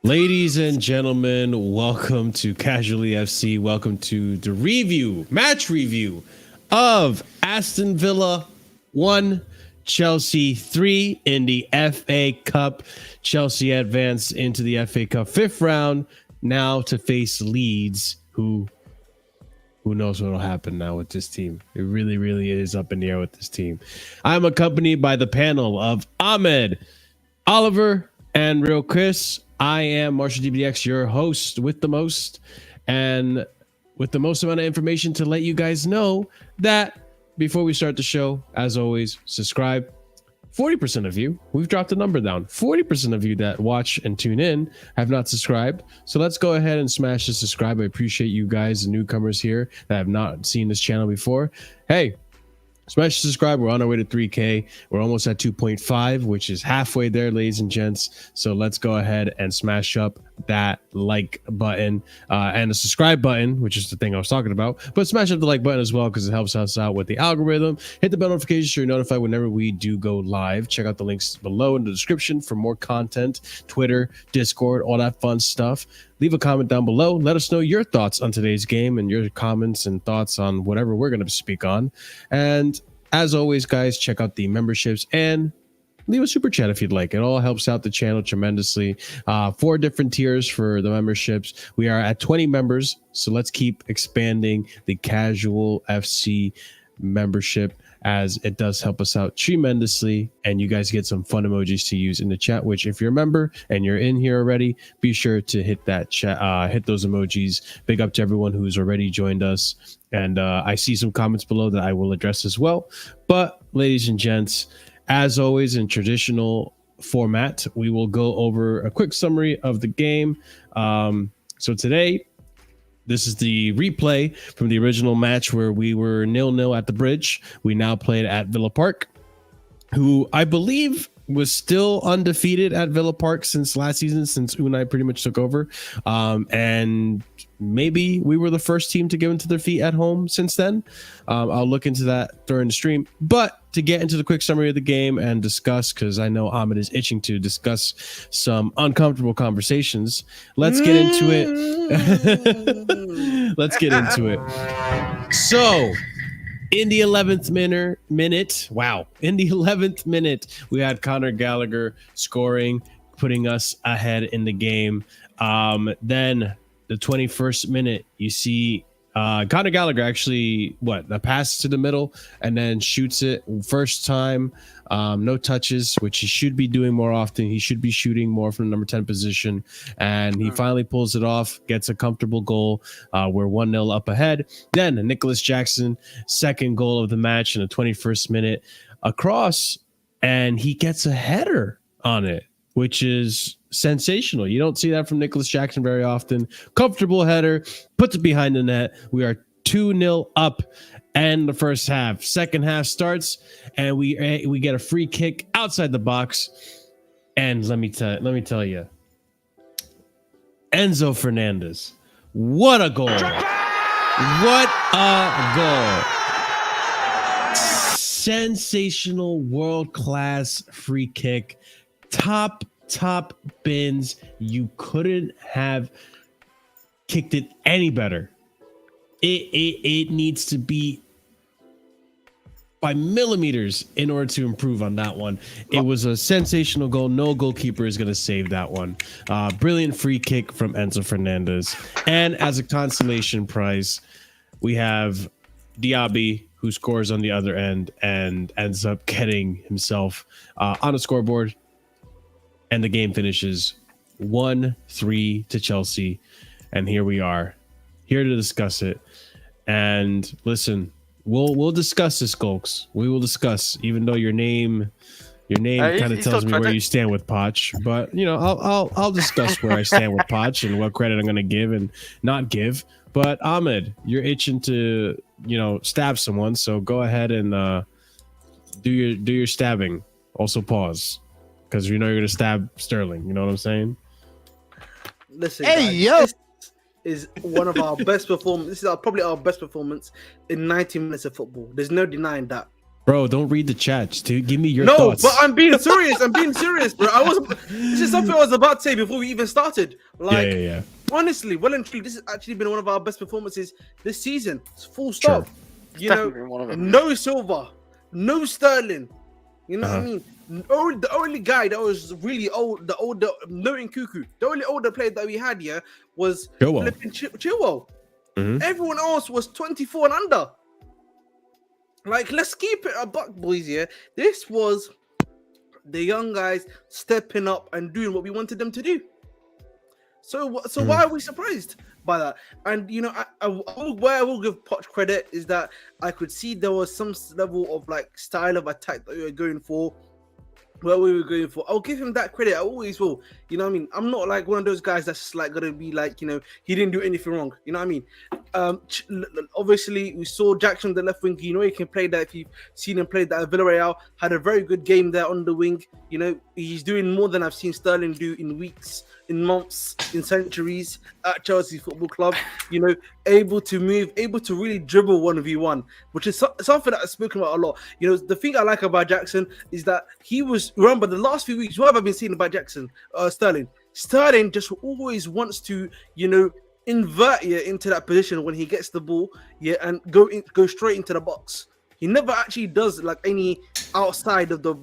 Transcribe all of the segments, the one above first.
Ladies and gentlemen, welcome to Casually FC. Welcome to the match review of Aston Villa 1, Chelsea 3 in the FA Cup. Chelsea advanced into the FA Cup 5th round, now to face Leeds, who knows what will happen now with this team. It really is up in the air with this team. I'm accompanied by the panel of Ahmed, Oliver, and Real Chris. I am Marshalldbdx, your host with the most, and with the most amount of information to let you guys know that before we start the show, as always, subscribe. 40% of you, we've dropped the number down. 40% of you that watch and tune in have not subscribed. So let's go ahead and smash the subscribe. I appreciate you guys, the newcomers here that have not seen this channel before. Hey, smash the subscribe. We're on our way to 3K. We're almost at 2.5, which is halfway there, ladies and gents. So let's go ahead and smash up that like button and the subscribe button, which is the thing I was talking about. But smash up the like button as well, because it helps us out with the algorithm. Hit the bell notification so you're notified whenever we do go live. Check out the links below in the description for more content, Twitter, Discord, all that fun stuff. Leave a comment down below. Let us know your thoughts on today's game and your comments and thoughts on whatever we're going to speak on. And as always, guys, check out the memberships and leave a super chat if you'd like. It all helps out the channel tremendously. 4 different tiers for the memberships. We are at 20 members, so let's keep expanding the Casual FC membership, as it does help us out tremendously, and you guys get some fun emojis to use in the chat, which if you're a member and you're in here already, be sure to hit that chat, hit those emojis. Big up to everyone who's already joined us, and I see some comments below that I will address as well. But ladies and gents, as always, in traditional format, we will go over a quick summary of the game. So today, this is the replay from the original match where we were 0-0 at the Bridge. We now played at Villa Park, who I believe was still undefeated at Villa Park since last season, since Unai pretty much took over. And maybe we were the first team to give into their feet at home since then. I'll look into that during the stream. But to get into the quick summary of the game and discuss, because I know Ahmed is itching to discuss some uncomfortable conversations, let's get into it. Let's get into it. So, in the 11th minute, wow. In the 11th minute, we had Conor Gallagher scoring, putting us ahead in the game. Then the 21st minute, you see Conor Gallagher actually, a pass to the middle and then shoots it first time. No touches, which he should be doing more often. He should be shooting more from the number 10 position. And he finally pulls it off, gets a comfortable goal. We're 1-0 up ahead. Then Nicholas Jackson, second goal of the match in the 21st minute, across, and he gets a header on it, which is sensational. You don't see that from Nicholas Jackson very often. Comfortable header, puts it behind the net. We are 2-0 up and the first half. Second half starts, and we get a free kick outside the box. And let me tell you, ENZO Fernandez, what a goal! What a goal! Sensational, world-class free kick. Top bins. You couldn't have kicked it any better. It needs to be by millimeters in order to improve on that one. It was a sensational goal. No goalkeeper is going to save that one. Brilliant free kick from ENZO Fernandez. And as a consolation prize, we have Diaby, who scores on the other end and ends up getting himself on a scoreboard. And the game finishes 1-3 to Chelsea. And here we are, here to discuss it. And listen, we'll discuss this, folks. We will discuss, even though your name kind of tells me where you stand with Poch. But you know, I'll discuss where I stand with Poch and what credit I'm going to give and not give. But Ahmed, you're itching to, you know, stab someone, so go ahead and do your stabbing. Also pause, because you know you're gonna stab Sterling. You know what I'm saying? Listen, hey, guys, yo. This is one of our best performances. This is probably our best performance in 90 minutes of football. There's no denying that. Bro, don't read the chats. Dude, give me your thoughts. No, but I'm being serious. I'm being serious, bro. This is something I was about to say before we even started. Like, yeah. Honestly, well and truly, this has actually been one of our best performances this season. It's full stop. Sure. You know, no Silva, no Sterling. You know what I mean? The only guy that was really old, no Nkuku, the only older player that we had here was flipping Chilwell. Everyone else was 24 and under. Like, let's keep it a buck, boys. Yeah, this was the young guys stepping up and doing what we wanted them to do. So why are we surprised by that? And you know, where I will give Poch credit is that I could see there was some level of like style of attack that we were going for. Where we were going for, I'll give him that credit. I always will. You know what I mean? I'm not like one of those guys that's just like gonna be like, you know, he didn't do anything wrong. You know what I mean? Obviously, we saw Jackson the left wing. You know, he can play that. If you've seen him play that at Villarreal, had a very good game there on the wing. You know, he's doing more than I've seen Sterling do in weeks, in months, in centuries at Chelsea Football Club. You know, able to move, able to really dribble 1v1, which is something that I've spoken about a lot. You know, the thing I like about Jackson is that he was, remember the last few weeks, what have I been seeing about Jackson? Sterling. Sterling just always wants to, you know, invert you into that position when he gets the ball, yeah, and go straight into the box. He never actually does like any outside of the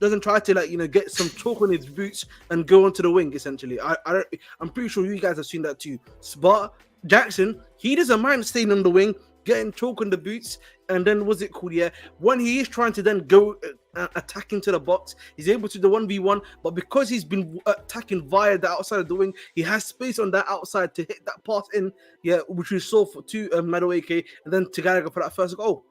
doesn't try to like, you know, get some chalk on his boots and go onto the wing. Essentially, I'm pretty sure you guys have seen that too. But Jackson, he doesn't mind staying on the wing, getting chalk on the boots, and then what's it called? Yeah, when he is trying to then go attack into the box, he's able to do the 1v1. But because he's been attacking via the outside of the wing, he has space on that outside to hit that pass in. Yeah, which we saw to Madueke, and then to Gallagher for that first goal.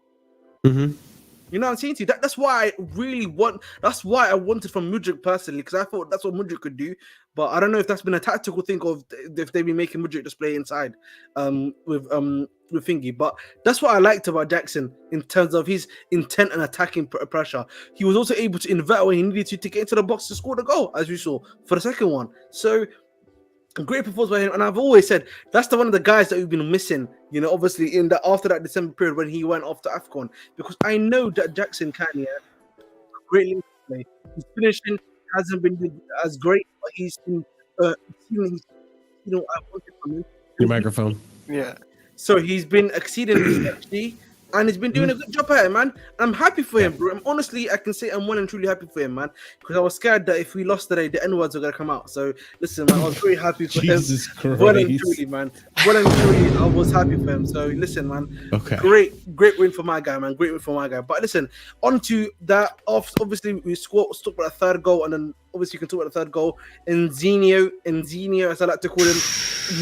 You know what I'm saying to you? That's why I really want. That's why I wanted from Mudryk personally, because I thought that's what Mudryk could do. But I don't know if that's been a tactical thing or if they've been making Mudryk just play inside with Thingy. But that's what I liked about Jackson in terms of his intent and attacking pressure. He was also able to invert when he needed to get into the box to score the goal, as we saw for the second one. So a great performance by him, and I've always said that's the one of the guys that we've been missing. You know, obviously in that after that December period when he went off to AFCON, because I know that Jackson can, greatly play. His finishing hasn't been as great, but he's been, I wanted from him. Your microphone. Yeah. So he's been exceeding his XG, and he's been doing a good job at it, man. I'm happy for him, bro. Honestly, I can say I'm well and truly happy for him, man. Because I was scared that if we lost today, the N-words were going to come out. So, listen, man, I was very happy for him. Christ. Well and truly, man. Well and truly, I was happy for him. So, listen, man. Okay. Great win for my guy, man. Great win for my guy. But listen, on to that. Obviously, we talked about a third goal, and then obviously you can talk about the third goal. ENZO, as I like to call him,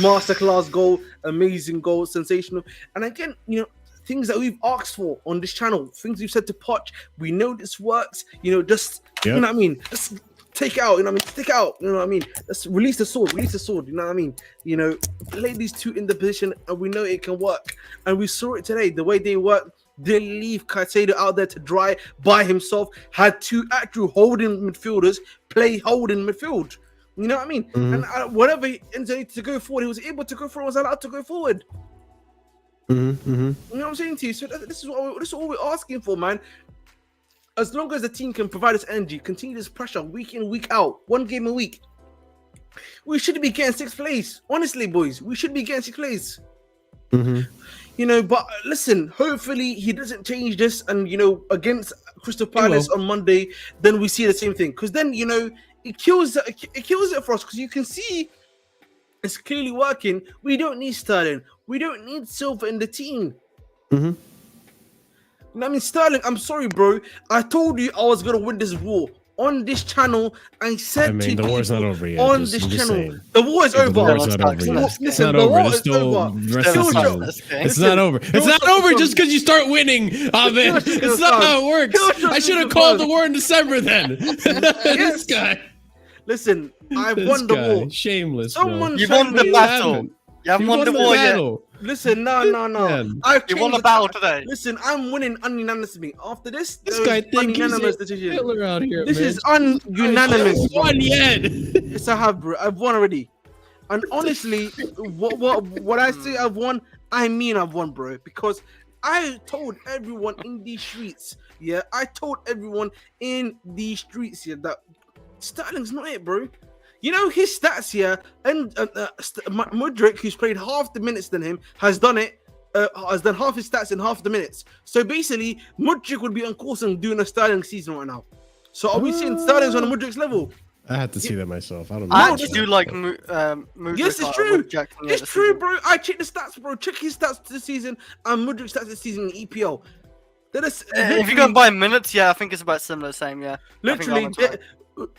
masterclass goal, amazing goal, sensational. And again, you know, things that we've asked for on this channel, things we've said to Poch, we know this works, you know, just, you know what I mean? Just take it out, you know what I mean? Stick out, you know what I mean? Let's release the sword, you know what I mean? You know, play these two in the position and we know it can work. And we saw it today, the way they work. They leave Caicedo out there to dry by himself, had two actual holding midfielders play holding midfield. You know what I mean? And whenever ENZO needed to go forward, he was able to go forward, was allowed to go forward. You know what I'm saying to you? So this is what we're asking for, man. As long as the team can provide us energy, continue this pressure week in, week out, one game a week, we should be getting 6th place. Honestly, boys, we should be getting 6th place. You know, but listen, hopefully he doesn't change this, and you know, against Crystal Palace on Monday, then we see the same thing. Because then, you know, it kills it for us, because you can see it's clearly working. We don't need Sterling. We don't need Silva in the team. I mean, Sterling, I'm sorry, bro. I told you I was going to win this war. On this channel, I said to the war's not over yet. On this channel, the war is over. The war's not over yet. It's not over. It's still It's not over. It's not over just because you start winning, Ahmed. It's not how it works. I should have called the war in December then. This guy. Listen, I've won the war. Shameless. You won the battle. You haven't won the war yet. Listen, no. You won the battle today. Listen, I'm winning ununanimously. After this guy thinks unanimous decision. Hitler out here, this is ununanimous. Won yet? Yes, I have, bro. I've won already. And honestly, what I say I've won, I mean I've won, bro. Because I told everyone in these streets, yeah, that Sterling's not it, bro. You know his stats here, and Mudryk, who's played half the minutes than him, has done half his stats in half the minutes. So basically, Mudryk would be on course and doing a Sterling season right now. So are we seeing Sterling's on a Mudryk's level? I had to see that myself. I don't know. I actually do like Mudryk. Yes, it's true. It's true, bro. I checked the stats, bro. Check his stats this season and Mudryk's stats this season in EPL. If you go by minutes, yeah, I think it's about similar, same, yeah. Literally,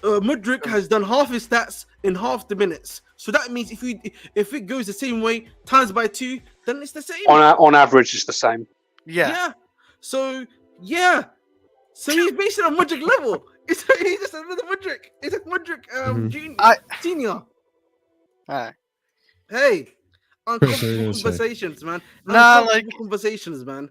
Mudryk has done half his stats in half the minutes. So that means if it goes the same way times by 2, then it's the same. On average, it's the same. Yeah. So he's based on Mudryk level. He's just another Mudryk. It's a Mudryk senior. Alright. Hey, uncomfortable conversations, man. Conversations, man.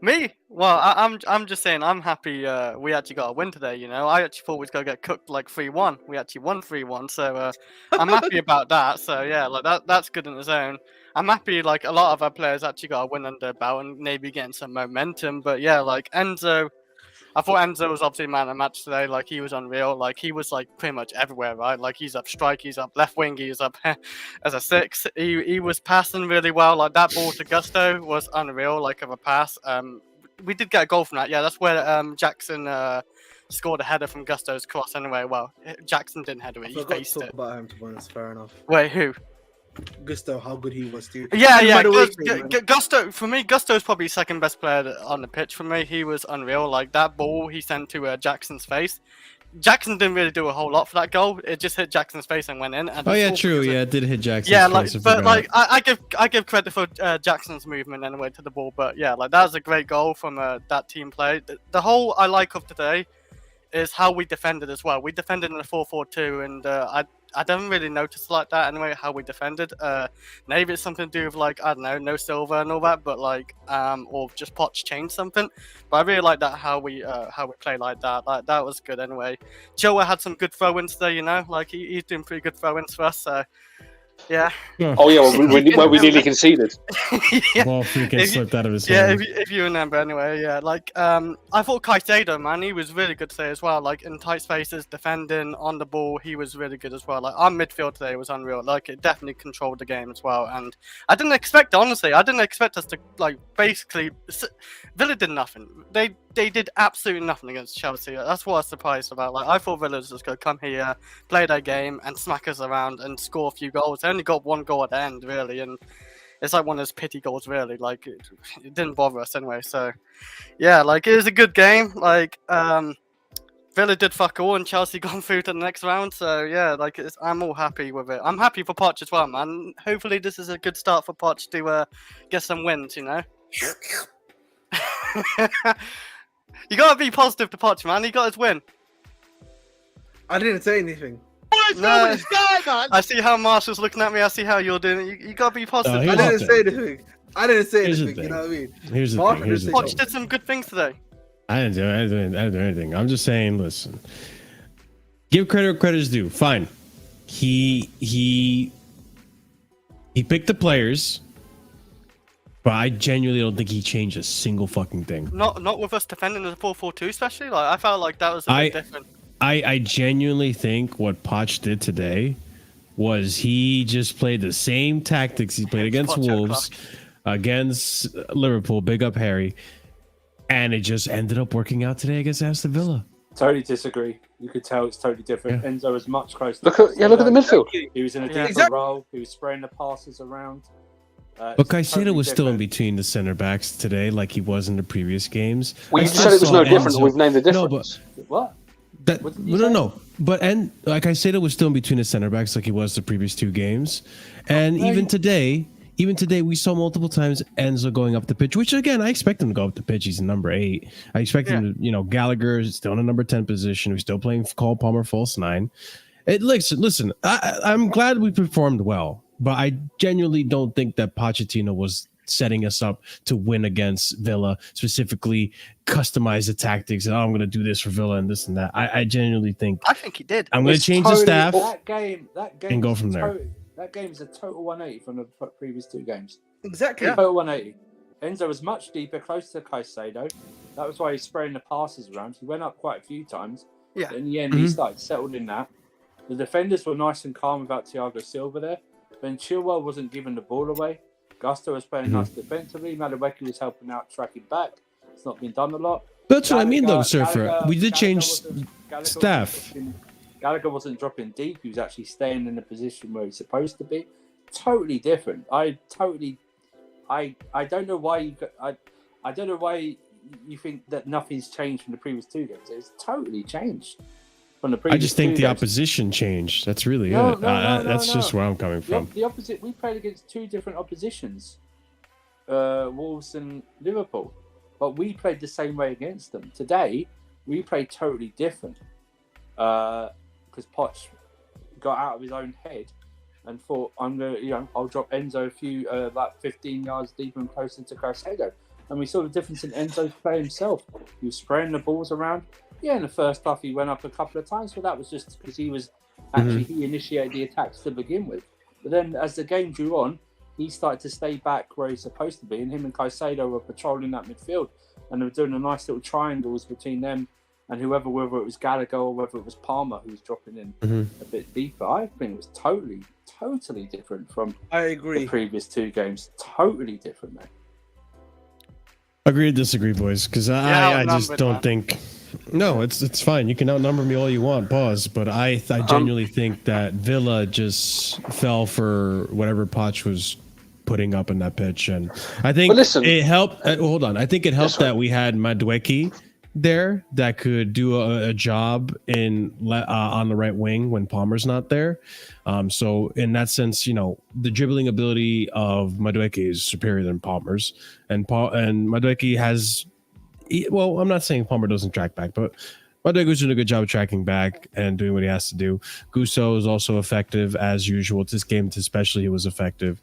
Me? Well, I'm just saying I'm happy we actually got a win today, you know. I actually thought we was going to get cooked like 3-1. We actually won 3-1, so I'm happy about that. So yeah, like that's good in its own. I'm happy like a lot of our players actually got a win under their belt and maybe getting some momentum. But yeah, like ENZO, I thought ENZO was obviously man of the match today. Like he was unreal. Like he was like pretty much everywhere, right? Like he's up strike, he's up left wing, he's up as a 6. He was passing really well. Like that ball to Gusto was unreal, like of a pass. We did get a goal from that. Yeah, that's where Jackson scored a header from Gusto's cross. Anyway, well, Jackson didn't header it. He faced it. About him, to be honest. Fair enough. Wait, who? Gusto, how good he was too. Yeah. Gusto, for me, Gusto's probably second best player on the pitch for me. He was unreal. Like that ball he sent to Jackson's face. Jackson didn't really do a whole lot for that goal. It just hit Jackson's face and went in. And true. Yeah, it did hit Jackson's face. But like I give credit for Jackson's movement anyway to the ball. But yeah, like that was a great goal from that team play. The whole I like of today is how we defended as well. We defended in a 4-4-2, and I don't really notice like that anyway, how we defended. Maybe it's something to do with like, I don't know, no silver and all that, but like, or just Poch changed something. But I really like that, how we play like that. Like that was good anyway. Joa had some good throw-ins there, you know, like he's doing pretty good throw-ins for us, so yeah. Oh yeah, well, we nearly conceded. Yeah. Ball freaking slipped out of his hand. Yeah, if you remember anyway, yeah. Like I thought Caicedo, man, he was really good today as well. Like in tight spaces, defending on the ball, he was really good as well. Like our midfield today was unreal. Like it definitely controlled the game as well. And I didn't expect, honestly, I didn't expect us to like basically Villa did nothing. They did absolutely nothing against Chelsea. That's what I was surprised about. Like I thought Villa was just gonna come here, play their game, and smack us around and score a few goals. They only got one goal at the end, really, and it's like one of those pity goals, really. Like it didn't bother us anyway. So yeah, like it was a good game. Like Villa did fuck all, and Chelsea gone through to the next round. So yeah, like I'm all happy with it. I'm happy for Poch as well, man. Hopefully this is a good start for Poch to get some wins. You know. You gotta be positive to Poch, man. He got his win. I didn't say anything. No. I see how Marshall's looking at me. I see how you're doing it. You gotta be positive. I didn't say anything. You know what I mean? Here's the thing. Poch did some good things today. I didn't do anything. I'm just saying, listen. Give credit where credit is due. Fine. He picked the players. But I genuinely don't think he changed a single fucking thing. Not with us defending the 4-4-2, especially. Like I felt like that was a bit different. I genuinely think what Poch did today was he just played the same tactics he played against Wolves, against Liverpool. Big up Harry, and it just ended up working out today against Aston Villa. Totally disagree. You could tell it's totally different. Yeah. ENZO was much closer. Look at the midfield. He was in a different role. He was spraying the passes around. But Caicedo was still in between the center backs today, like he was in the previous games. Well, you said it was no different. We've named the difference. What? No. But like Caicedo was still in between the center backs, like he was the previous 2 games, and even today, we saw multiple times ENZO going up the pitch. Which again, I expect him to go up the pitch. He's in number 8. I expect him to, Gallagher is still in a number 10 position. We're still playing Cole Palmer false 9. Listen. I'm glad we performed well. But I genuinely don't think that Pochettino was setting us up to win against Villa, specifically customize the tactics. And I'm going to do this for Villa and this and that. I genuinely think. I think he did. I'm going to change the staff. That game and go from there. That game is a total 180 from the previous 2 games. Exactly. Total 180. Enzo was much deeper, closer to Caicedo. That was why he's spraying the passes around. He went up quite a few times. Yeah. But in the end, he started settled in that. The defenders were nice and calm without Thiago Silva there. Then Chilwell wasn't giving the ball away. Gusto was playing nice defensively. Madueke was helping out, tracking back. It's not been done a lot. That's what I mean, though, Surfer. We did change staff. Gallagher wasn't dropping deep. He was actually staying in the position where he's supposed to be. Totally different. I don't know why I don't know why you think that nothing's changed from the previous 2 games. It's totally changed from the previous. I just think the opposition changed. That's really it. That's just where I'm coming from. The opposite. We played against 2 different oppositions, Wolves and Liverpool, but we played the same way against them. Today, we played totally different because Poch got out of his own head and thought, I'll drop Enzo a few, like 15 yards deeper and closer to Caicedo. And we saw the difference in Enzo's play himself. He was spraying the balls around. Yeah, in the first half, he went up a couple of times, but that was just because he was actually, he initiated the attacks to begin with. But then as the game drew on, he started to stay back where he's supposed to be. And him and Caicedo were patrolling that midfield. And they were doing a nice little triangles between them and whoever, whether it was Gallagher or whether it was Palmer who was dropping in a bit deeper. I think it was totally different from the previous 2 games. Totally different, man. Agree to disagree, boys, because I just don't think. No, it's fine. You can outnumber me all you want. Pause. But I genuinely think that Villa just fell for whatever Poch was putting up in that pitch, and I think it helped. Hold on, I think it helped that we had Madueke there that could do a job on the right wing when Palmer's not there. So in that sense, the dribbling ability of Madueke is superior than Palmer's, and Madueke has. Well, I'm not saying Palmer doesn't track back, but Madueke's doing a good job of tracking back and doing what he has to do. Gusto is also effective as usual. This game, especially, he was effective.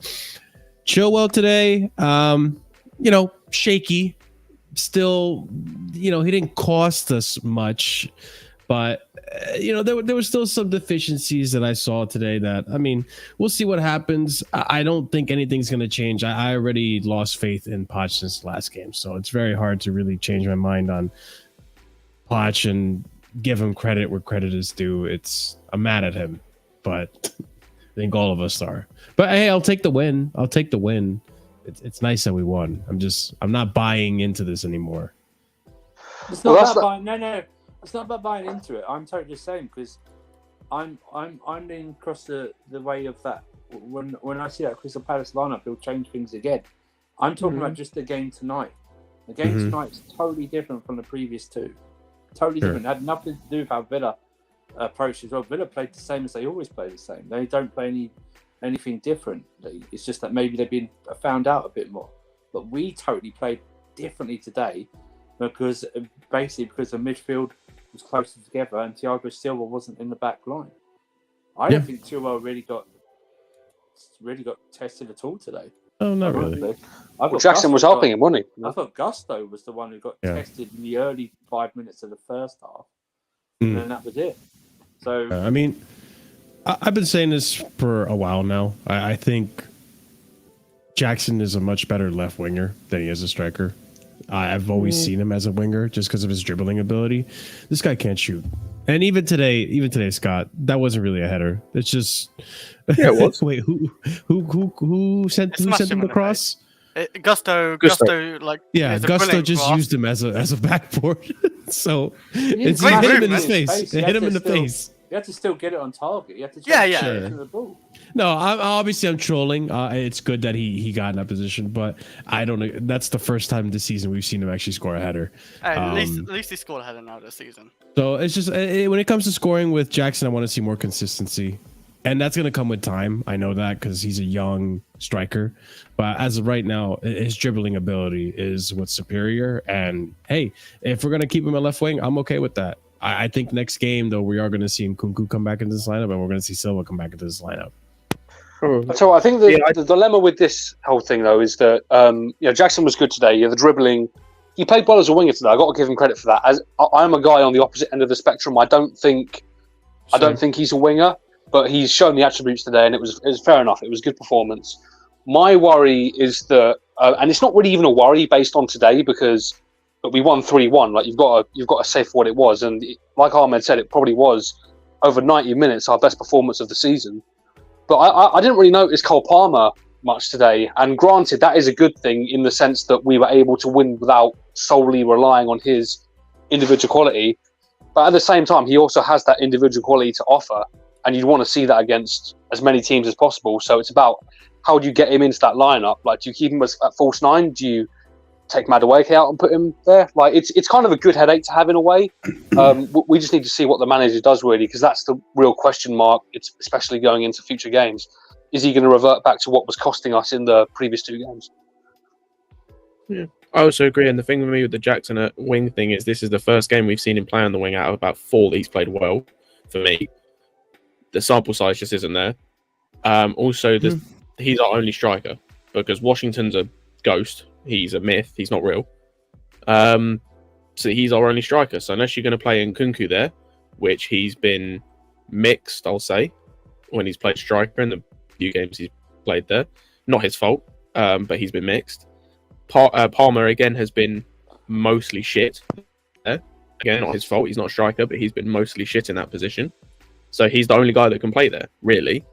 Chilwell today, shaky. Still, he didn't cost us much, but there were still some deficiencies that I saw today that, we'll see what happens. I don't think anything's going to change. I already lost faith in Poch since the last game, so it's very hard to really change my mind on Poch and give him credit where credit is due. I'm mad at him, but I think all of us are. But hey, I'll take the win. It's nice that we won. I'm not buying into this anymore. It's not about buying. No. It's not about buying into it. I'm totally the same because I'm leaning across the way of that. When I see that Crystal Palace lineup, it'll change things again. I'm talking about just the game tonight. The game tonight is totally different from the previous 2. Totally different. It had nothing to do with how Villa approached as well. Villa played the same as they always play the same. They don't play anything differently. It's just that maybe they've been found out a bit more. But we totally played differently today because the midfield was closer together and Thiago Silva wasn't in the back line. I don't think Chilwell really got tested at all today. Oh, not really. Jackson was helping him, wasn't he? I thought Gusto was the one who got tested in the early 5 minutes of the first half. And then that was it. So I've been saying this for a while now. I think Jackson is a much better left winger than he is a striker. I've always seen him as a winger just because of his dribbling ability. This guy can't shoot. And even today, Scott, that wasn't really a header. It's just it was. Wait, who sent him across? Gusto, Gusto just used him as a backboard. So it's hit him in his face. It hit him in the face. You have to still get it on target. You have to to the ball. No, I'm trolling. It's good that he got in that position, but I don't know. That's the first time this season we've seen him actually score a header. At least he scored a header now this season. So it's just when it comes to scoring with Jackson, I want to see more consistency, and that's going to come with time. I know that because he's a young striker, but as of right now, his dribbling ability is what's superior. And hey, if we're going to keep him at left wing, I'm okay with that. I think next game, though, we are going to see Nkunku come back into this lineup, and we're going to see Silva come back into this lineup. So I think the dilemma with this whole thing, though, is that Jackson was good today. The dribbling, he played well as a winger today. I got to give him credit for that. As I'm a guy on the opposite end of the spectrum, I don't think he's a winger, but he's shown the attributes today, and it was fair enough. It was a good performance. My worry is that and it's not really even a worry based on today because we won 3-1. Like you've got to say for what it was, and like Ahmed said, it probably was over 90 minutes our best performance of the season. But I didn't really notice Cole Palmer much today, and granted that is a good thing in the sense that we were able to win without solely relying on his individual quality. But at the same time, he also has that individual quality to offer, and you'd want to see that against as many teams as possible. So it's about how do you get him into that lineup? Like, do you keep him at false 9? Do you take Madueke out and put him there? Like, it's kind of a good headache to have in a way. We just need to see what the manager does really, because that's the real question mark. It's especially going into future games. Is he going to revert back to what was costing us in the previous 2 games? Yeah, I also agree. And the thing with me with the Jackson at wing thing is this is the first game we've seen him play on the wing out of about 4 that he's played well. For me, the sample size just isn't there. Also, he's our only striker because Washington's a ghost. He's a myth. He's not real. So he's our only striker. So unless you're going to play Nkunku there, which he's been mixed, I'll say, when he's played striker in the few games he's played there. Not his fault, but he's been mixed. Palmer, again, has been mostly shit. Again, not his fault. He's not a striker, but he's been mostly shit in that position. So he's the only guy that can play there, really.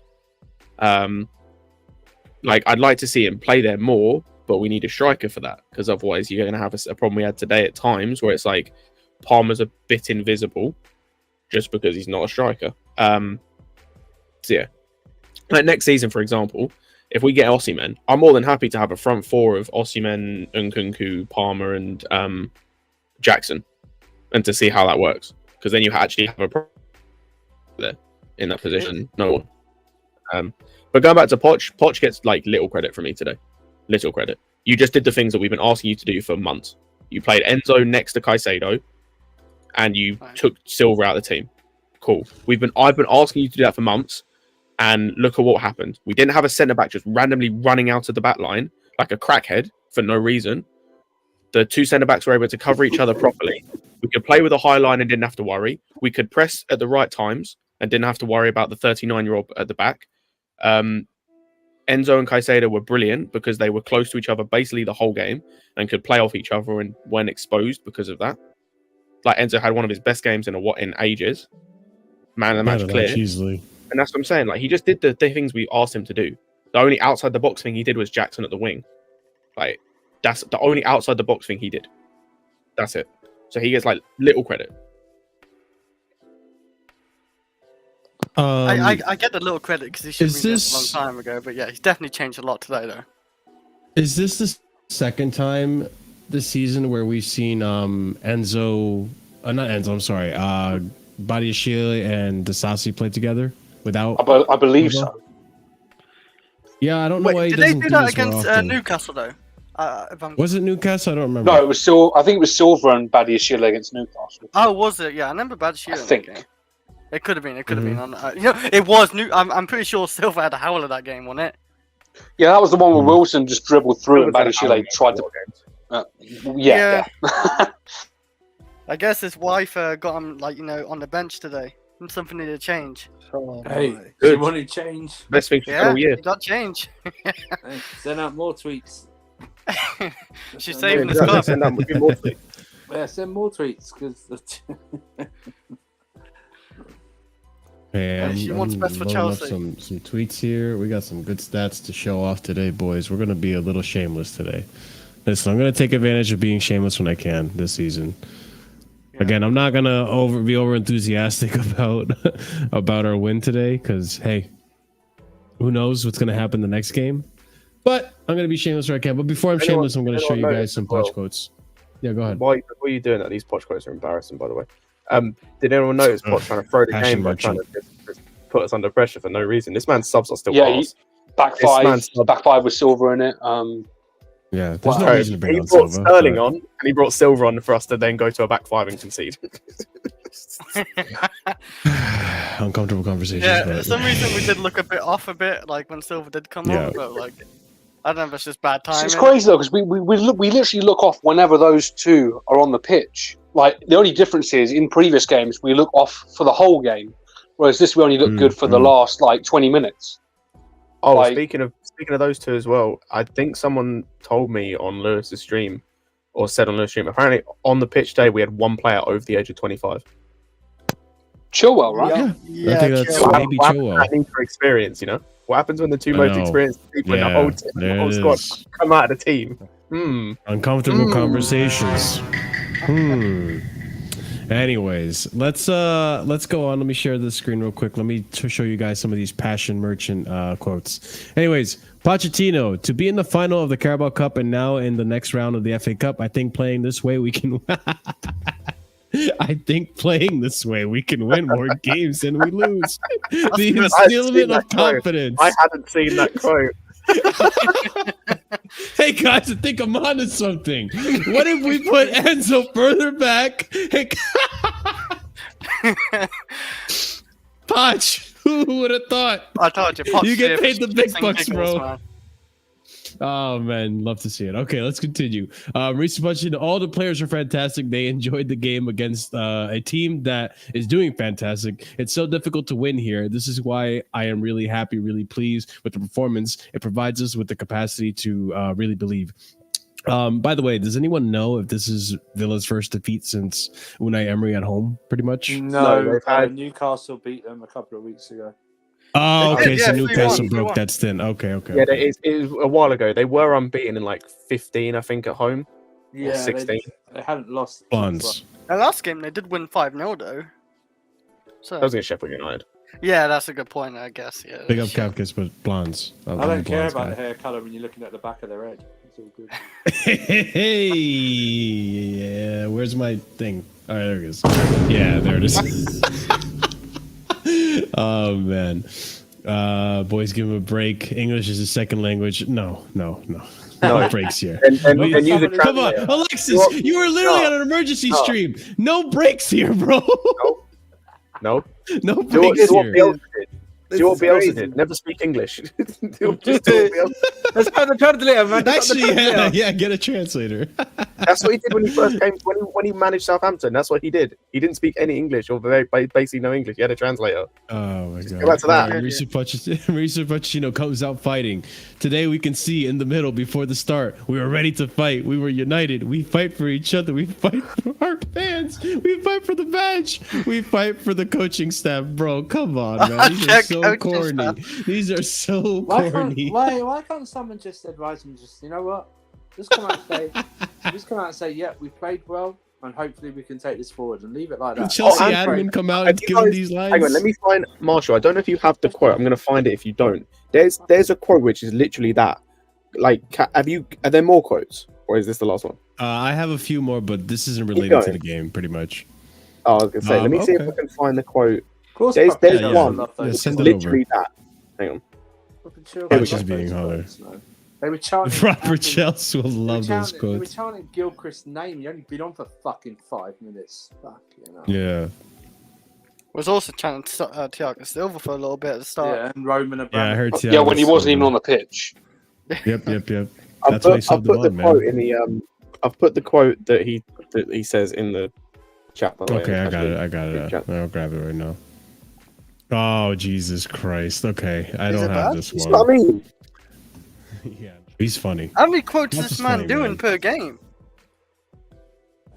Like, I'd like to see him play there more, but we need a striker for that, because otherwise you're going to have a problem we had today at times where it's like Palmer's a bit invisible just because he's not a striker. So yeah. Like next season, for example, if we get Osimhen, I'm more than happy to have a front 4 of Osimhen, Nkunku, Palmer, and Jackson, and to see how that works, because then you actually have a problem there in that position. No one. But going back to Poch gets like little credit from me today. Little credit. You just did the things that we've been asking you to do for months. You played Enzo next to Caicedo, and you took Silva out of the team. Cool. I've been asking you to do that for months, and look at what happened. We didn't have a centre back just randomly running out of the back line like a crackhead for no reason. The 2 centre backs were able to cover each other properly. We could play with a high line and didn't have to worry. We could press at the right times and didn't have to worry about the 39-year-old at the back. Enzo and Caicedo were brilliant because they were close to each other basically the whole game and could play off each other and when exposed because of that. Like Enzo had one of his best games in ages. Man of the match clear. Easily. And that's what I'm saying. Like he just did the things we asked him to do. The only outside the box thing he did was Jackson at the wing. Like that's the only outside the box thing he did. That's it. So he gets like little credit. I get the little credit because he should have been there a long time ago, but yeah, he's definitely changed a lot today, though. Is this the second time this season where we've seen Enzo, not Enzo, I'm sorry, Badiashile and Disasi play together without? I believe so. Yeah, I don't know why he doesn't do that. Did they do that against Newcastle though? Was it Newcastle? I don't remember. No, it was still. I think it was Silva and Badiashile against Newcastle. Oh, was it? Yeah, I remember Badiashile. I think. It could have been. It could have been. You know, it was new. I'm pretty sure Silva had a howler that game, wasn't it? Yeah, that was the one where Wilson just dribbled through and Badiashile tried to. Yeah. I guess his wife got him on the bench today. Something needed to change. Hey, you want to change? Best thing for all year. You got change. Hey, send out more tweets. She's saving his club. Send out more tweets. Yeah, send more tweets because. Hey, she wants best for Chelsea. Some tweets here. We got some good stats to show off today, boys. We're gonna be a little shameless today. Listen, I'm gonna take advantage of being shameless when I can this season. Yeah. Again, I'm not gonna be over enthusiastic about our win today because hey, who knows what's gonna happen the next game? But I'm gonna be shameless where I can. But before I'm shameless, I'm gonna show you guys some Poch quotes. Yeah, go ahead. Why are you doing that? These Poch quotes are embarrassing, by the way. Did anyone notice Poch trying to throw the game by trying to just put us under pressure for no reason? This man's subs are still back five with Silva in it. Yeah, there's no reason to bring on Silva. Silva. He brought Sterling on, and he brought Silva on for us to then go to a back 5 and concede. Uncomfortable conversations. Yeah, for some reason we did look a bit off like when Silva did come on, but I don't know if it's just bad timing. It's crazy though because we literally look off whenever those two are on the pitch. Like the only difference is in previous games we look off for the whole game, whereas this we only look good for the last 20 minutes. Oh, Like- speaking of those two as well, I think someone told me on Lewis's stream, or said on Lewis's stream, apparently on the pitch day we had one player over the age of 25. Chilwell, right? Yeah. I think that's Chilwell. maybe What happens Chilwell. that need for experience, you know? What happens when the two I most know. experienced people in the Yeah, whole team, the there whole it squad is. come out of the team? Hmm. Uncomfortable conversations. Anyways, let's go on. Let me share the screen real quick. Let me show you guys some of these passion merchant quotes. Anyways, Pochettino, to be in the final of the Carabao Cup and now in the next round of the FA Cup, I think playing this way we can I think playing this way we can win more games than we lose. The good. I've seen instillment that of quote. confidence. I hadn't seen that quote. Hey guys, I think I'm onto something. What if we put Enzo further back? Hey, Poch, who would have thought? I told you. Potts You get here paid the big shits and bucks, giggles, bro. man. Oh man, love to see it. Okay, let's continue. Mauricio Pochettino, all the players are fantastic. They enjoyed the game against a team that is doing fantastic. It's so difficult to win here. This is why I am really happy, really pleased with the performance. It provides us with the capacity to really believe. By the way, does anyone know if this is Villa's first defeat since Unai Emery at home? Pretty much. No, they've had- Newcastle beat them a couple of weeks ago. Oh, okay. Yeah, So 3-1, Newcastle broke 3-1. that stint. Okay. Yeah, it was a while ago. They were unbeaten in like 15, I think, at home. Yeah, 16. They hadn't lost. Bonds. The last game they did win 5-0 though. So That was against Sheffield United. yeah, that's a good point. I guess. Yeah. Big up Kafkas, but blondes. I don't care about the hair color when you're looking at the back of their head. It's all good. Hey, yeah. Where's my thing? All right, there it is. Yeah, there it is. Oh man, boys, give him a break. English is his second language. No breaks here. And Wait, use a Come on, translator. Alexis, you were literally on an emergency stream. No breaks here, bro. No. No Do breaks what here. Bielsa did. This Do what is Bielsa crazy. did. Never speak English. Just do what Bielsa- Let's have the translator, man. Let's have the Actually, translator. yeah, get a translator. That's what he did when he first came. When he managed Southampton, that's what he did. He didn't speak any English or basically no English. He had a translator. Oh my god. go back to that. Mauricio Pochettino comes out fighting. Today we can see in the middle before the start, we were ready to fight. We were united. We fight for each other. We fight for our fans. We fight for the badge. We fight for the coaching staff, bro. Come on, man. These are so Coaching corny. staff. These are so Why corny. why can't someone just advise them? Just, you know what? Just come out and say, yeah, we played well, and hopefully we can take this forward and leave it like The that. Chelsea and admin come out Have and you give him guys- these lines. Hang on, let me find Marshall. I don't know if you have the quote. I'm going to find it if you don't. There's a quote which is literally that. Like, are there more quotes, or is this the last one? I have a few more, but this isn't Keep related to going. the game, pretty much. Oh, I was going to say, let me see if okay. I can find the quote. Of course, There's Chelsea yeah, one love yeah, those which is send quotes. it literally that. Hang on. Fucking chill, Here we love go. Just being those holler. quotes, man. They were chanting. Proper Chelsea will they were love those chanting- They were quotes. chanting Gilchrist's name. He only been on for fucking 5 minutes. Fuck, you know. Yeah. Was also chanting Thiago Silva for a little bit at the start. Yeah, and Roman Yeah, I Abramovich. heard. Yeah, when he Thiago wasn't even Silva. on the pitch. Yep. I've That's why he put subbed him the on, quote man. in the I've put the quote that he says in the chat. By the way. Okay, I got Actually, it. chat. I'll grab it right now. Oh Jesus Christ! Okay, I Is don't it have bad? this That's what I one. mean. Yeah, he's funny. How many quotes That's is this funny, man doing man. per game?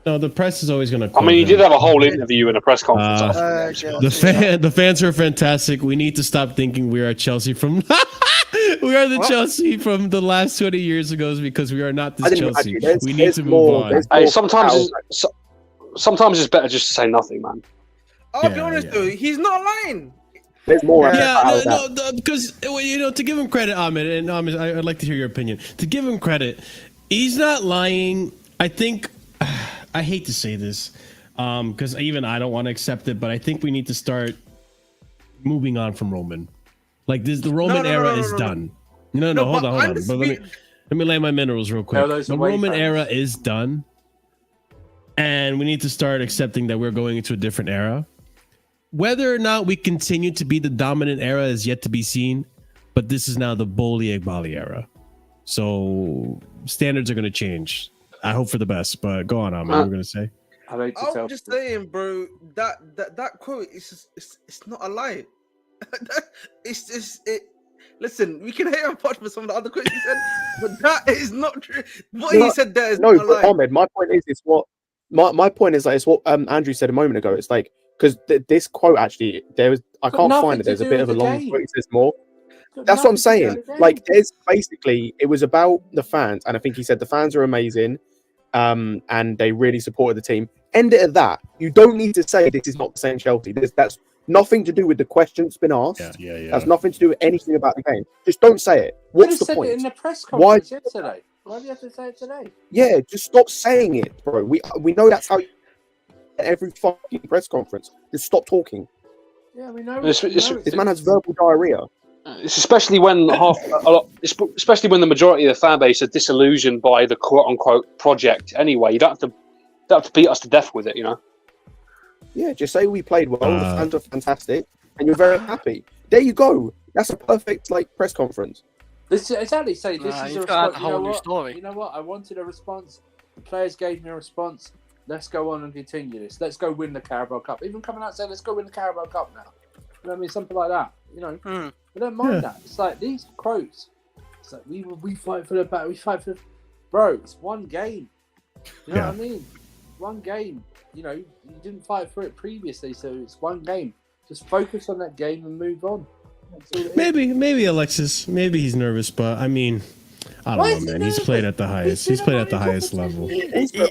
No, the press is always gonna. I quote mean, he him. did have a whole interview in a press conference. after the game. yeah. The fans are fantastic. We need to stop thinking we are Chelsea from. We are the What? Chelsea from the last 20 years ago because we are not I this didn't Chelsea. actually, there's- We need there's to move more- on. there's Hey, more sometimes foul. sometimes it's better just to say nothing, man. I'll be Yeah, honest yeah. though, he's not lying. There's more. Yeah, about Yeah, that. because to give him credit, Ahmed, and Ahmed, I'd like to hear your opinion. To give him credit, he's not lying. I think I hate to say this, because even I don't want to accept it, but I think we need to start moving on from Roman. Like this, the Roman no, era no, is no. done. No, No, hold but on. I'm But let me lay my minerals real quick. Tell those The away Roman fans. era is done, and we need to start accepting that we're going into a different era. Whether or not we continue to be the dominant era is yet to be seen, but this is now the Boli Egbali era. So standards are going to change. I hope for the best, but go on, Ahmed. What we're going to say? I hate to tell I'm just people. saying, bro. That quote is just, it's not a lie. It's just it. Listen, we can hate on Poch for some of the other quotes he said, but that is not true. What he said there is no, not a but lie. Ahmed, my point is, it's what my point is. Like, it's what Andrew said a moment ago. It's like because this quote actually I can't find it. There's a bit of a long quote. It says more. That's what I'm saying. Like, there's basically it was about the fans, and I think he said the fans are amazing, and they really supported the team. End it at that. You don't need to say this is not the same Chelsea. That's nothing to do with the question that's been asked. Yeah. That's nothing to do with anything about the game. Just don't say it. What's the said point? it in the press conference yesterday. Why do you have to say it today? Yeah, just stop saying it, bro. We know that's how you every fucking press conference. Just stop talking. Yeah, we know. This man has verbal diarrhea. It's especially when especially when the majority of the fan base are disillusioned by the quote unquote project. Anyway, you don't have to beat us to death with it, you know. Yeah, just say we played well. The fans are fantastic, and you're very happy. There you go. That's a perfect press conference. This exactly say this is a response. Story. You know what? I wanted a response. The players gave me a response. Let's go on and continue this. Let's go win the Carabao Cup. Even coming out saying, "Let's go win the Carabao Cup now." You know what I mean? Something like that. You know, I don't mind that. It's like these quotes. It's like we fight for the battle. We fight for, bro. It's one game. You know what I mean? One game. You know, you didn't fight for it previously, so it's one game. Just focus on that game and move on. That's all it is. Maybe Alexis. Maybe he's nervous, but I mean, I don't know, man. He's played at the highest. He's played at the highest level. He's been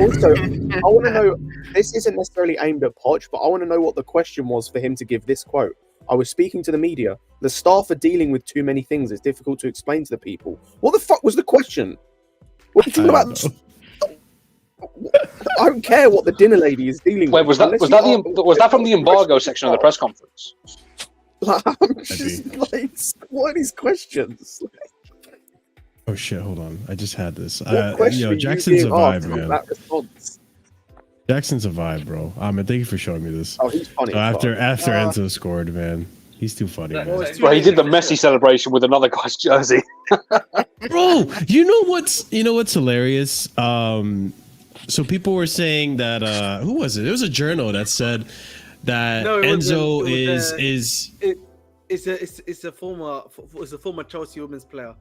Also, I want to know. This isn't necessarily aimed at Poch, but I want to know what the question was for him to give this quote. I was speaking to the media. The staff are dealing with too many things. It's difficult to explain to the people. What the fuck was the question? What do you think about? I don't care what the dinner lady is dealing Wait, with. was that from the embargo section of the press conference? I'm just like, what are these questions? Oh shit! Hold on, I just had this. Jackson's a vibe, man. Jackson's a vibe, bro. Ahmed, thank you for showing me this. Oh, he's funny. After Enzo scored, man, he's too funny, man. Well, he did the Messi celebration with another guy's jersey. Bro, you know what's hilarious? So people were saying that who was it? It was a journal that said that Enzo is a former Chelsea women's player.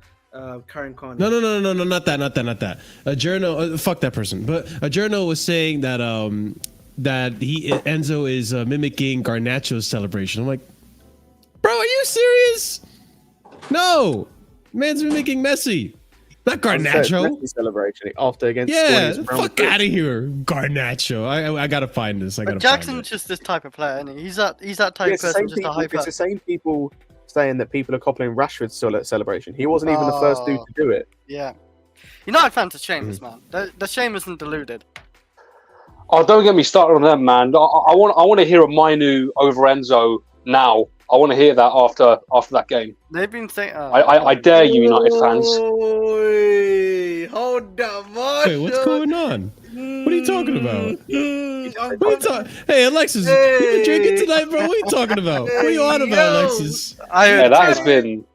Karen Khan. No, not that. A journal, fuck that person. But a journal was saying that Enzo is mimicking Garnacho's celebration. I'm like, bro, are you serious? No, man's mimicking Messi, not Garnacho. Messi celebration after against. Yeah, fuck out of here, Garnacho. I gotta find this. Jackson's just this type of player, isn't he? He's that type of person. Just a hyper. It's the same people saying that people are copying Rashford's celebration. He wasn't even the first dude to do it. Yeah. United fans are shameless, man. They're shameless and deluded. Oh, don't get me started on them, man. I want to hear a Mainu over Enzo now. I want to hear that after that game. They've been saying... I dare you, United fans. Hold up, Marshall. Wait, what's going on? What are you talking about? Hey, Alexis, you been drinking tonight, bro? What are you talking about? What are you on about, Alexis? That has been...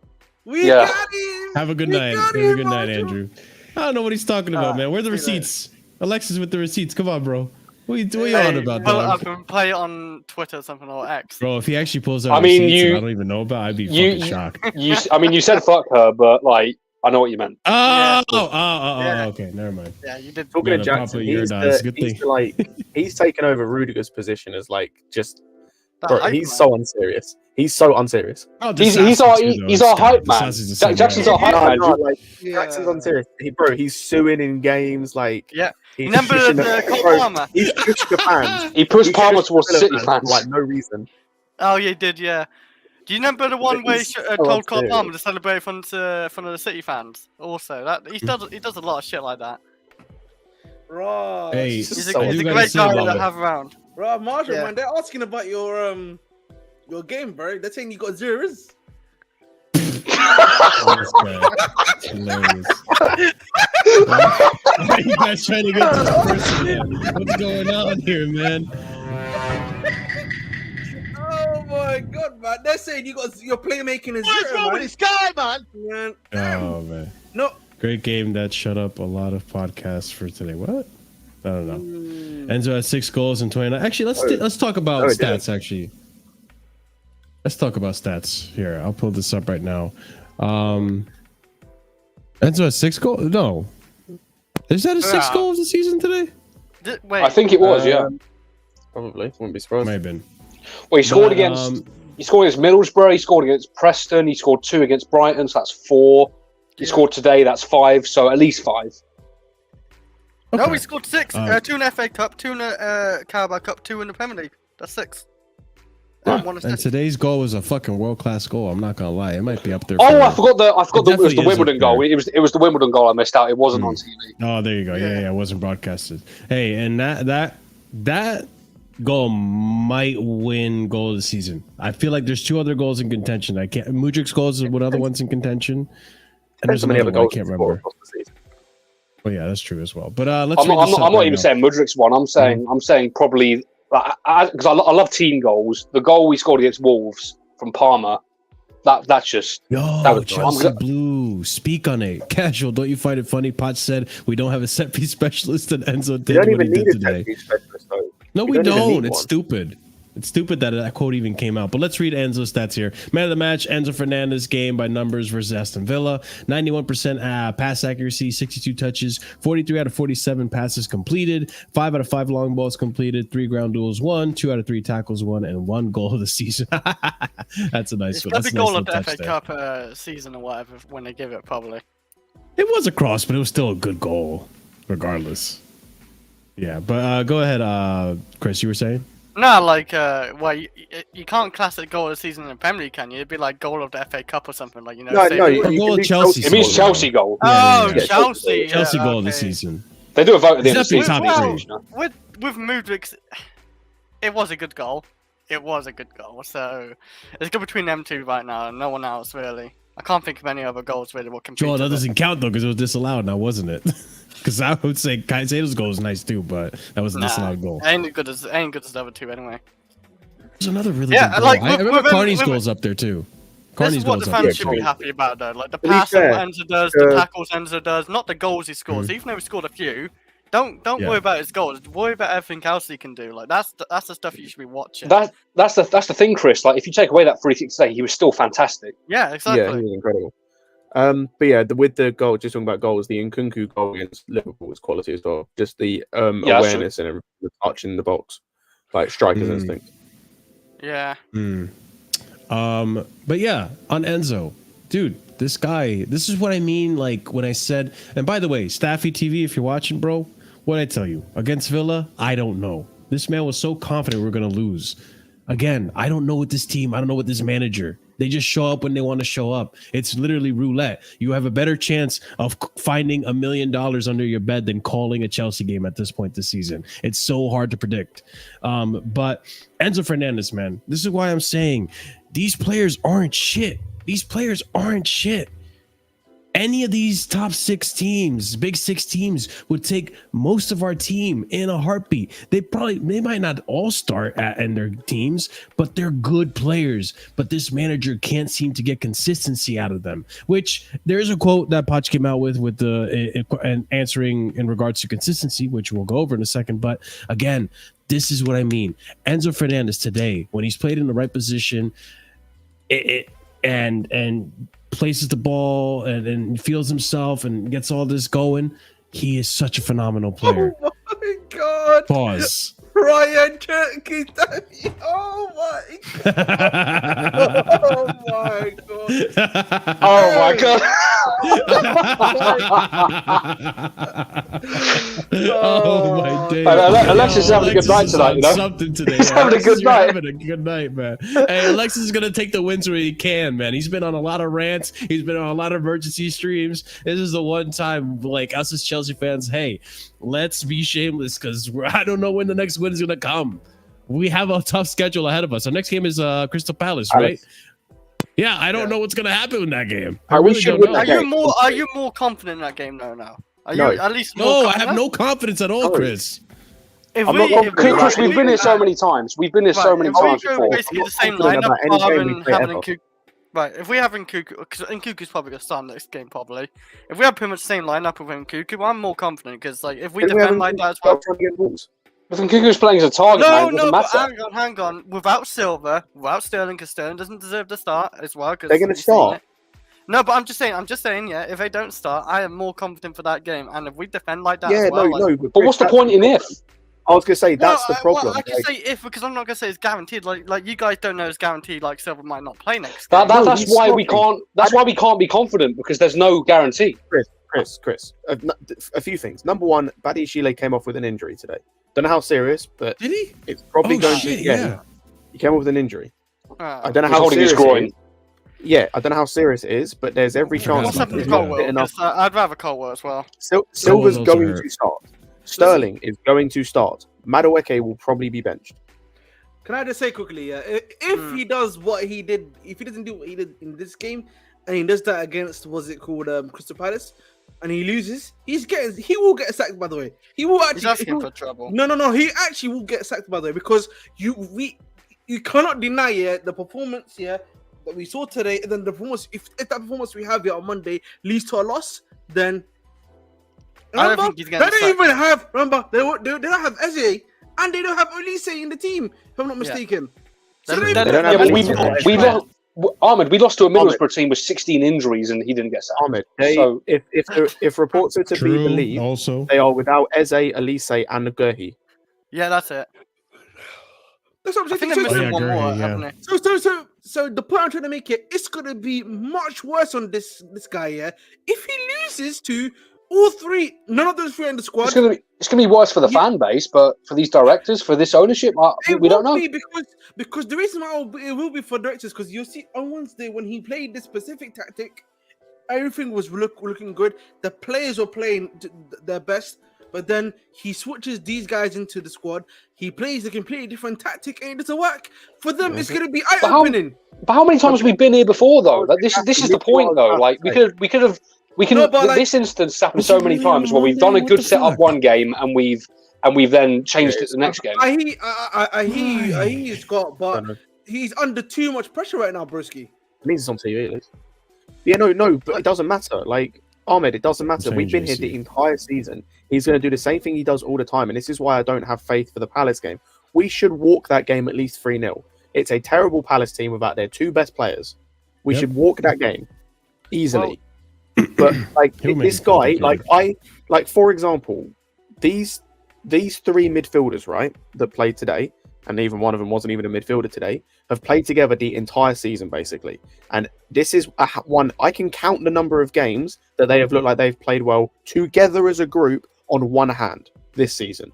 We got him. Have a good night. Have a good night, Andrew. I don't know what he's talking about, man. Where are the receipts? Alexis with the receipts. Come on, bro. What are you on about, pull dog? it up and play it on Twitter or something, or X. Bro, if he actually pulls out receipts and I don't even know about, I'd be fucking shocked. You said fuck her, but like, I know what you meant. Okay, never mind. Yeah, you did. Talking to Jackson, he's taken over Rudiger's position as he's so unserious. He's so unserious. He's our hype man. Jackson's our hype man. Jackson's unserious. He's suing in games He's remember Cole Palmer? He's pushed the fans. He pushed Palmer towards City fans. Like no reason. Oh, yeah, he did, yeah. Do you remember the one where he told Cole Palmer to celebrate in front of the City fans? Also, he does a lot of shit like that. Right. Hey, he's a great guy to have around. Right, Marshall, man, they're asking about your game, bro. They're saying you got zeros. Hilarious. Why are you guys trying to get this person in? What's going on here, man? Oh my god, man! They're saying your playmaking is What's wrong with this guy, man? Oh man. No. Great game that shut up a lot of podcasts for today. What? I don't know. Enzo has 6 goals and 29. Actually, let's talk about stats. Actually, let's talk about stats here. I'll pull this up right now. Enzo has 6 goals. No, is that a 6 goals of the season today? Wait, I think it was. Yeah, probably. Wouldn't be surprised. Might have been. Well, he scored against Middlesbrough. He scored against Preston. He scored 2 against Brighton. So that's 4. He scored today. That's 5. So at least 5. No, he scored 6. 2 in the FA Cup, 2 in the Carabao Cup, 2 in the Premier League. That's 6. And today's goal was a fucking world-class goal. I'm not gonna lie, it might be up there. Oh, I forgot it was the Wimbledon goal. It was the Wimbledon goal I missed out. It wasn't on TV. Oh, there you go. Yeah, it wasn't broadcasted. Hey, and that goal might win goal of the season. I feel like there's 2 other goals in contention. Mudrik's goals is what other ones in contention. And there's another one I can't remember. Oh yeah, that's true as well. But let's. I'm not even saying Mudrik's one. I'm saying probably because I love team goals. The goal we scored against Wolves from Parma. That's just. That was Chelsea Blue. Speak on it. Casual. Don't you find it funny? Potts said we don't have a set piece specialist, and Enzo did what he did today. No, we don't. It's stupid. It's stupid that that quote even came out. But let's read Enzo's stats here. Man of the match, Enzo Fernandez game by numbers versus Aston Villa. 91% pass accuracy, 62 touches, 43 out of 47 passes completed, 5 out of 5 long balls completed, 3 ground duels won, 2 out of 3 tackles won, and 1 goal of the season. That's a nice one. That's a goal of the FA Cup season or whatever when they give it, probably. It was a cross, but it was still a good goal, regardless. Yeah, but go ahead, Chris, you were saying? No, like, well, you can't class it goal of the season in the Premier League, can you? It'd be like goal of the FA Cup or something, like, you know. Goal of Chelsea. It means Chelsea goal. Oh, Chelsea. Chelsea goal of the season. They do a vote at the end of the season. With Mudrik's, it was a good goal. It was a good goal. So it's good between them 2 right now, and no one else really. I can't think of any other goals really. What compete? Joel, that doesn't count though, because it was disallowed now, wasn't it? Because I would say Caicedo's goal was nice too, but that was a disallowed goal. Ain't good as the other 2 anyway. There's another really good goal. I remember Carney's goal's up there too. This is what the fans should be happy about though. Like the passing Enzo does, the tackles Enzo does, not the goals he scores. Even though he scored a few, don't worry about his goals. Worry about everything else he can do. Like that's the stuff you should be watching. That's the thing, Chris. Like if you take away that free kick today, he was still fantastic. Yeah, exactly. Yeah, he was incredible. But yeah, with the goal, just talking about goals, the Nkunku goal against Liverpool was quality as well. Just the awareness and the touch in the box, like striker's instinct. Yeah. But yeah, on Enzo, dude, this guy, this is what I mean. Like when I said, and by the way, Staffy TV, if you're watching, bro, what I tell you against Villa, I don't know. This man was so confident we we're gonna lose. Again, I don't know with this team. I don't know with this manager. They just show up when they want to show up. It's literally roulette. You have a better chance of finding $1 million under your bed than calling a Chelsea game at this point this season. It's so hard to predict. But Enzo Fernandez, man, this is why I'm saying these players aren't shit. These players aren't shit. Any of these top 6 teams, big 6 teams, would take most of our team in a heartbeat. They might not all start in their teams, but they're good players. But this manager can't seem to get consistency out of them. Which there's a quote that Poch came out with the answering in regards to consistency, which we'll go over in a second. But again, this is what I mean. Enzo Fernandez today, when he's played in the right position, and places the ball and feels himself and gets all this going, he is such a phenomenal player. Oh my god. Pause. Ryan Turkey. Oh my god. Oh my god. Oh my god. Oh my days. Alexis is having a good night tonight, you know? Something today. He's having a good night. Having a good night, man. Hey, Alexis is gonna take the wins where he can, man. He's been on a lot of rants. He's been on a lot of emergency streams. This is the one time, like us as Chelsea fans, hey, let's be shameless because I don't know when the next win is gonna come. We have a tough schedule ahead of us. Our next game is Crystal Palace, right? Yeah, I don't know what's gonna happen in that game. I really don't know. Are you more confident in that game though now? Are you at least more confident? I have no confidence at all, Chris. Chris, we've been here so many times. We've been here so many times before. Basically the same lineup. Right, if we have Nkuku, because Nkuku's probably going to start next game, probably. If we have pretty much the same lineup with Nkuku, I'm more confident, because like, if we defend like that as well... If Nkuku's playing as a target, mate, it doesn't but matter. hang on. Without Silver, without Sterling, because Sterling doesn't deserve to start as well. They're going to start. No, but I'm just saying, yeah, if they don't start, I am more confident for that game. And if we defend like that Yeah, as well... no. But what's the point in if? I was going to say, that's the problem. Well, I can say if, because I'm not going to say it's guaranteed. Like you guys don't know it's guaranteed, like Silver might not play next game. That's why we can't. That's why we can't be confident, because there's no guarantee. Chris. A few things. Number one, Badiashile came off with an injury today. Don't know how serious, but Did he? it's probably going to. Yeah. He came off with an injury. I don't know He's how holding his serious groin. it is. Yeah, I don't know how serious it is, but there's every chance. What's happening to he's not Colwell? fit enough. I'd rather Colwell as well. Silver's also going hurt. to start. Sterling is going to start. Madueke will probably be benched. Can I just say quickly, if he does what he did, if he doesn't do what he did in this game, and he does that against Crystal Palace, and he loses, he will get sacked. By the way, he will actually. He's asking for trouble. No, he actually will get sacked. By the way, because you cannot deny the performance that we saw today, and then the performance. If that performance we have here on Monday leads to a loss, then. I don't think he's getting They don't even have. Remember, they don't have Eze, and they don't have Olise in the team. If I'm not mistaken. So They they don't even- have we lost. Ahmed, we lost to a Middlesbrough team with 16 injuries, and he didn't get sacked. Ahmed, So- if reports are to be True. believed, Also, they are without Eze, Elise, and Gurhi. Yeah, that's it. That's what I'm I think saying. they're missing yeah, one Gurley, more, yeah. haven't they? So the point I'm trying to make here, it's gonna be much worse on this guy here if he loses to all three, none of those three in the squad. It's gonna be worse for the fan base, but for these directors, for this ownership, we don't know. Be because the reason why it will be for directors, because you'll see on Wednesday when he played this specific tactic, everything was looking good. The players were playing their best, but then he switches these guys into the squad. He plays a completely different tactic, and it doesn't work for them. It's gonna be eye-opening. But how many times have we been here before, though? Like, this is the point, though. Like we could have. No, but like- this instance happened so many times where we've done a good setup one game and we've then changed it the next game. I hear you, Scott, but he's under too much pressure right now, Broski. It means it's on TV, at least. Yeah, no, but it doesn't matter. Like, Ahmed, it doesn't matter. We've been here the entire season. He's going to do the same thing he does all the time, and this is why I don't have faith for the Palace game. We should walk that game at least 3-0. It's a terrible Palace team without their two best players. We should walk that game easily. But like this guy, for example, these three midfielders, right, that played today, and even one of them wasn't even a midfielder today, have played together the entire season basically. And this is one I can count the number of games that they have looked like they've played well together as a group on one hand this season.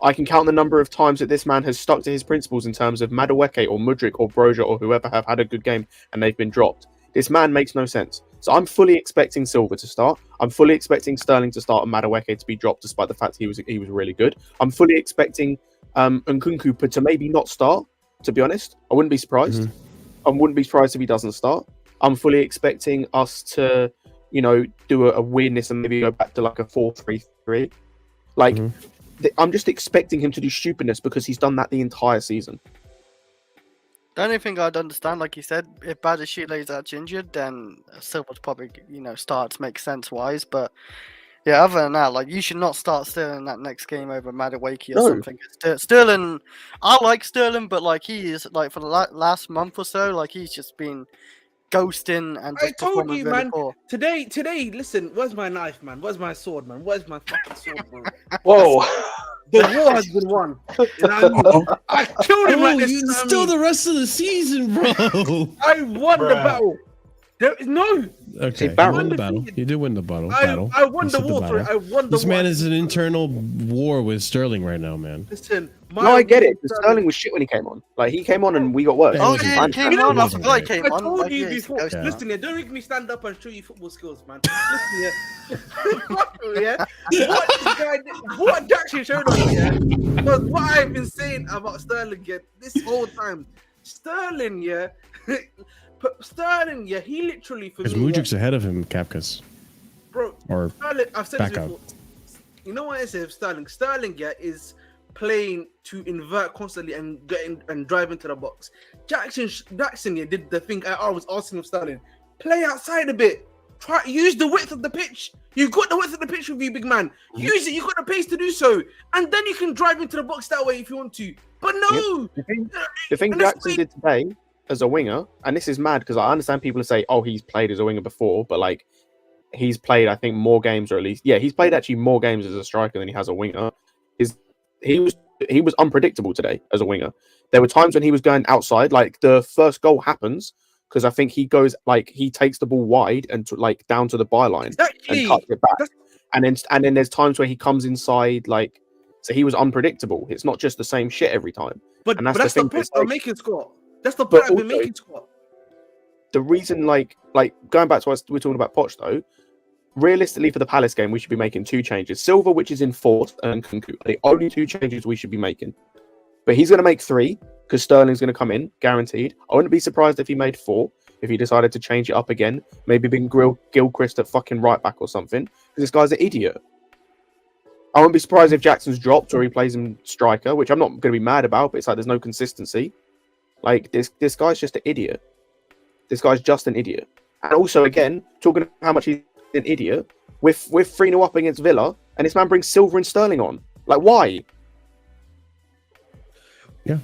I can count the number of times that this man has stuck to his principles in terms of Madueke or Mudryk or Broja or whoever have had a good game and they've been dropped. This man makes no sense. So I'm fully expecting Silva to start. I'm fully expecting Sterling to start and Madueke to be dropped, despite the fact he was really good. I'm fully expecting Nkunku to maybe not start. To be honest, I wouldn't be surprised. I wouldn't be surprised if he doesn't start. I'm fully expecting us to, do a weirdness and maybe go back to like a 4-3-3. Like, I'm just expecting him to do stupidness because he's done that the entire season. The only thing I'd understand, like you said, if Badiashile is actually injured, then Silva's probably, start to make sense-wise. But, yeah, other than that, like, you should not start Sterling that next game over Madueke or something. Sterling, I like Sterling, but, like, he is, like, for the last month or so, like, he's just been ghosting and just performing really poor. Today, listen, where's my knife, man? Where's my sword, man? Where's my fucking sword, bro? Whoa. The war has been won. I killed him like this. Still the rest of the season, bro. I won the battle. Okay, you won the battle. You did win the battle. I won the war for it. I won the This man is an internal war with Sterling right now, man. Listen, I get it. Sterling was shit when he came on. Like, he came on and we got worse. Oh, yeah, he came on. I forgot he came I on. told you before. Yeah. Listen, don't make me stand up and show you football skills, man. Listen, yeah. What Jackson showed us, was what I've been saying about Sterling, this whole time. Sterling, he literally for me. Because Mudryk's ahead of him, Kapkas. Bro, or Sterling, I've said this backup. before. You know what I say of Sterling? Sterling, is playing to invert constantly and get in and drive into the box. Jackson yeah, did the thing I was asking of Sterling. Play outside a bit. Try use the width of the pitch. You got the width of the pitch with you, big man. Use it. You got the pace to do so, and then you can drive into the box that way if you want to. But no, the thing Jackson did today as a winger, and this is mad because I understand people say, "Oh, he's played as a winger before," but like he's played, I think, more games, or at least, yeah, he's played actually more games as a striker than he has a winger. He was unpredictable today as a winger. There were times when he was going outside, like the first goal happens. Because I think he goes like he takes the ball wide and like down to the byline and cuts it back, and then there's times where he comes inside like so he was unpredictable. It's not just the same shit every time. But that's the point I'm making, Scott. That's the point I've been making, Scott. The reason like going back to what we're talking about Poch though, realistically for the Palace game we should be making 2 changes. Silva, which is in fourth, and Kunku are the only 2 changes we should be making. But he's going to make 3. Because Sterling's going to come in, guaranteed. I wouldn't be surprised if he made 4, if he decided to change it up again. Maybe bring Gilchrist at fucking right back or something. Because this guy's an idiot. I wouldn't be surprised if Jackson's dropped or he plays him striker, which I'm not going to be mad about, but it's like there's no consistency. Like, this guy's just an idiot. This guy's just an idiot. And also, again, talking about how much he's an idiot, we're 3-0 up against Villa, and this man brings Silva and Sterling on. Like, why? Yeah.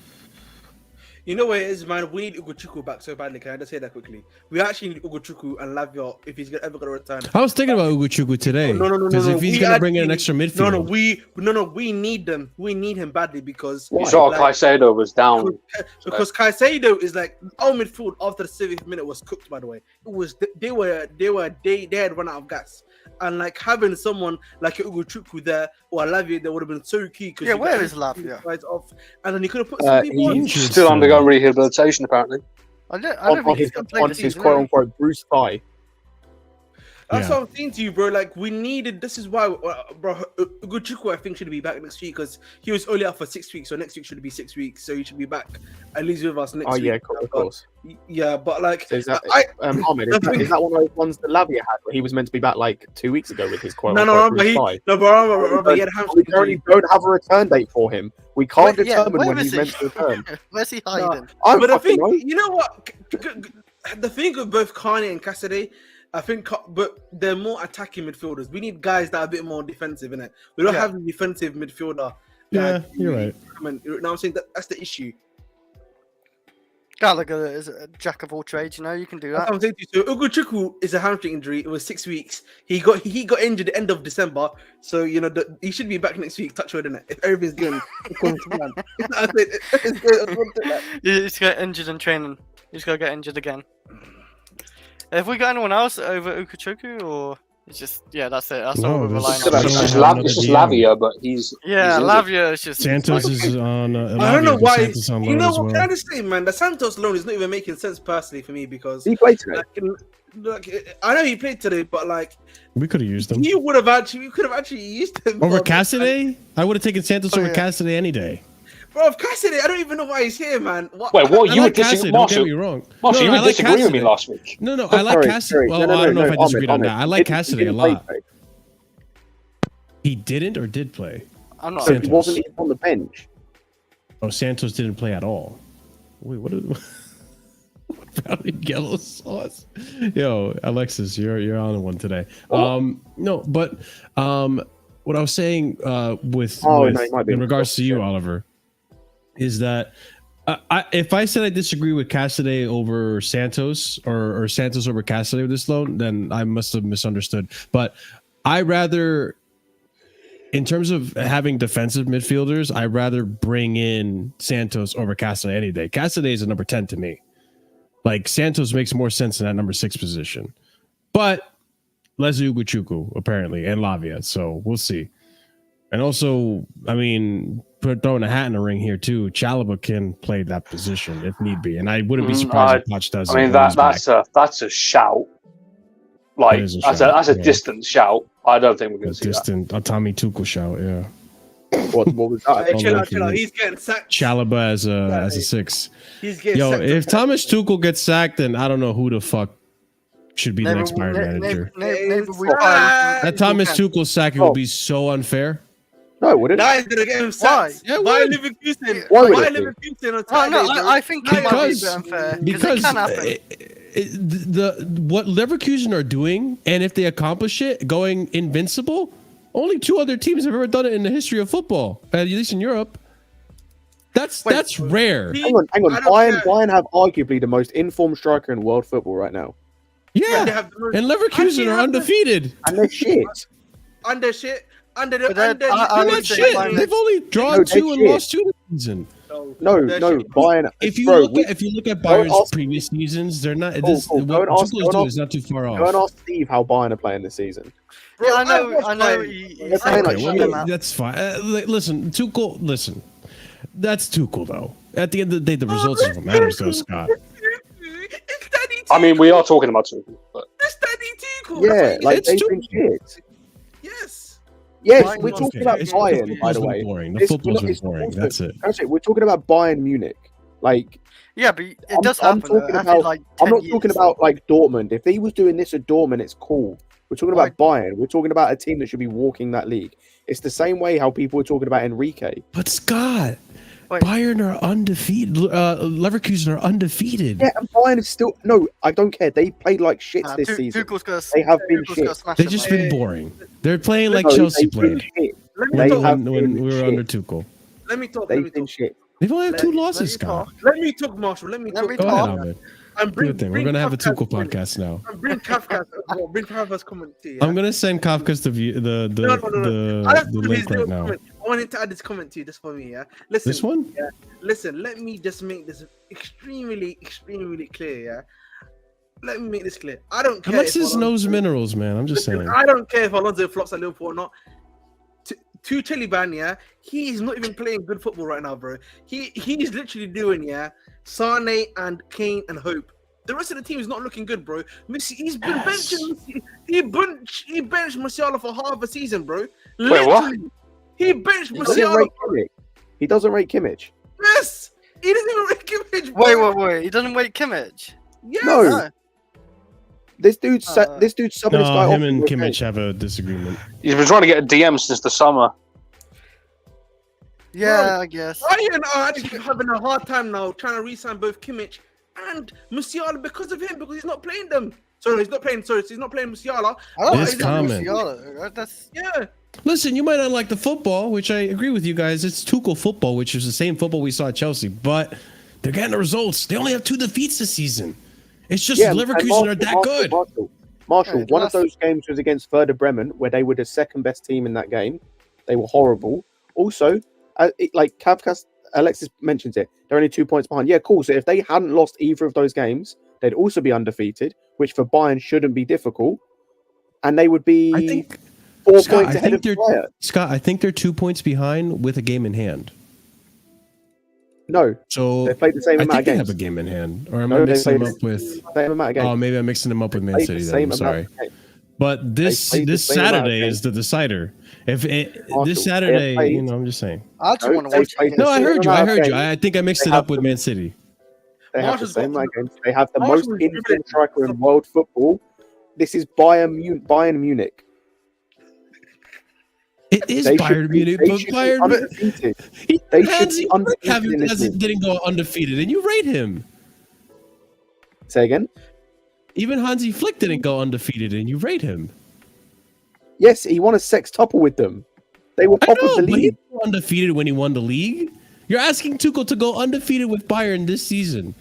You know what it is, man? We need Ugochukwu back so badly. Can I just say that quickly? We actually need Ugochukwu and Lavia if he's ever going to return. I was thinking about Ugochukwu today. No. Because if he's going to bring in an extra midfield. We need them. We need him badly because you saw like, Caicedo was down. Because Caicedo is like our midfield after the 70th minute was cooked. By the way, it was they had run out of gas. And like having someone like Ugochukwu there or Lavia, that would have been so key. Yeah, where is Lavia? Off, and then you could have put some people on. He's still undergoing rehabilitation, apparently. I don't think he's on his quote-unquote bruised thigh. That's what I'm saying to you, bro. Like, we needed. This is why, bro. Ugochukwu, I think, should be back next week because he was only out for 6 weeks. So next week should be 6 weeks. So he should be back at least with us next week. Oh yeah, of course. Yeah, but like, so is that Ahmed? Is that one of those ones that Lavia had? Where he was meant to be back like 2 weeks ago with his quote-unquote bruised thigh. But he had we currently don't have a return date for him. We can't determine when he's meant to return. Where's he hiding? But the thing, you know what? The thing with both Kane and Cassidy, I think, but they're more attacking midfielders. We need guys that are a bit more defensive, innit? We don't have a defensive midfielder. Yeah, you're right. You know what I'm saying? That's the issue. Gallagher is a jack of all trades, you know. You can do that. I'm saying to you. So Ugochukwu is a hamstring injury. It was 6 weeks. He got injured at the end of December. So you know he should be back next week. Touch wood, innit? If everything's going according to plan. You just get injured in training. You just gotta get injured again. Have we got anyone else over Ugochukwu, or it's just that's it? That's all we're relying on. It's just Lavia, but he's Lavia is just Santos is on. I don't know why. You know what? Can I just say, man, the Santos loan is not even making sense personally for me because he played today. Like, I know he played today, but like we could have used him. We could have actually used him over Cassidy. I would have taken Santos over Cassidy any day. Bro, Cassidy, I don't even know why he's here, man. Wait, what? You would disagree? Don't get me wrong. Marshall, you would disagree with me last week. No, I like Cassidy. Well, I don't know if I disagreed on that. I like Cassidy a lot. He didn't or did play? I'm not. He wasn't even on the bench. Oh, Santos didn't play at all. Wait, what is brownie yellow sauce? Yo, Alexis, you're on one today. No, but what I was saying in regards to you, Oliver, is that if I said I disagree with Cassidy over Santos or Santos over Cassidy with this loan, then I must have misunderstood. But I rather, in terms of having defensive midfielders, I rather bring in Santos over Cassidy any day. Cassidy is a number 10 to me. Like Santos makes more sense in that number 6 position. But Leslie Ugochukwu apparently and Lavia, so we'll see. And also, I mean, throwing a hat in the ring here too. Chalobah can play that position if need be, and I wouldn't be surprised if Poch does. I mean, that's a shout. Like that's a distant shout. I don't think we're going to see that. A Tommy Tuchel shout, yeah. What was that? Hey, chill out. He's getting sacked. Chalobah as a 6. He's getting sacked. If Thomas Tuchel gets sacked, then I don't know who the fuck should be the next Bayern manager. That Thomas Tuchel sacking will be so unfair. No, it wouldn't. That is gonna get him Why? sacked. Yeah, By why? Leverkusen. Why would By it be? Leverkusen on No, Saturday, bro. I think it might be a Because- bit unfair because Because it can happen. what Leverkusen are doing, and if they accomplish it, going invincible, only 2 other teams have ever done it in the history of football, at least in Europe. That's rare. Hang on. I don't care. Bayern have arguably the most informed striker in world football right now, Yeah, They have the most- and Leverkusen are undefeated. and they're shit. under shit. Under the But then under. I They're would not say shit. Bayern- They've only drawn No, 2 they're and shit. lost 2 this season. No, they're no, shit. Bayern. If you bro, look at go and Bayern's ask- previous seasons, they're not. Cool, This, cool. Go what and ask- Tuchel's go and doing ask- is not too far go and off. ask Steve how Bayern are playing this season. Bro, Yeah, I know. watched I know. Bayern. He's They're playing like Okay, shit. well, that's fine. Listen, Tuchel. Listen, that's Tuchel though. At the end of the day, the results is what matters, though, Scott. It's Daddy I mean, Tuchel. we are talking about two, but It's Daddy Tuchel. Yeah, That's what like It's they've too- been shit. yes. Yes, Bayern we're was talking okay. about It's- Bayern, the by the football's way. been boring. The It's- football's been it's boring. also- That's it. Actually, we're talking about Bayern Munich. Like, Yeah, but it I'm- does I'm happen. talking After about- like I'm 10 not years. talking about like Dortmund. If he was doing this at Dortmund, it's cool. We're talking about Bayern. We're talking about a team that should be walking that league. It's the same way how people were talking about Enrique. But Scott, Wait. Bayern are undefeated. Leverkusen are undefeated. Yeah, and Bayern is still no. I don't care. They played like shit Nah, this season. Tuchel's gonna, They have been Tuchel's shit. gonna smash They've them, just man. been boring. They're playing like No, Chelsea they've been played shit. Let me They talk. have when been we were shit. under Tuchel. Let me talk. Let me They've been talk. shit. They've only had 2 Let losses, me Scott. talk. Let me talk, Marshall. Let me Let talk. me Go ahead, talk. Ahmed. And Do your thing. We're gonna have a Tuchel podcast now. And bring Kafka. Bring Kafka's comment to you. I'm gonna send Kafka's the No. I the don't do his link right little now. comment. I wanted to add this comment to you just for me. Yeah. Listen. This one? Yeah. Listen. Let me just make this extremely clear. Yeah. Let me make this clear. I don't care. Alexis if Alonso- knows minerals, man. I'm just saying. I don't care if Alonso flops at Liverpool or not. To Taliban, yeah, he's not even playing good football right now, bro. He's literally doing, yeah, Sane and Kane and Hope. The rest of the team is not looking good, bro. Messi, he's been benching. He benched Musiala for half a season, bro. Wait, what? Literally. He benched He doesn't Musiala. rate Kimmich. He doesn't rate Kimmich. Yes, he doesn't even rate Kimmich, bro. Wait. He doesn't wait Kimmich. Yes. No. This dude's subbing this guy No, off. him and for a Kimmich game. have a disagreement. he's been trying to get a DM since the summer. Yeah, I guess. Bayern are actually having a hard time now trying to re-sign both Kimmich and Musiala because of him, because he's not playing them. Sorry, he's not playing Musiala. I don't It's think common. Musiala. That's Yeah. Listen, you might not like the football, which I agree with you guys. It's Tuchel football, which is the same football we saw at Chelsea, but they're getting the results. They only have 2 defeats this season. It's just and Leverkusen are that good. Marshall, Yeah, one of that's- those games was against Werder Bremen, where they were the second best team in that game. They were horrible. Also, like Kafkas, Alexis mentions it, they're only 2 points behind. Yeah, cool. So if they hadn't lost either of those games, they'd also be undefeated, which for Bayern shouldn't be difficult, and they would be I think 4 Scott, points I ahead think of they're Bayern. Scott. I think they're 2 points behind with a game in hand. No, So they played the same I amount think of they have games. a game in hand, or am No, I they mixing them played up with? Same amount of games. Oh, maybe I'm mixing them up with Man Played City. the Then same I'm sorry, amount of games. but this played the this same amount of Saturday games. is the decider. If it, Marshall, this they Saturday, played- you know, I'm just saying. I actually No, want to they watch played it. No, the I same heard you. I amount of heard you. games. I think I mixed They it have up with the- Man City. They have the Marshall's same got amount of to- games. They have the Marshall's most dribbling. instant striker in world football. This is Bayern Munich. It is They Bayern should be- Munich, they but should be Bayern. undefeated. He They should Hansi be Flick undefeated in this league. didn't go undefeated, and you rate him. Say again. Even Hansi Flick didn't go undefeated, and you rate him. Yes, he won a sextuple with them. They were I top know, of the but he league. was undefeated when he won the league. You're asking Tuchel to go undefeated with Bayern this season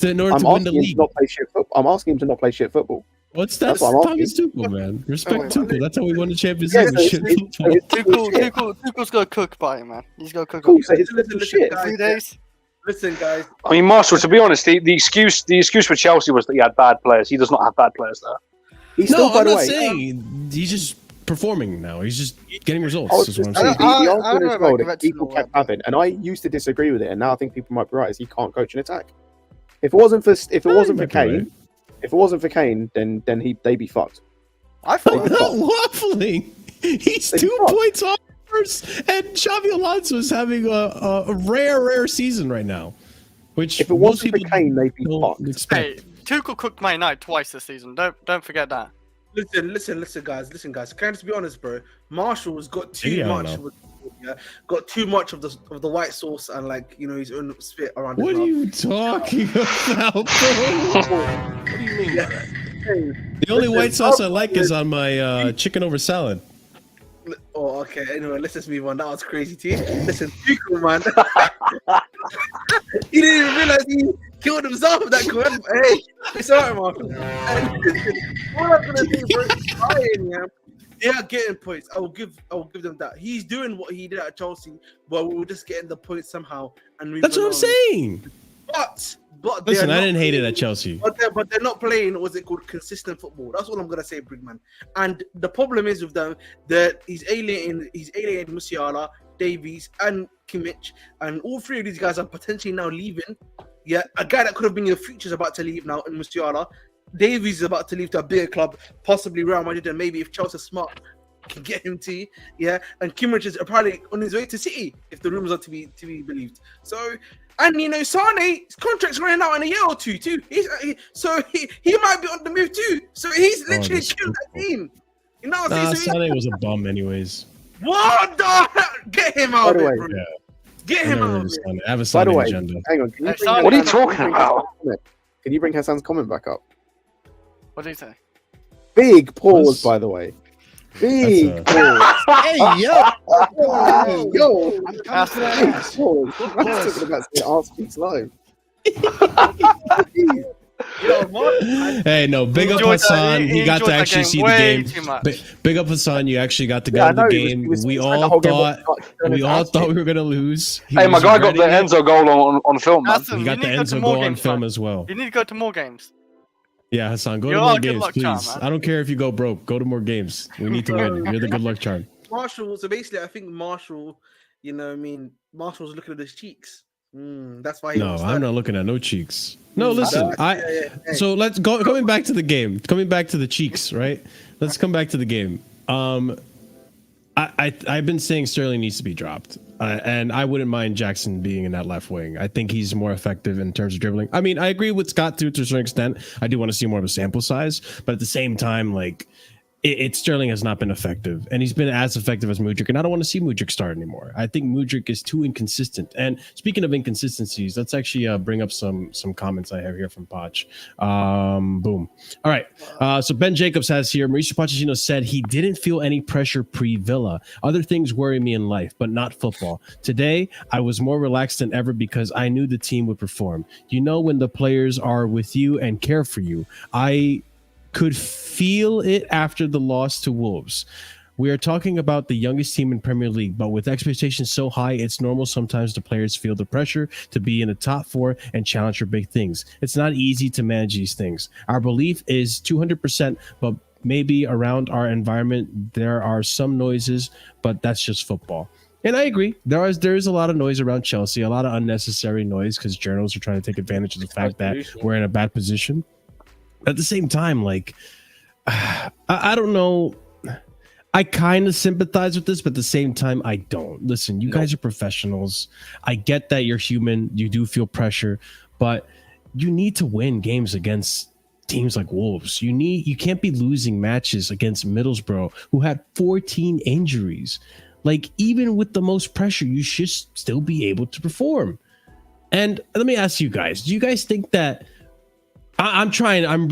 in order I'm to win asking the him to league. not play shit football. I'm asking him to not play shit football. What's That's that? what I'm Thomas Tuchel, man. Respect Oh, Tuchel. That's how we won the Champions Yeah, League. with shit football. Tuchel's gonna cook by him, man. He's gonna cook. Cool. him. So his Listen, football listen, shit. guys. 3 days. Listen, guys. I mean, Marshall, to be honest, the excuse for Chelsea was that he had bad players. He does not have bad players there. He's No, still, by I'm the not way. saying he's just performing now. He's just getting results. I was Is what I'm just saying, saying. the I argument don't know as well about that Goretzka people or kept whatever. having, and I used to disagree with it, and now I think people might be right, is he can't coach an attack. If it wasn't for Kane, then they'd be fucked. I I'm thought. not waffling. He's They 2 fucked. points off first, and Xavi Alonso is having a rare season right now. Which If it most wasn't for people Kane, they'd be don't fucked. expect. Hey, Tuchel cooked Man United twice this season. Don't forget that. Listen, guys. Can I just be honest, bro? Marshall's got too Yeah, I much. don't Got too much of the white sauce and his own spit around. What his are mouth. you talking about, bro? What do you mean by that? The only white sauce I like is on my chicken over salad. Oh, okay. Anyway, let's just move on. That was crazy too. Listen, Tuchel, man. He didn't even realize he killed himself with that goal. Hey, it's alright, Marshall. What I'm gonna do, bro, is trying, yeah. They are getting points. I will give them that. He's doing what he did at Chelsea, but we're just getting the points somehow. And That's what I'm saying. But Listen, I didn't hate it playing, at Chelsea. but they're not playing. What's it called? Consistent football. That's what I'm gonna say, Brigman. And the problem is with them that he's alienating Musiala, Davies, and Kimmich, and all three of these guys are potentially now leaving. Yeah, a guy that could have been in the future is about to leave now in Musiala. Davies is about to leave to a bigger club, possibly Real Madrid, and maybe if Chelsea smart can get him to, yeah. And Kimmich is probably on his way to City if the rumors are to be believed. So, and Sane's contract's running out in a year or two too. He might be on the move too. So he's literally killed that team. You know what I'm saying? Sane was a bum, anyways. What the? Get him out of it, bro. Yeah. Get him out of it. I have a By Sane the way, agenda. hang on. What are you talking about? Can you bring Hassan's comment back up? What do you say? Big pause, What's- by the way. Big pause. Hey, yo! Hey, yo! Big That's pause. I'm talking about saying Art Speaks Live. Hey, no, big up Hassan. He got to actually see the game. Big up Hassan. You actually got to go to the game. We all thought we were gonna lose. Hey, my guy got the ENZO goal on film, man. He got the Enzo goal on film as well. You need to go to more games. Yeah, Hassan, go You're to more a good games, luck please. charm, man. I don't care if you go broke. Go to more games. We need to win. You're the good luck charm. Marshall. So basically, I think Marshall. Marshall's looking at his cheeks. That's why. No, I'm not looking at no cheeks. No, listen. Yeah. So let's go. Coming back to the game. Coming back to the cheeks, right? Let's come back to the game. I've been saying Sterling needs to be dropped, and I wouldn't mind Jackson being in that left wing. I think he's more effective in terms of dribbling. I mean, I agree with Scott to a certain extent. I do want to see more of a sample size, but at the same time, like. Sterling has not been effective, and he's been as effective as Mudryk, and I don't want to see Mudryk start anymore. I think Mudryk is too inconsistent. And speaking of inconsistencies, let's actually bring up some comments I have here from Poch. Boom. All right. So Ben Jacobs has here, Mauricio Pochettino said he didn't feel any pressure pre-Villa. Other things worry me in life, but not football. Today, I was more relaxed than ever because I knew the team would perform. You know when the players are with you and care for you. I could feel it after the loss to Wolves. We are talking about the youngest team in Premier League, but with expectations so high, it's normal sometimes the players feel the pressure to be in the top four and challenge for big things. It's not easy to manage these things. Our belief is 200%, but maybe around our environment, there are some noises, but that's just football. And I agree. There is a lot of noise around Chelsea, a lot of unnecessary noise because journalists are trying to take advantage of the fact that we're in a bad position. At the same time, like, I don't know. I kind of sympathize with this, but at the same time, I don't. Listen, you guys are professionals. I get that you're human. You do feel pressure, but you need to win games against teams like Wolves. You can't be losing matches against Middlesbrough, who had 14 injuries. Like, even with the most pressure, you should still be able to perform. And let me ask you guys, do you guys think that I'm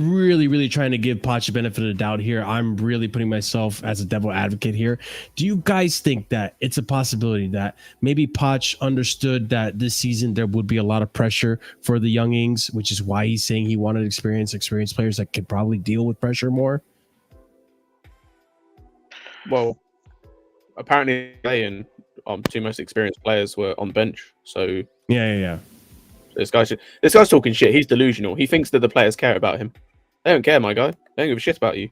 really trying to give Poch the benefit of the doubt here. I'm really putting myself as a devil advocate here. Do you guys think that it's a possibility that maybe Poch understood that this season there would be a lot of pressure for the youngings, which is why he's saying he wanted experienced players that could probably deal with pressure more? Well, apparently and two most experienced players were on the bench. So Yeah. This guy's talking shit. He's delusional. He thinks that the players care about him. They don't care, my guy. They don't give a shit about you.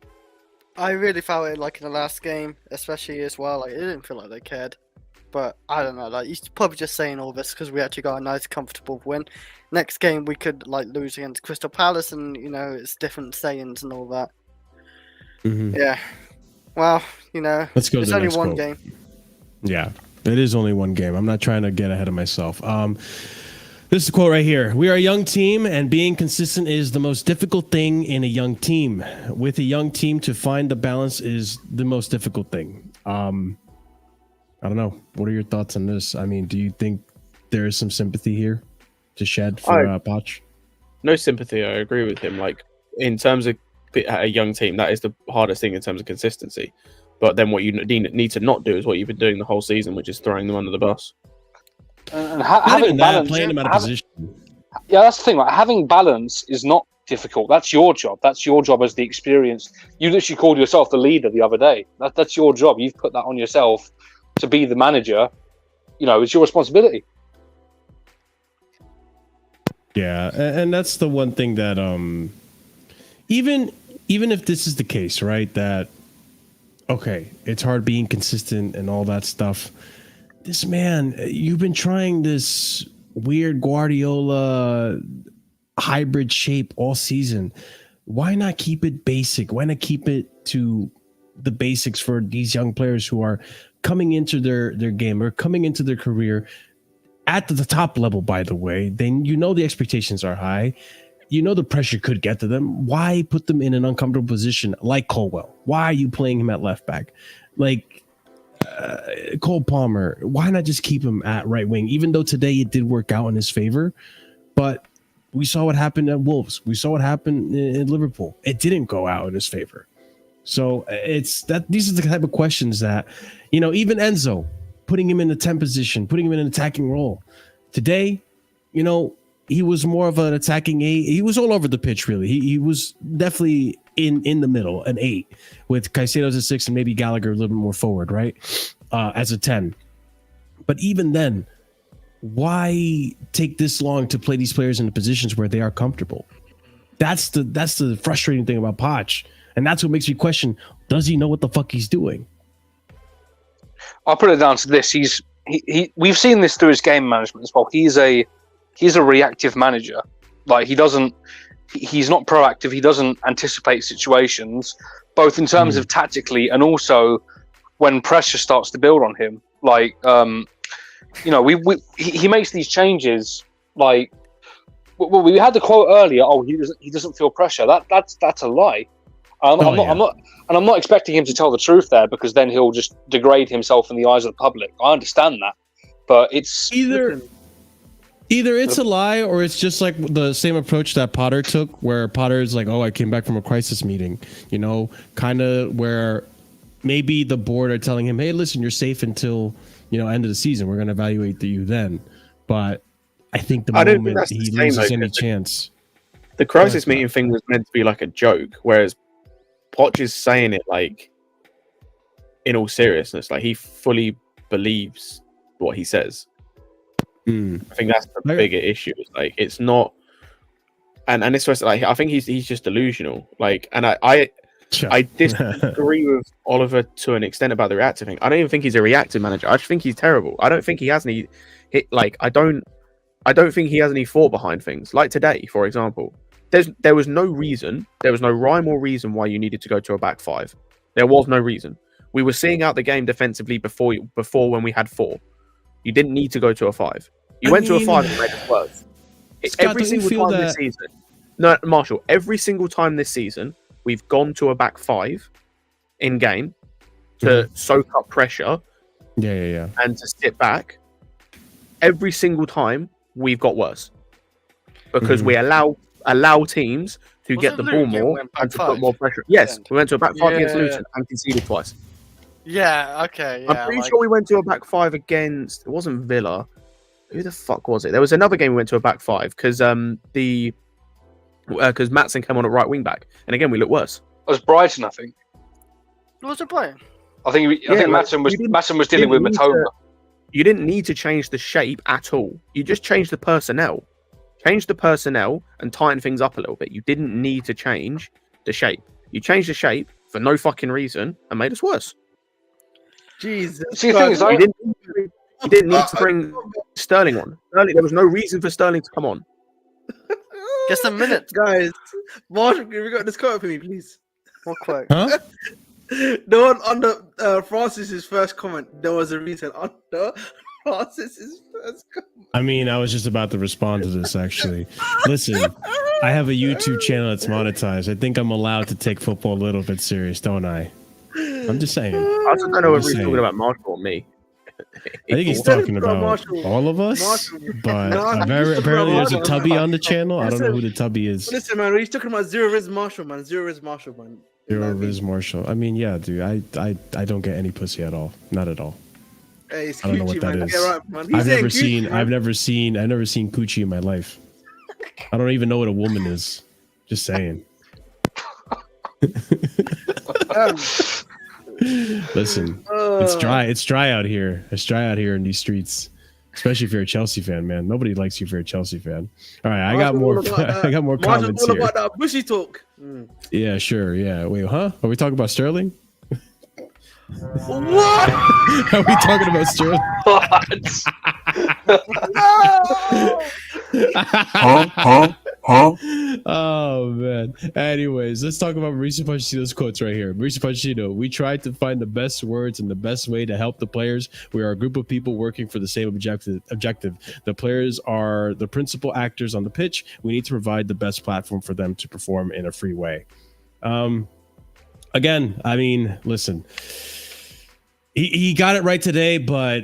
I really felt it like in the last game, especially as well. Like, it didn't feel like they cared. But I don't know. Like, he's probably just saying all this because we actually got a nice, comfortable win. Next game we could like lose against Crystal Palace, and it's different sayings and all that. Mm-hmm. Yeah. Well, let's go. It's to the only next one quote. game. Yeah, it is only one game. I'm not trying to get ahead of myself. This is a quote right here. We are a young team, and being consistent is the most difficult thing in a young team. With a young team, to find the balance is the most difficult thing. I don't know. What are your thoughts on this? I mean, do you think there is some sympathy here to shed for Poch? No sympathy. I agree with him. Like, in terms of a young team, that is the hardest thing in terms of consistency. But then what you need to not do is what you've been doing the whole season, which is throwing them under the bus. And having balance, playing them out of position. Yeah, that's the thing. Like, having balance is not difficult. That's your job. That's your job as the experienced. You literally called yourself the leader the other day. That's your job. You've put that on yourself to be the manager. You know, it's your responsibility. Yeah, and that's the one thing that even if this is the case, right? That okay, it's hard being consistent and all that stuff. This man, you've been trying this weird Guardiola hybrid shape all season. Why not keep it basic? Why not keep it to the basics for these young players who are coming into their game or coming into their career at the top level, by the way? Then you know the expectations are high. You know the pressure could get to them. Why put them in an uncomfortable position like Colwell? Why are you playing him at left back? Like Cole Palmer, why not just keep him at right wing? Even though today it did work out in his favor, but we saw what happened at Wolves. We saw what happened in Liverpool. It didn't go out in his favor. So it's that these are the type of questions that, you know, even Enzo, putting him in the 10 position, putting him in an attacking role. Today, you know, he was more of an attacking 8. He was all over the pitch, really. He was definitely in the middle, an 8, with Caicedo as a 6 and maybe Gallagher a little bit more forward, right? As a 10. But even then, why take this long to play these players in the positions where they are comfortable? That's the frustrating thing about Poch. And that's what makes me question, does he know what the fuck he's doing? I'll put it down to this. We've seen this through his game management as well. He's a reactive manager. Like, he's not proactive. He doesn't anticipate situations, both in terms of tactically and also when pressure starts to build on him. Like, you know, he makes these changes. Like, we had the quote earlier. Oh, he doesn't feel pressure. That's a lie. I'm not expecting him to tell the truth there, because then he'll just degrade himself in the eyes of the public. I understand that, but it's either it's a lie or it's just like the same approach that Potter took, where Potter's like, oh, I came back from a crisis meeting, you know, kind of where maybe the board are telling him, hey, listen, you're safe until, you know, end of the season. We're going to evaluate you then. But I think the moment he loses any chance. The crisis meeting thing was meant to be like a joke, whereas Poch is saying it like in all seriousness, like he fully believes what he says. I think that's the bigger issue. It's like, it's not, and it's just like, I think he's just delusional. Like, and I disagree with Oliver to an extent about the reactive thing. I don't even think he's a reactive manager. I just think he's terrible. I don't think he has any hit. Like, I don't think he has any thought behind things. Like today, for example. There was no reason, there was no rhyme or reason why you needed to go to a back 5. There was no reason. We were seeing out the game defensively before when we had 4. You didn't need to go to a 5. You went to a 5 and made it worse. Every single time this season. No, Marshall, every single time this season, we've gone to a back 5 in game to soak up pressure. Yeah. And to sit back. Every single time, we've got worse. Because we allow teams to get the ball more and to put more pressure. Yes, we went to a back 5 against Luton and conceded twice. Yeah, okay. Yeah, I'm pretty sure we went to a back 5 against, it wasn't Villa. Who the fuck was it? There was another game we went to a back 5 because Maatsen came on at right wing back, and again we looked worse. It was Brighton, I think. Was it Brighton? I think Maatsen was dealing with Matoma. You didn't need to change the shape at all. You just changed the personnel. Change the personnel and tighten things up a little bit. You didn't need to change the shape. You changed the shape for no fucking reason and made us worse. Jesus. See, the thing is, you didn't need to bring Sterling on. There was no reason for Sterling to come on. Just a minute. Guys, Marshall, we got this quote for me, please. What quote? Huh? No one under Francis's first comment, there was a reason. Under Francis's I mean, I was just about to respond to this actually. Listen, I have a YouTube channel that's monetized. I think I'm allowed to take football a little bit serious, don't I? I'm just saying. I also don't know whether he's talking about Marshall or me. I think he's talking about all of us, but apparently there's a tubby on the channel. I don't know who the tubby is. Listen, man, he's talking about Zero Riz Marshall, man. Zero Riz Marshall, man. Zero Riz Marshall. I mean, yeah, dude. I don't get any pussy at all. Not at all. Hey, it's I don't know what that is. I've never seen coochie in my life. I don't even know what a woman is. Just saying. Listen, it's dry. It's dry out here. It's dry out here in these streets, especially if you're a Chelsea fan, man. Nobody likes you if you're a Chelsea fan. All right, I got more. I got more comments here. About that bushy talk. Yeah, sure. Yeah. Wait, huh? Are we talking about Sterling? What? Are we talking about Sterling? Oh man. Anyways, let's talk about Mauricio Pochettino's quotes right here. Mauricio Pochettino: we tried to find the best words and the best way to help the players. We are a group of people working for the same objective. The players are the principal actors on the pitch. We need to provide the best platform for them to perform in a free way. Again, I mean, listen, he got it right today, but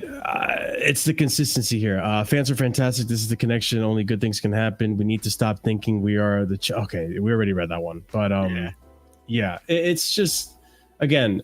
it's the consistency here. Fans are fantastic. This is the connection. Only good things can happen. We need to stop thinking we are the okay. We already read that one, but yeah, it's just, again,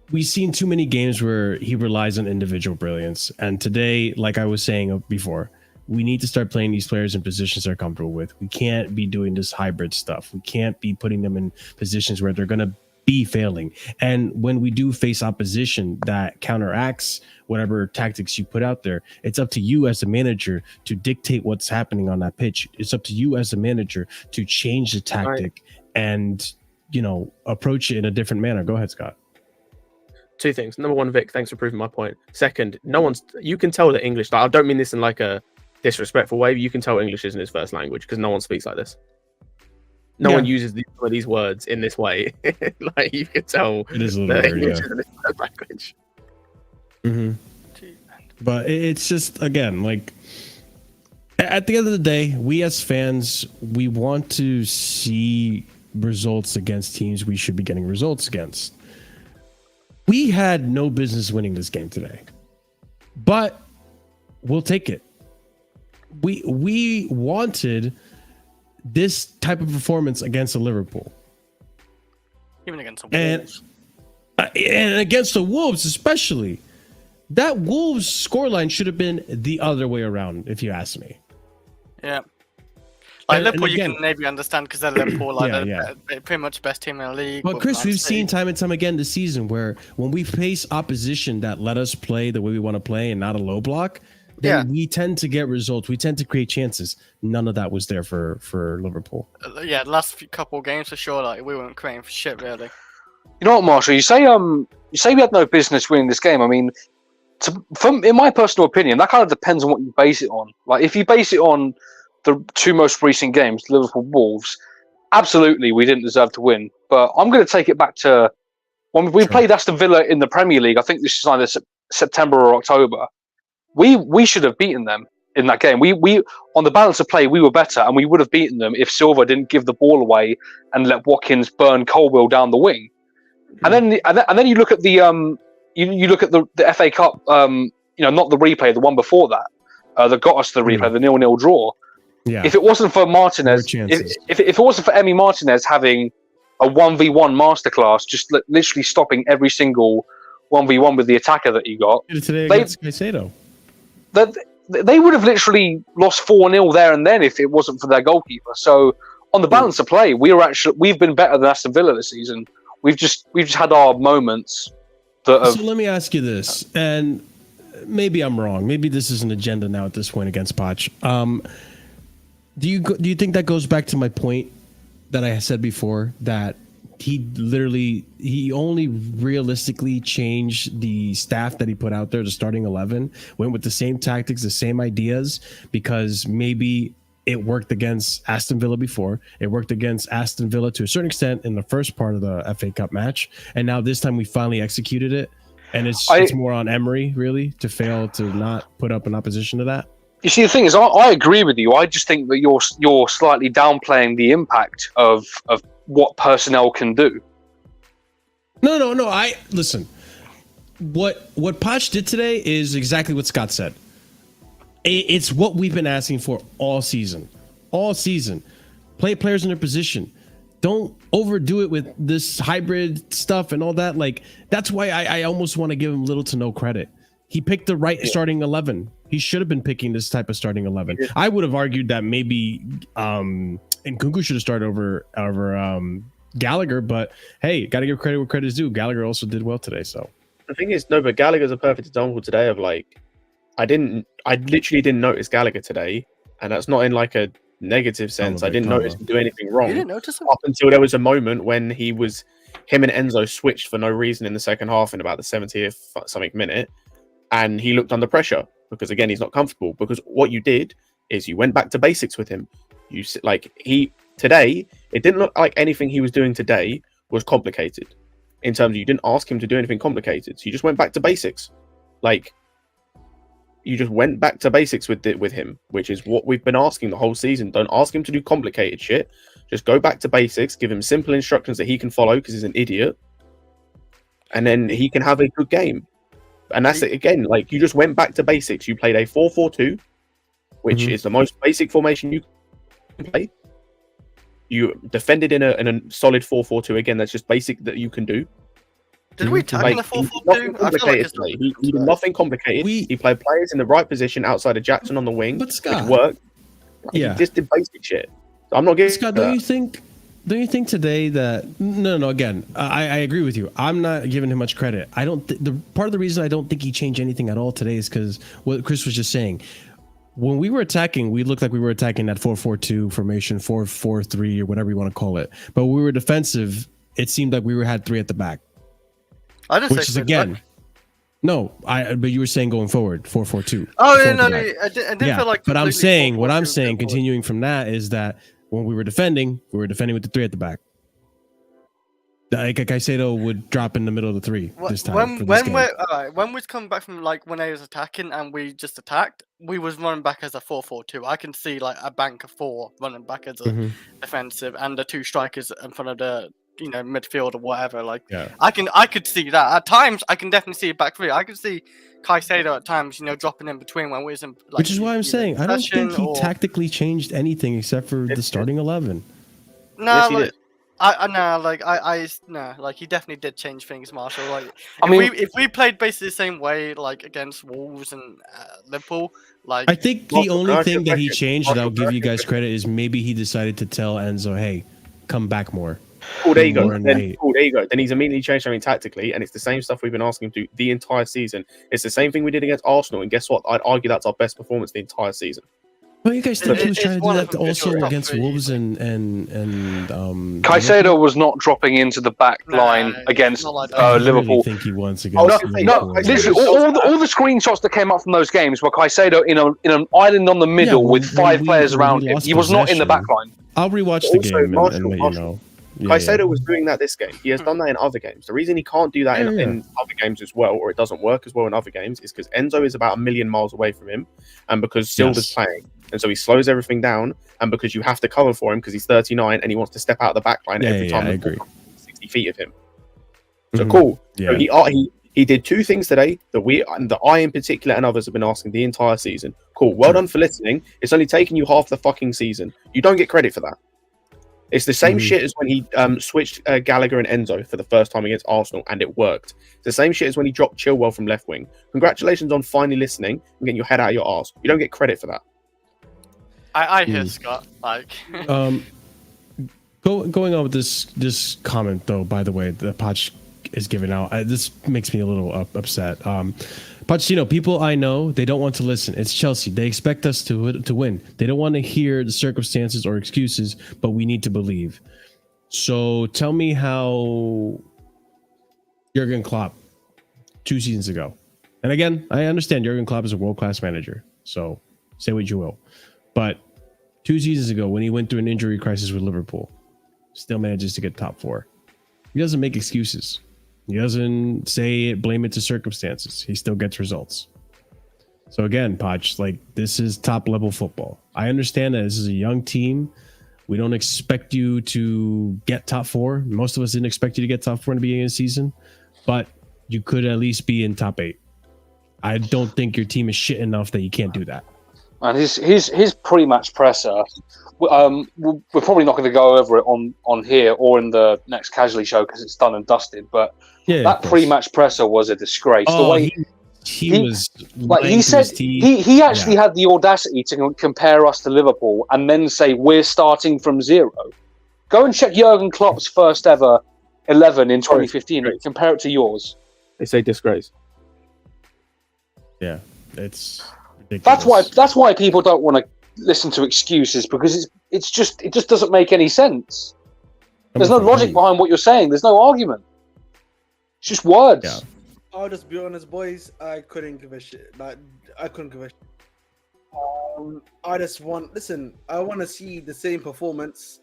we've seen too many games where he relies on individual brilliance, and today, like I was saying before, we need to start playing these players in positions they're comfortable with. We can't be doing this hybrid stuff. We can't be putting them in positions where they're going to be failing. And when we do face opposition that counteracts whatever tactics you put out there, it's up to you as a manager to dictate what's happening on that pitch. It's up to you as a manager to change the tactic and, you know, approach it in a different manner. Go ahead, Scott. Two things. Number one, Vic, thanks for proving my point. Second, you can tell that English, I don't mean this in like a disrespectful way, but you can tell English isn't his first language because no one speaks like this. No one uses these words in this way. Like, you can tell it is a little weird, English isn't his first language. But it's just, again, like, at the end of the day, we as fans, we want to see results against teams we should be getting results against. We had no business winning this game today, but we'll take it. We wanted this type of performance against the Liverpool, even against the Wolves, and against the Wolves especially. That Wolves scoreline should have been the other way around, if you ask me. Yeah, like Liverpool, you can maybe understand because they're Liverpool, like they're pretty much the best team in the league. But Chris, we've seen time and time again this season where when we face opposition that let us play the way we want to play and not a low block, then we tend to get results. We tend to create chances. None of that was there for Liverpool. The last couple of games for sure, like we weren't creating for shit really. You know what, Marshall? You say we had no business winning this game. I mean, in my personal opinion, that kind of depends on what you base it on. Like, if you base it on the two most recent games, Liverpool Wolves, absolutely we didn't deserve to win. But I'm going to take it back to when we played Aston Villa in the Premier League. I think this is either September or October. We should have beaten them in that game. We on the balance of play, we were better, and we would have beaten them if Silva didn't give the ball away and let Watkins burn Colwill down the wing. And then you look at the you look at the FA Cup, not the replay, the one before that, that got us the replay, the 0-0 draw. Yeah. If it wasn't for Martinez, if it wasn't for Emi Martinez having a 1v1 masterclass, just literally stopping every single 1v1 with the attacker that he got, today against Caicedo. They would have literally lost 4-0 there and then if it wasn't for their goalkeeper. So on the balance of play, we've been better than Aston Villa this season. We've just had our moments. So let me ask you this, and maybe I'm wrong. Maybe this is an agenda now at this point against Poch. Do you think that goes back to my point that I said before, that he only realistically changed the staff that he put out there, the starting 11, went with the same tactics, the same ideas, because maybe it worked against Aston Villa before. It worked against Aston Villa to a certain extent in the first part of the FA Cup match. And now this time we finally executed it. And it's more on Emery really to fail to not put up an opposition to that. You see, the thing is, I agree with you. I just think that you're slightly downplaying the impact of what personnel can do. No. I listen. What Poch did today is exactly what Scott said. It's what we've been asking for all season. All season. Play players in their position. Don't overdo it with this hybrid stuff and all that. Like, that's why I almost want to give him little to no credit. He picked the right starting 11. He should have been picking this type of starting 11. I would have argued that maybe Nkunku should have started over Gallagher, but hey, got to give credit where credit is due. Gallagher also did well today. So the thing is, no, but Gallagher's a perfect example today of like, I literally didn't notice Gallagher today, and that's not in like a negative sense. I didn't notice him do anything wrong. You didn't notice him? Up until there was a moment when him and Enzo switched for no reason in the second half in about the 70th something minute, and he looked under pressure because again he's not comfortable. Because what you did is you went back to basics with him. Today it didn't look like anything he was doing today was complicated. In terms of you didn't ask him to do anything complicated, so you just went back to basics. Like, you just went back to basics with him, which is what we've been asking the whole season. Don't ask him to do complicated shit. Just go back to basics. Give him simple instructions that he can follow because he's an idiot, and then he can have a good game. And that's it again. Like, you just went back to basics. You played a 4-4-2, which is the most basic formation you can play. You defended in a solid 4-4-2 again. That's just basic that you can do. Did we tackle the 4-4-2? I feel like it's he did nothing complicated. He played players in the right position outside of Jackson on the wing, but Scott, which worked. He just did basic shit. So I'm not getting Scott. Don't you think today that no? Again, I agree with you. I'm not giving him much credit. I don't. The part of the reason I don't think he changed anything at all today is because what Chris was just saying. When we were attacking, we looked like we were attacking that 4-4-2 formation, 4-4-3 or whatever you want to call it. But when we were defensive, it seemed like we had three at the back. I didn't which say is again. No, but you were saying going forward 4-4-2. Oh yeah, no, I didn't feel like. But I'm saying what I'm saying, continuing from that, is that when we were defending with the three at the back. Like Caicedo would drop in the middle of the three this time. When we come back from like when they was attacking and we just attacked, we was running back as a 4-4-2. I can see like a bank of four running back as a defensive and the two strikers in front of the midfield or whatever. Like I could see that at times. I can definitely see a back three. I could see Caicedo at times, dropping in between when we was in. Like, which is why I'm saying I don't think he tactically changed anything except for the starting 11. No, yes, he did. He definitely did change things, Marshall. Like, if we played basically the same way, like against Wolves and Liverpool, like I think the only thing that he changed, and I'll give you guys credit, is maybe he decided to tell Enzo, "Hey, come back more." Oh, there you go. There you go. Then he's immediately changed something tactically, and it's the same stuff we've been asking him to do the entire season. It's the same thing we did against Arsenal, and guess what? I'd argue that's our best performance the entire season. Well, you guys think he was trying to do that also against Wolves and Caicedo was not dropping into the back line against Liverpool. I really think he wants against literally, all the screenshots that came up from those games were Caicedo in an island on the middle with five players around him. He was not in the back line. I'll rewatch the game and let you know. Caicedo was doing that this game. He has done that in other games. The reason he can't do that in other games as well, or it doesn't work as well in other games, is because Enzo is about 1,000,000 miles away from him, and because Silva's playing. And so he slows everything down, and because you have to cover for him because he's 39 and he wants to step out of the back line every time I agree. 60 feet of him. So cool. Yeah. So he did two things today that I in particular and others have been asking the entire season. Cool. Well done for listening. It's only taken you half the fucking season. You don't get credit for that. It's the same shit as when he switched Gallagher and Enzo for the first time against Arsenal, and it worked. It's the same shit as when he dropped Chilwell from left wing. Congratulations on finally listening and getting your head out of your arse. You don't get credit for that. I hear Scott. Like, going on with this comment though. By the way, the Poch is giving out. This makes me a little upset. Pochettino, people I know, they don't want to listen. It's Chelsea. They expect us to win. They don't want to hear the circumstances or excuses, but we need to believe. So tell me how Jurgen Klopp 2 seasons ago, and again, I understand Jurgen Klopp is a world-class manager, so say what you will. But 2 seasons ago, when he went through an injury crisis with Liverpool, still manages to get top 4. He doesn't make excuses. He doesn't say blame it to circumstances. He still gets results. So again, Poch, like, this is top level football. I understand that this is a young team. We don't expect you to get top 4. Most of us didn't expect you to get top 4 in the beginning of the season, but you could at least be in top 8. I don't think your team is shit enough that you can't do that. And his pre-match presser, we're probably not going to go over it on here or in the next Casually show because it's done and dusted. But that pre-match presser was a disgrace. Oh, the way he was like he said he actually had the audacity to compare us to Liverpool and then say we're starting from 0. Go and check Jurgen Klopp's first ever 11 in 2015 and compare it to yours. They say disgrace. Yeah, it's ridiculous. That's why people don't want to listen to excuses, because it just doesn't make any sense. There's no logic behind what you're saying. There's no argument. It's just words. Yeah. I'll just be honest, boys. I couldn't give a shit. Like, I couldn't give a shit. I just want I want to see the same performance,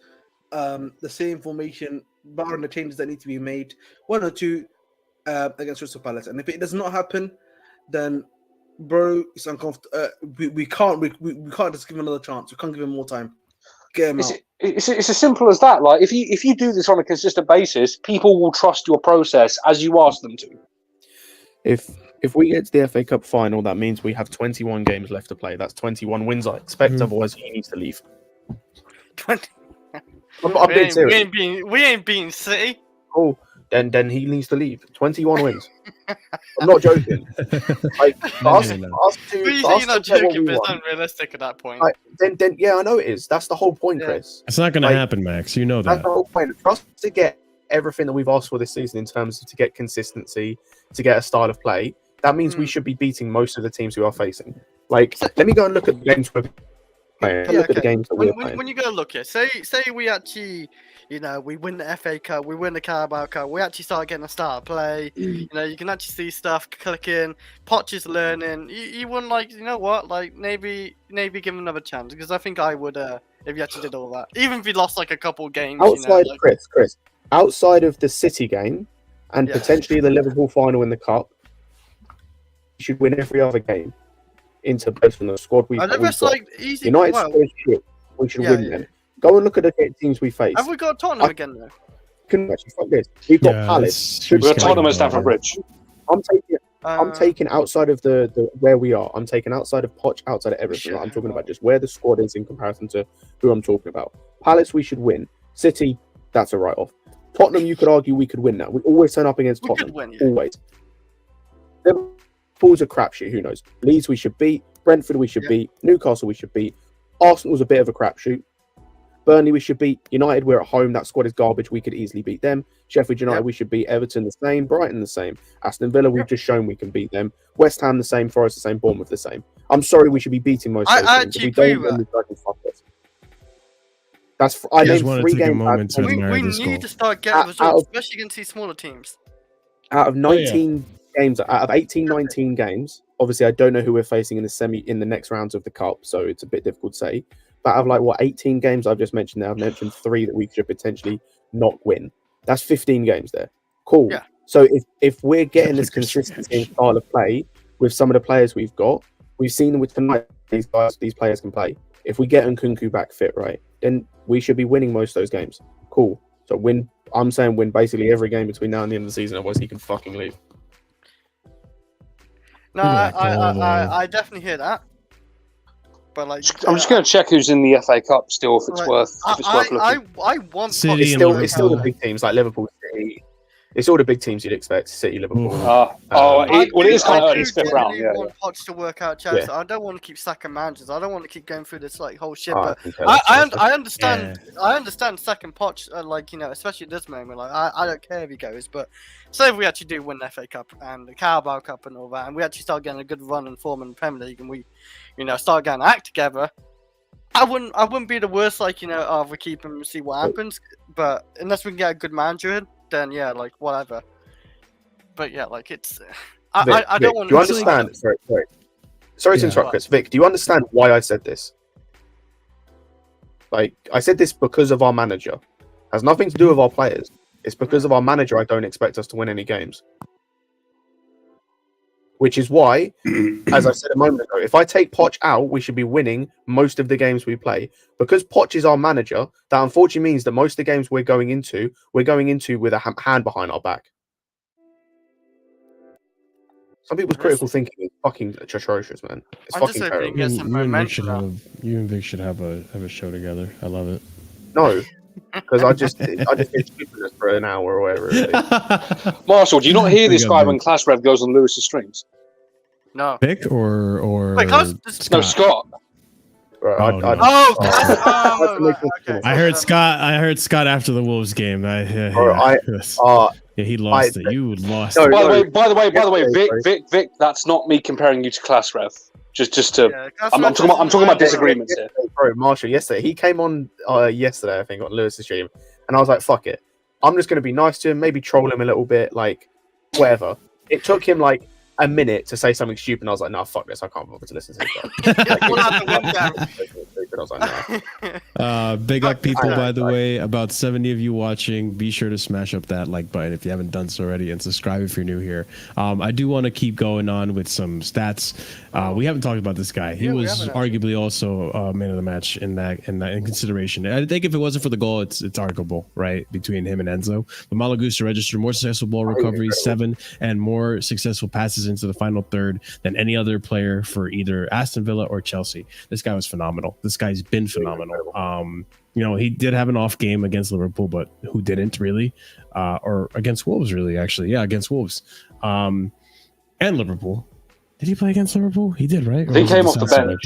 the same formation, barring the changes that need to be made. 1 or 2 against Crystal Palace, and if it does not happen, then bro, it's uncomfortable. We can't just give him another chance. We can't give him more time. Get him out. It's as simple as that. Like, if you do this on a consistent basis, people will trust your process as you ask them to. If we get to the FA Cup final, that means we have 21 games left to play. That's 21 wins I expect. Otherwise, he needs to leave. 20. I'm being serious. We ain't beating City. Oh, then he needs to leave. 21 wins. I'm not joking. Like, You're not joking, but it's unrealistic at that point. Then yeah, I know it is. That's the whole point, Chris. It's not going to happen, Max. You know that. That's the whole point. For us to get everything that we've asked for this season in terms of to get consistency, to get a style of play, that means we should be beating most of the teams we are facing. Like, let me go and look at the games we're playing. Look at the games that we're playing. When you go look at, say we actually, we win the FA Cup, we win the Carabao Cup, we actually start getting a start of play. You can actually see stuff clicking. Poch is learning. You wouldn't, like, you know what? Like, maybe give him another chance, because I think I would if you actually did all that. Even if you lost like a couple games. Outside, Chris, outside of the City game and potentially the Liverpool final in the Cup, you should win every other game into based on the squad we've got. Like easy. United we should win them. Go and look at the teams we face. Have we got Tottenham again though? Can actually fuck this. We've got Palace. We've got Tottenham at Stamford Bridge. I'm taking outside of the where we are. I'm taking outside of Poch, outside of everything. I'm talking about just where the squad is in comparison to who I'm talking about. Palace, we should win. City, that's a write-off. Tottenham, you could argue we could win now. We always turn up against Tottenham. Always. Liverpool's a crapshoot. Who knows? Leeds, we should beat. Brentford, we should beat. Newcastle, we should beat. Arsenal's a bit of a crapshoot. Burnley, we should beat. United, we're at home. That squad is garbage. We could easily beat them. Sheffield United, we should beat. Everton, the same. Brighton, the same. Aston Villa, we've just shown we can beat them. West Ham, the same. Forest, the same. Bournemouth, the same. I'm sorry, we should be beating most of those teams. If we don't win, we can fuck us. I named 3 games. We need to start getting results, especially against these smaller teams. Out of 19 games, out of 18, 19 games, obviously I don't know who we're facing in the next rounds of the Cup, so it's a bit difficult to say. But out of 18 games I've just mentioned there, I've mentioned 3 that we could potentially not win. That's 15 games there. Cool. Yeah. So if we're getting this consistency and style of play with some of the players we've got, we've seen them with tonight, these players can play. If we get Nkunku back fit, right, then we should be winning most of those games. Cool. So I'm saying win basically every game between now and the end of the season, otherwise he can fucking leave. No, I definitely hear that. But like, I'm just going to check who's in the FA Cup still, if it's worth looking. I want City. It's still the big teams like Liverpool, City. It's all the big teams you'd expect. City, Liverpool. It is kind of early fifth round. I want Poch to work out Chelsea. Yeah. I don't want to keep sacking managers. I don't want to keep going through this whole shit. But I understand. Yeah. I understand second Poch, especially at this moment. Like I don't care if he goes, but say if we actually do win the FA Cup and the Carabao Cup and all that, and we actually start getting a good run and form in the Premier League, and we, start getting an act together. I wouldn't be the worst. If we keep him and see what happens. But unless we can get a good manager in, then whatever. But it's I don't want. Do you understand? Sorry to interrupt, Chris. Vic, do you understand why I said this? Like, I said this because of our manager. Has nothing to do with our players. It's because of our manager. I don't expect us to win any games. Which is why, as I said a moment ago, if I take Poch out, we should be winning most of the games we play. Because Poch is our manager, that unfortunately means that most of the games we're going into with a hand behind our back. Some people's critical thinking is fucking atrocious, man. It's I'm fucking just hoping terrible. he gets some momentum now. You and Vic should have a show together. I love it. No, because I just get stupidness for an hour or whatever it is. Marshall, do you not hear this guy when Class Rev goes on Lewis's streams? No. Vic or Wait, No, Scott. Right, Okay. I heard Scott. I heard Scott after the Wolves game. He lost it. You lost it. By the way, Vic, that's not me comparing you to Class Rev. Just to, I'm talking about disagreements here. Bro, Marshall, yesterday he came on yesterday, I think, on Lewis's stream, and I was like, "Fuck it, I'm just gonna be nice to him, maybe troll him a little bit, like whatever." It took him like a minute to say something stupid, and I was like, "Nah, fuck this, I can't bother to listen to this guy." I was like, nah. Big up people, by the way. About 70 of you watching. Be sure to smash up that like button if you haven't done so already, and subscribe if you're new here. I do want to keep going on with some stats. We haven't talked about this guy. He was arguably also man of the match in consideration. I think if it wasn't for the goal, it's arguable, right, between him and Enzo. But Malo Gusto registered more successful ball recoveries, 7, and more successful passes into the final third than any other player for either Aston Villa or Chelsea. This guy was phenomenal. This guy's been phenomenal. He did have an off game against Liverpool, but who didn't really? Or against Wolves, really, actually. Yeah, against Wolves. And Liverpool. Did he play against Liverpool? He did, right? He came off the bench.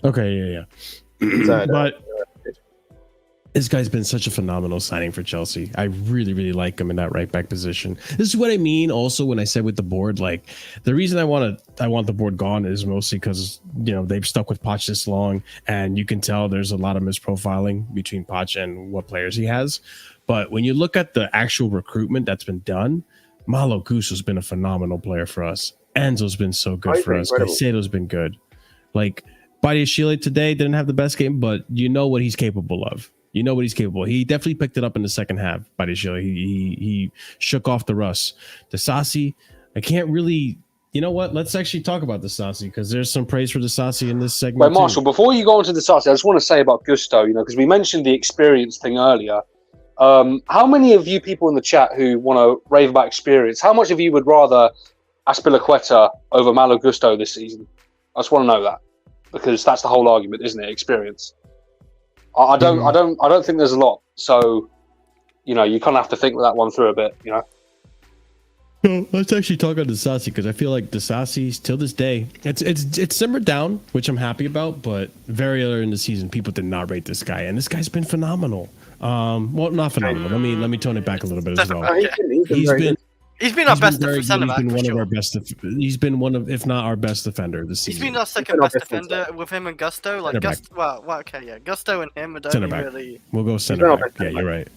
Okay, yeah. But this guy's been such a phenomenal signing for Chelsea. I really, really like him in that right back position. This is what I mean also when I said with the board, like the reason I want the board gone is mostly because, they've stuck with Poch this long, and you can tell there's a lot of misprofiling between Poch and what players he has. But when you look at the actual recruitment that's been done, Malo Gusto's been a phenomenal player for us. Enzo's been so good for us. Caicedo's been good. Like Badiashile today didn't have the best game, but you know what he's capable of. You know what he's capable of. He definitely picked it up in the second half. Badiashile, he shook off the rust. Disasi, I can't really. You know what? Let's actually talk about Disasi because there's some praise for Disasi in this segment. Wait, Marshall, before you go on to Disasi, I just want to say about Gusto, because we mentioned the experience thing earlier. How many of you people in the chat who want to rave about experience, how much of you would rather Azpilicueta over Malo Gusto this season? I just want to know that, because that's the whole argument, isn't it? Experience. I don't think there's a lot. So, you kind of have to think that one through a bit. So let's actually talk about Disasi because I feel like Disasi, till this day, it's simmered down, which I'm happy about. But very early in the season, people did not rate this guy, and this guy's been phenomenal. Well, not phenomenal. Let me tone it back a little bit as well. He's been our best centre back. He's been one of, if not our best defender this season. He's been our second best defender with him and Gusto. Like Gusto and him are only really. We'll go centre back. Yeah, you're right.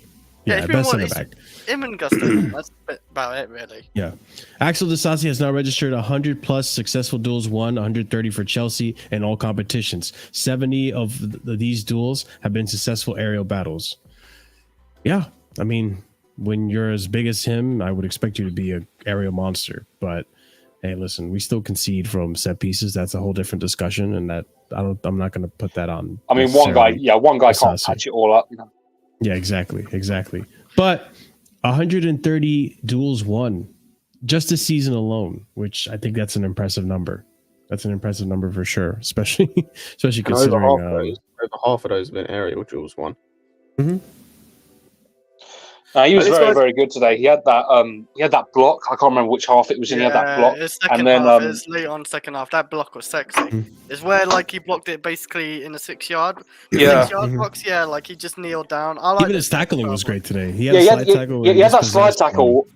Yeah, best centre back. Him and Gusto. That's about it, really. Yeah. Axel Disasi has now registered 100 plus successful duels won, 130 for Chelsea in all competitions. 70 of these duels have been successful aerial battles. Yeah, I mean, when you're as big as him, I would expect you to be an aerial monster. But hey, listen, we still concede from set pieces. That's a whole different discussion, and that I'm not going to put that on. I mean, one guy can't patch it all up. Yeah, exactly. But 130 duels won just this season alone, which I think that's an impressive number. That's an impressive number for sure, especially considering over half of those have been aerial duels won. Mm-hmm. He was very, very good today. He had that block. I can't remember which half it was in. He had that block, and then half, it's late on second half. That block was sexy. It's where he blocked it basically in a 6 yard. 6 yard box. Yeah, he just kneeled down. Even his tackling was great today. He had a slide tackle. He had that slide tackle.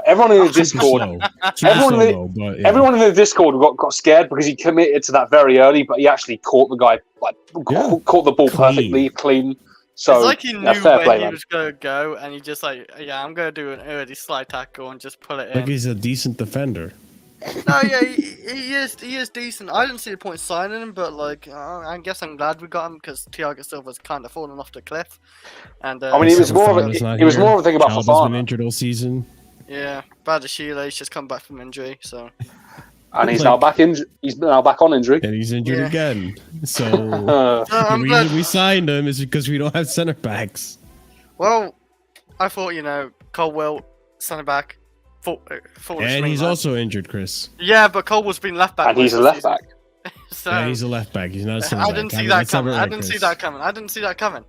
Everyone in the Discord, everyone in the Discord got scared because he committed to that very early, but he actually caught the guy caught the ball perfectly clean. So it's like he knew where he was going to go, and he just I'm going to do an early slide tackle and just pull it in. He's a decent defender. No, yeah, he is decent. I didn't see the point signing him, but like, I guess I'm glad we got him because Thiago Silva's kind of fallen off the cliff. And I mean, it was more of a thing about Chalba's been injured all season. Yeah, Badiashile's just come back from injury, so. And he's now back in. He's now back on injury, and he's injured again. So the reason we signed him is because we don't have center backs. Well, I thought Colwell center back. And he's also injured, Chris. Yeah, but Colwell's been left back. And he's a left back. So yeah, he's a left back. He's not a center I back. didn't see that coming. I didn't see that coming.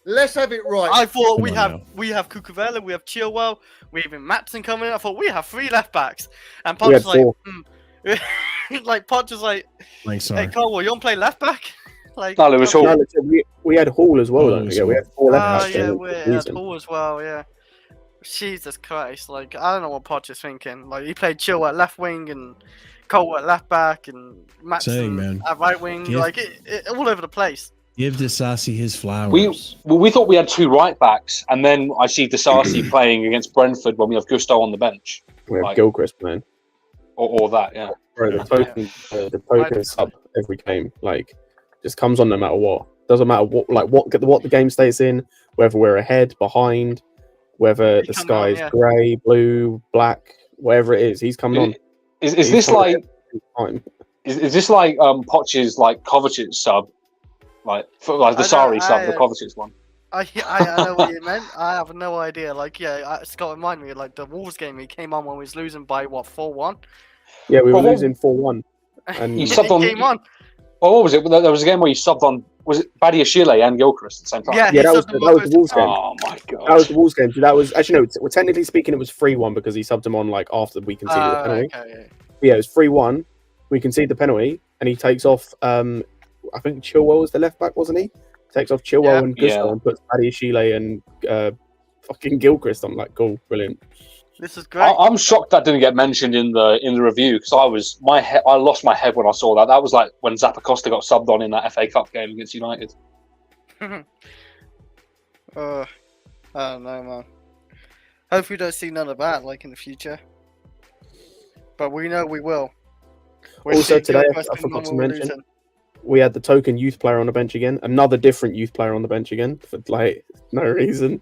Let's have it right. I thought we have Cucurella, we have Chilwell, we have Matson coming. I thought we have 3 left backs, and Potts was like, like Potts was like, hey Colwell, you want to play left back? Like, no, it was Hall. We had Hall as well. Yeah, we had 4 left backs. Oh yeah, we had Hall as well. Yeah. Jesus Christ! Like, I don't know what Potts is thinking. Like, he played Chilwell at left wing and Cole at left back and Matson at right wing. Like, it all over the place. Give Disasi his flowers. We thought we had 2 right backs, and then I see Disasi playing against Brentford when we have Gusto on the bench. We have Gilchrist playing. Or that, yeah. Bro, the token sub every game, like, just comes on no matter what. Doesn't matter what the game stays in, whether we're ahead, behind, whether the sky is grey, blue, black, whatever it is, he's coming on. Is this like Poch's like Kovacic's sub, like the Sarri sub, the Kovacic's one? I know what you meant. I have no idea. Like, Scott reminded me of like the Wolves game. He came on when we was losing by 4-1. Yeah, we were losing 4-1, and he subbed on. Came on. Well, what was it? There was a game where you subbed on. Was it Badiashile and Gilchrist at the same time? Yeah, that was the Wolves game. Oh my god, that was the Wolves game. That was actually no. Well, technically speaking, it was 3-1 because he subbed him on like after we conceded the penalty. Okay. Yeah, it was 3-1. We concede the penalty, and he takes off. I think Chilwell was the left back, wasn't he? Takes off Chilwell and Gusto and puts Badiashile and fucking Gilchrist on. Like, cool, brilliant. This is great. I'm shocked that didn't get mentioned in the review because I lost my head when I saw that. That was like when Zappacosta got subbed on in that FA Cup game against United. I don't know, man. Hope we don't see none of that like in the future. But we know we will. Also today, I forgot to mention, we had the token youth player on the bench again. Another different youth player on the bench again for like no reason.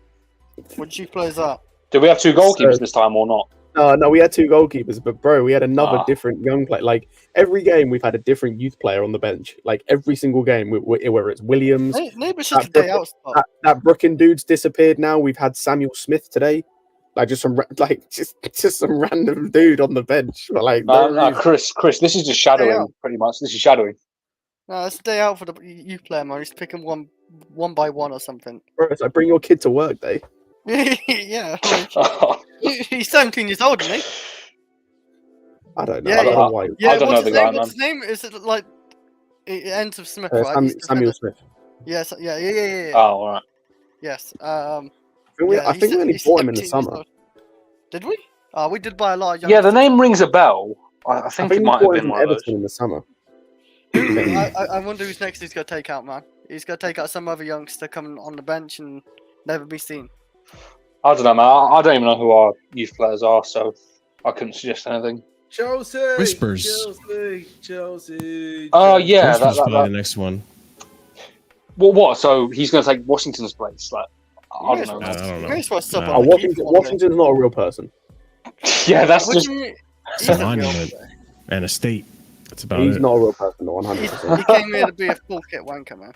What youth players are? Did we have 2 goalkeepers this time or not? No, we had 2 goalkeepers, but bro, we had another different young player. Like every game, we've had a different youth player on the bench. Like every single game, whether it's Williams, maybe it's just a day out. That Brooklyn dude's disappeared now. We've had Samuel Smith today, like just some random dude on the bench. But like, Chris, this is just shadowing, pretty much. This is shadowing. No, it's a day out for the youth player, man. He's picking one by one or something. Bro, it's like bring your kid to work day. Yeah, he's 17 years old, isn't he? I don't know. I don't know why. I don't know the guy, man. What's his name? Is it like it ends with Smith, right? Samuel Smith. Yes, yeah. Oh, all right. Yes. I think we only bought him in the summer. Did we? Oh, we did buy a lot of young. Yeah, the name rings a bell. I think it might have been one of those. In the summer. I wonder who's next he's going to take out, man. He's going to take out some other youngster coming on the bench and never be seen. I don't know, man. I don't even know who our youth players are, so I couldn't suggest anything. Chelsea. Whispers. Chelsea. Oh, yeah. That's the next one. Well, what? So he's going to take Washington's place? Like, I don't know. I don't know. Washington's not a real person. Yeah, that's just a monument and a state. That's about He's it. not a real person, 100%. He came here to be a full kit wanker, man.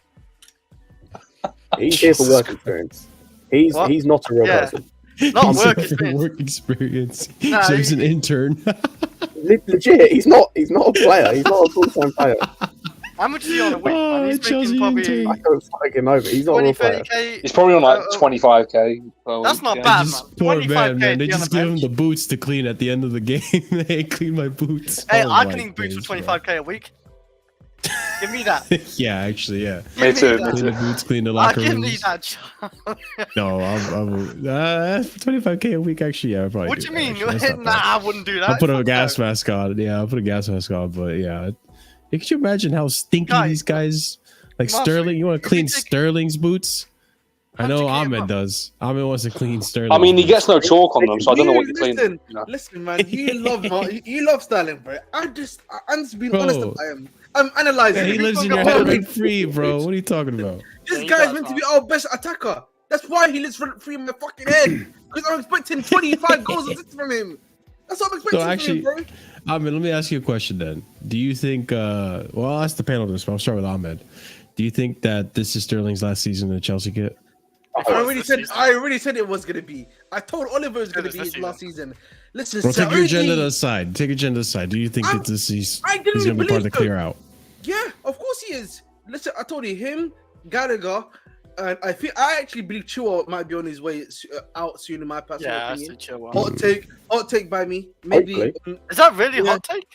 He's here for work experience. He's not a real person. Not work experience. No, so he's an intern. Legit, he's not a player. He's not a full-time player. How much is he on a week, man? He's making probably... I don't fuck him over. He's not a real player. He's probably on like 25k. That's not bad, man. Poor man. They just give him the boots to clean at the end of the game. They clean my boots. Hey, I clean boots for 25k a week. Give me that. Yeah, actually, yeah. Me too. Clean the boots, clean the locker rooms. Give me that job. No, I'm 25k a week. Actually, yeah, I probably. What do you mean? Nah, I wouldn't do that. I'll put a gas mask on. Yeah, I'll put a gas mask on. But yeah, could you imagine how stinky these guys? Like Sterling, you want to clean Sterling's boots? I know 100K a Ahmed month. does. Ahmed wants to clean Sterling. I mean, he gets no chalk on them, so I don't know what you're Listen, cleaning. You know? listen, man. You love Sterling, bro. I'm just being Bro. honest about him. I'm analyzing. Yeah, he him. lives in your head rent free, bro. What are you talking about? This Yeah, he guy's does, meant to man. be our best attacker. That's why he lives rent free in my fucking head. Because I'm expecting 25 goals assists from him. That's what I'm expecting actually, from him, bro. Ahmed, let me ask you a question then. Do you think, well, I'll ask the panel this, but I'll start with Ahmed. Do you think that this is Sterling's last season in the Chelsea kit? I already said it was gonna be. I told Oliver it was gonna be his last season. Listen, Bro, take your agenda Sarri- aside. Take your agenda aside. Do you think that he's he's I going didn't to be part of the believe clear out? Yeah, of course he is. Listen, I told you him, Gallagher, and I actually believe Chua might be on his way out soon, in my personal Yeah, opinion. that's a chill one. Hot take by me. Maybe Hopefully. Is that really Yeah. hot take?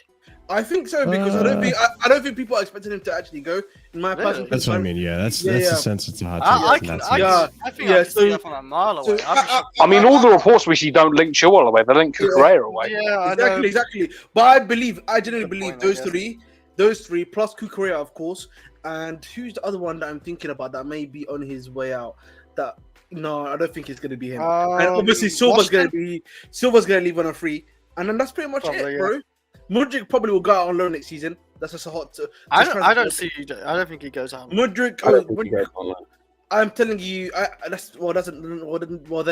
I think so because I don't think people are expecting him to actually go. In my personal That's what I opinion. mean. Yeah, that's Yeah, the yeah. sense it's a hot I take. can, That's I, it. Yeah. can, I think Yeah, I can so- see that from a mile away. I mean, all the reports we see don't link Chilwell away; they link Cucurella away. Yeah, I know. Exactly. But I genuinely Good believe point, I guess. those three plus Cucurella, of course. And who's the other one that I'm thinking about that may be on his way out? That no, I don't think it's gonna be him. And obviously Silva's gonna leave on a free, and then that's pretty much Probably, it, bro. Mudryk probably will go out on loan next season. That's just a hot. I don't think he goes out. Mudryk. I don't think he goes online. I'm telling you, then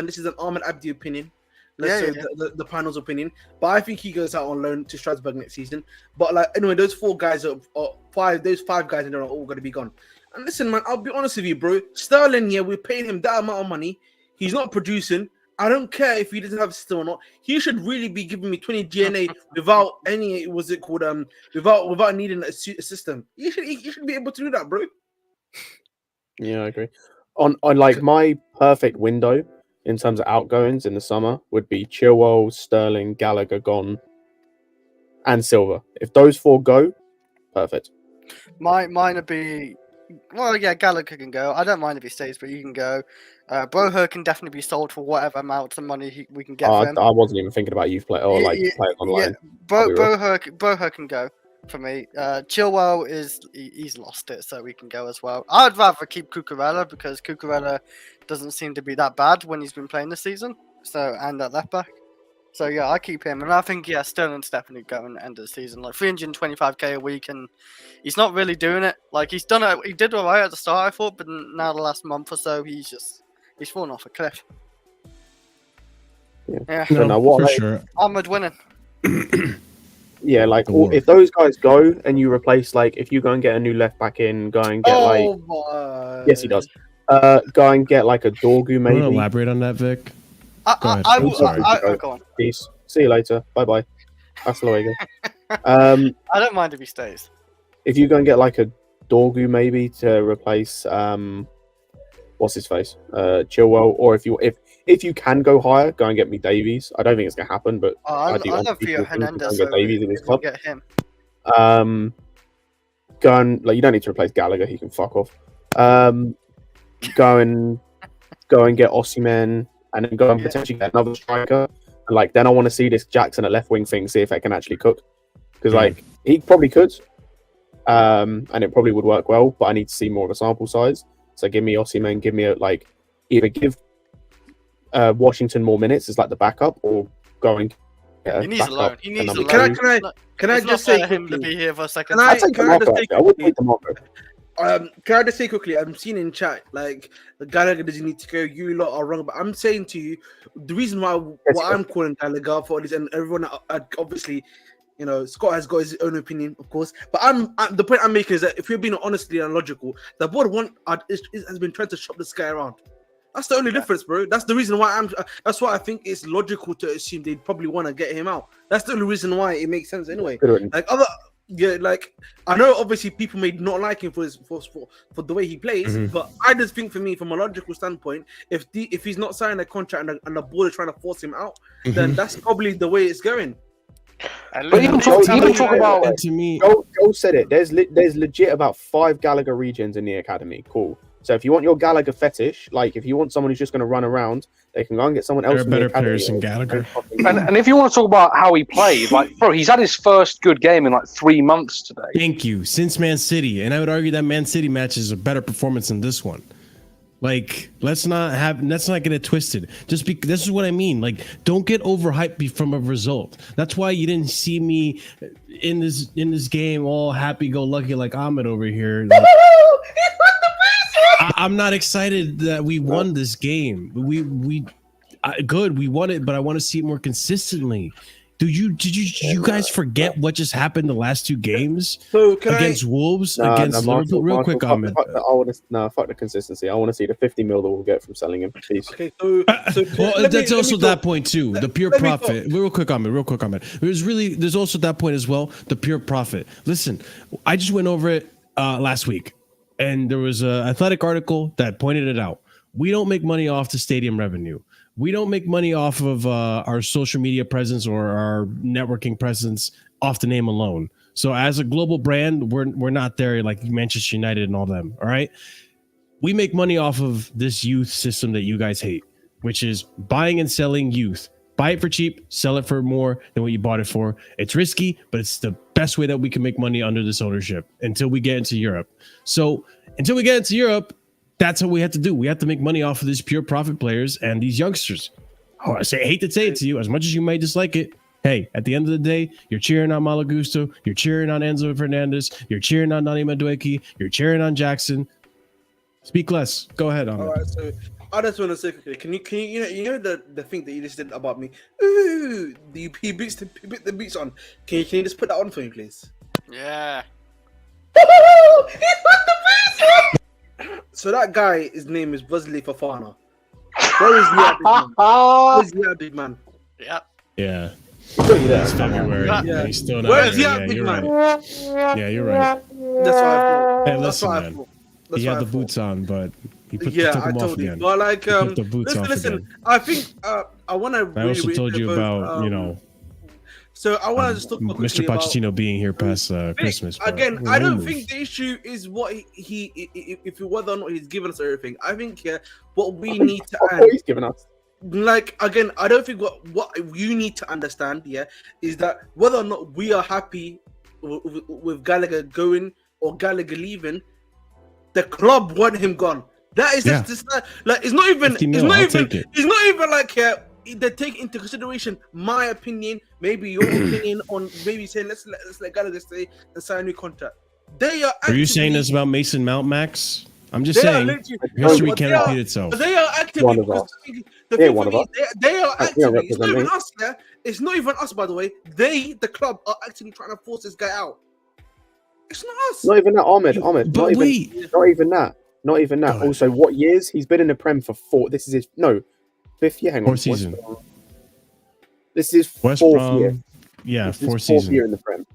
this is an Ahmed Abdi opinion. Let's say the panel's opinion. But I think he goes out on loan to Strasbourg next season. But like anyway, those five guys in there are all going to be gone. And listen, man, I'll be honest with you, bro. Sterling, yeah, we're paying him that amount of money. He's not producing. I don't care if he doesn't have a system or not. He should really be giving me 20 GNA without any without needing a system. He should be able to do that, bro. Yeah, I agree. On like my perfect window in terms of outgoings in the summer would be Chilwell, Sterling, Gallagher gone, and Silva. If those four go, perfect. Mine would be, well, yeah, Gallagher can go. I don't mind if he stays, but he can go. Broher can definitely be sold for whatever amount of money we can get for him. I wasn't even thinking about youth play or players online. Broher can go for me. Chilwell he's lost it, so we can go as well. I'd rather keep Cucurella because Cucurella doesn't seem to be that bad when he's been playing this season. So and at left back. So yeah, I keep him, and I think Sterling's definitely going at the end of the season, like 325k a week, and he's not really doing it. Like he did alright at the start, I thought, but now the last month or so, he's fallen off a cliff. Yeah, No, what for I- sure. Ahmed winning. Yeah, like if those guys go and you replace, like if you go and get a new left back in, go and get yes, he does. Go and get like a Dorgu You want maybe. to elaborate on that, Vic? Go ahead. I will. Sorry. Go on. Peace. See you later. Bye bye. Hasta luego. I don't mind if he stays. If you go and get like a Dorgu maybe to replace what's his face, Chilwell, or if you can go higher, go and get me Davies. I don't think it's gonna happen, but I do love honestly Theo think you can Hernandez. get Davies in his club. Get him. Go and like you don't need to replace Gallagher. He can fuck off. Go and get Osimhen, and then go and potentially get another striker. And like then I want to see this Jackson at left wing thing, see if it can actually cook, because like he probably could, and it probably would work well. But I need to see more of a sample size. So give me Osimhen, give me either give Washington more minutes as like the backup, or go and get He needs a loan. He needs a Can loan. I It's just not say fair him to quickly? be here for a second? Can I take can I just say I would take Marco. Can I just say quickly? I'm seeing in chat like the Gallagher doesn't need to go. You lot are wrong, but I'm saying to you, the reason why I'm calling Gallagher for this, and everyone obviously, you know, Scott has got his own opinion, of course. But the point I'm making is that if you're being honestly and logical, the board has been trying to shop this guy around. That's the only difference, bro. That's the reason why that's why I think it's logical to assume they'd probably want to get him out. That's the only reason why it makes sense anyway. Like I know obviously people may not like him for the way he plays, but I just think for me, from a logical standpoint, if he's not signing a contract and the board is trying to force him out, then that's probably the way it's going. But even talk about And to me, Joel said it. There's legit about 5 Gallagher regions in the academy. Cool. So if you want your Gallagher fetish, like if you want someone who's just going to run around, they can go and get someone else. there are in the better academy. players than Gallagher. and if you want to talk about how he played, like bro, he's had his first good game in like 3 months today. Thank you. Since Man City, and I would argue that Man City match is a better performance than this one. Like, let's not get it twisted. Just this is what I mean. Like, don't get overhyped from a result. That's why you didn't see me in this game all happy-go-lucky like Ahmed over here. Like, I'm not excited that we won this game. We won it, but I want to see it more consistently. Did you guys forget what just happened the last 2 games? So against Wolves, against Liverpool? Real quick, Ahmed. Fuck the consistency. I want to see the 50 mil that we'll get from selling him. Please. Okay, well, that's also that point too. The pure profit. Real quick, Ahmed. There's also that point as well. The pure profit. Listen, I just went over it last week, and there was an Athletic article that pointed it out. We don't make money off the stadium revenue. We don't make money off of our social media presence or our networking presence off the name alone. So as a global brand, we're not there like Manchester United and all them. All right. We make money off of this youth system that you guys hate, which is buying and selling youth. Buy it for cheap, sell it for more than what you bought it for. It's risky, but it's the best way that we can make money under this ownership until we get into Europe. So until we get into Europe, that's what we have to do. We have to make money off of these pure profit players and these youngsters. Oh, I hate to say it to you, as much as you may dislike it. Hey, at the end of the day, you're cheering on Malagusto, you're cheering on ENZO Fernandez, you're cheering on Nani Madueke, you're cheering on Jackson. Speak less. Go ahead, Ahmed. All right, so I just want to say quickly, can you the thing that you just did about me? Ooh, he beats the beats on. Can you just put that on for me, please? Yeah. So that guy, his name is Wesley Fofana. Where is he at, big man? Where is he at, big man? Yep. Yeah. It's February. Yeah. He's still not Where is he there. at, Yeah, big you're man? right. Yeah, you're right. That's what I thought. Hey, That's listen, what I man. thought. He had the boots on, but he took I them off told you. again. But like, He took the boots off listen. again. I think I want to. I also told you about, So I want to just talk Mr. Pochettino being here past Christmas. but Again, we'll I don't move. think the issue is what if whether or not he's given us everything. I think what we need to add. He's given us. Like again, I don't think what you need to understand, is that whether or not we are happy with Gallagher going or Gallagher leaving, the club want him gone. That is just like it's not even like they take into consideration my opinion, maybe your opinion on maybe saying let's let Gallagher stay and sign a new contract. Are you saying this about Mason Mount, Max? I'm just saying history can't repeat itself. They are actively they are actively. It's not even us. It's not even us, by the way. The club, are actively trying to force this guy out. It's not us. Not even that, Ahmed. But Not even that. Also, what years he's been in the Prem for 4? This is his 5th year. Hang on, 4th season. This is his West 4th Brom, year. Yeah, this is 4th his season. 4th year in the Prem.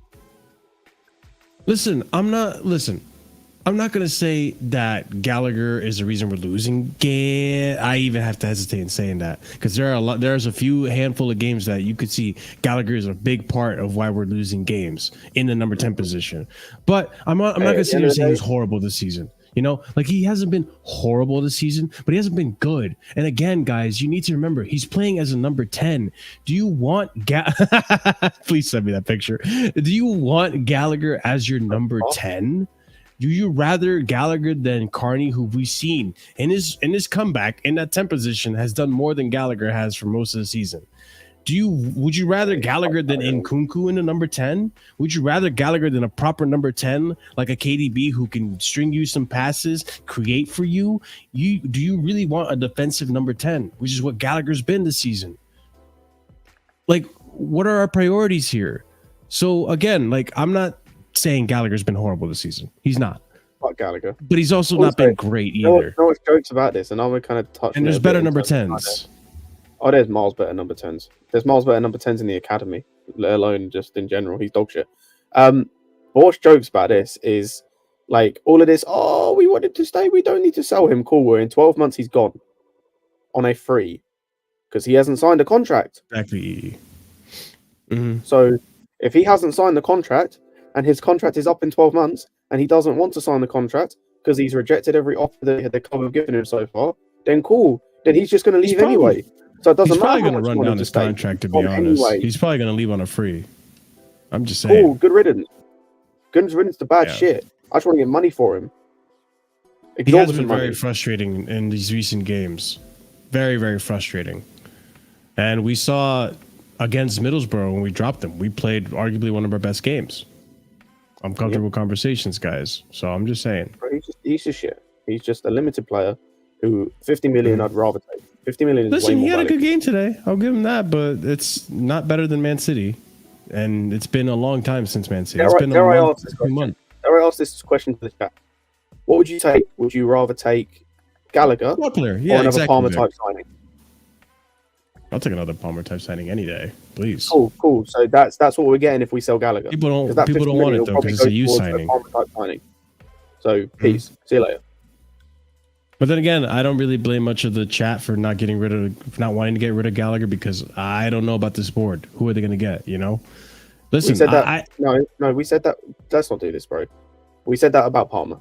I'm not going to say that Gallagher is the reason we're losing. I even have to hesitate in saying that because there's a few handful of games that you could see Gallagher is a big part of why we're losing games in the number 10 position. But I'm not going to sit here and say he's horrible this season. Like he hasn't been horrible this season, but he hasn't been good. And again, guys, you need to remember he's playing as a number 10. Do you want please send me that picture. Do you want Gallagher as your number 10? Do you rather Gallagher than Carney, who we've seen in his comeback in that 10 position has done more than Gallagher has for most of the season? Would you rather Gallagher than Nkunku in the number 10? Would you rather Gallagher than a proper number 10 like a KDB who can string you some passes, create for you? Do you really want a defensive number 10, which is what Gallagher's been this season? Like, what are our priorities here? So again, like I'm not saying Gallagher's been horrible this season. He's not. Fuck Gallagher. But he's also not been great either. No jokes about this, and I'm kind of touching. And there's better number 10s. Oh, there's miles better number 10s. There's miles better number 10s in the academy, let alone just in general. He's dog shit. What's jokes about this is like all of this. Oh, we wanted to stay. We don't need to sell him. Cool. We're in 12 months. He's gone on a free because he hasn't signed a contract. Exactly. So if he hasn't signed the contract and his contract is up in 12 months and he doesn't want to sign the contract because he's rejected every offer that the club have given him so far, then cool. Then he's just going to leave anyway. So it doesn't matter. He's probably going to run down his contract, to be honest. Anyway. He's probably going to leave on a free. I'm just saying. Cool, good riddance. Good riddance to bad shit. I just want to get money for him. He has been Exorbitant very money. frustrating in these recent games. Very, very frustrating. And we saw against Middlesbrough when we dropped them, we played arguably one of our best games. Uncomfortable conversations, guys. So I'm just saying. Bro, he's just shit. He's just a limited player who 50 million I'd rather take. 50 million is Listen, way more he had a valuable. good game today. I'll give him that, but it's not better than Man City. And it's been a long time since Man City. It's been a month, 2 months. Dare I ask this question to the chat? What would you take? Would you rather take Gallagher What player? or Yeah, another exactly. Palmer Vic. type signing? I'll take another Palmer type signing any day, please. Cool. So that's what we're getting if we sell Gallagher. People 'Cause don't that people 50 don't want million it though will because probably it's a go youth towards signing. Palmer type signing. So peace. See you later. But then again, I don't really blame much of the chat for not wanting to get rid of Gallagher because I don't know about this board. Who are they going to get? You know, listen. We said that. No, we said that. Let's not do this, bro. We said that about Palmer.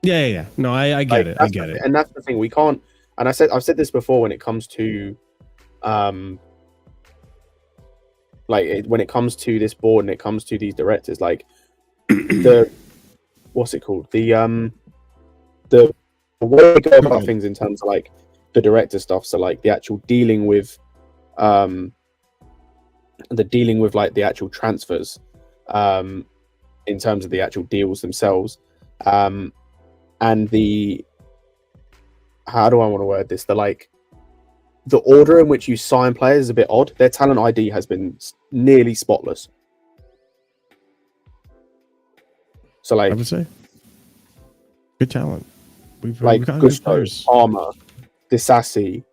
Yeah. No, I get it. I get it. And that's the thing. We can't. And I've said this before when it comes to, when it comes to this board and it comes to these directors, like what's it called? The way we go about things in terms of like the director stuff. So like the actual dealing with, like the actual transfers, in terms of the actual deals themselves, and how do I want to word this? The order in which you sign players is a bit odd. Their talent ID has been nearly spotless. So I would say good talent. We've like got good Gusto, players. Palmer, Disassi,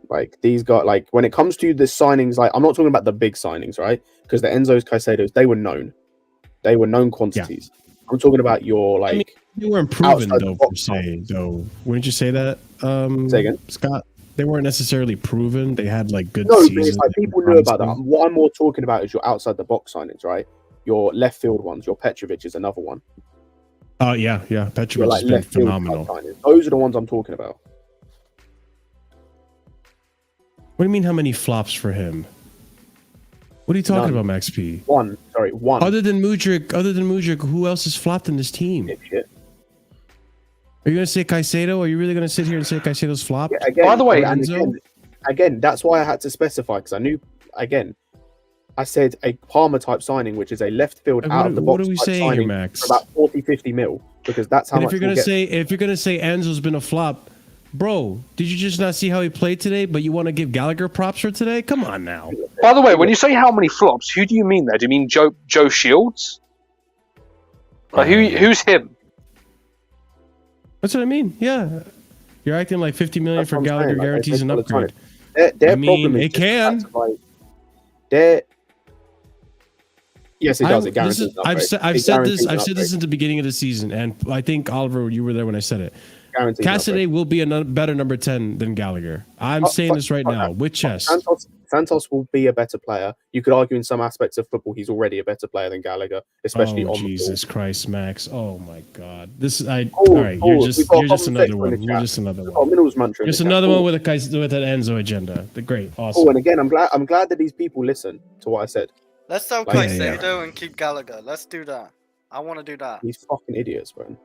like these guys. Like when it comes to the signings, like I'm not talking about the big signings, right? Because the Enzos, Caicedos, they were known quantities. I'm talking about your like. I mean, they weren't proven outside the though per box se. Though, wouldn't you say that? Say again? Scott. They weren't necessarily proven. They had like good. No, but seasons. it's like people knew about that. What I'm more talking about is your outside the box signings, right? Your left field ones. Your Petrovic is another one. Oh yeah. Your Petrovic like has been left field phenomenal. type signings. Those are the ones I'm talking about. What do you mean? How many flops for him? What are you talking None. about, Max P? One. Other than Mudryk, who else is flopped in this team? Dipshit. Are you gonna say Caicedo? Are you really gonna sit here and say Caicedo's flopped? Yeah, again, By the way, and Enzo? again, that's why I had to specify because I knew. Again, I said a Palmer type signing, which is a left field Like, out of the box what are we type saying here, signing Max? for about 40-50 mil because that's how And much. if you're gonna say Enzo's been a flop, bro, did you just not see how he played today? But you want to give Gallagher props for today? Come on now. By the way, when you say how many flops, who do you mean there? Do you mean Joe Shields? Like, who's him? That's what I mean. Yeah, you're acting like 50 million That's for what I'm Gallagher saying, like, guarantees they an call it upgrade. Their I mean, problem is it just the can. fact of, like, their yes, it does. It This guarantees. is, an upgrade. I've It said guarantees this. an I've said this upgrade. at the beginning of the season, and I think Oliver, you were there when I said it. Guarantees an Cassidy upgrade. will be a better number 10 than Gallagher. I'm saying this right now with chest. Santos will be a better player. You could argue in some aspects of football he's already a better player than Gallagher, especially on Jesus Christ, Max! Oh my God! All right, Cool. you're We've just got another Sex in one. the You're chat. just another the ball. one. Minerals mantra. Just another one with an Enzo agenda. Great, awesome. Oh, and again, I'm glad that these people listen to what I said. Let's sell Like, Caicedo and keep Gallagher. Let's do that. I want to do that. These fucking idiots, bro.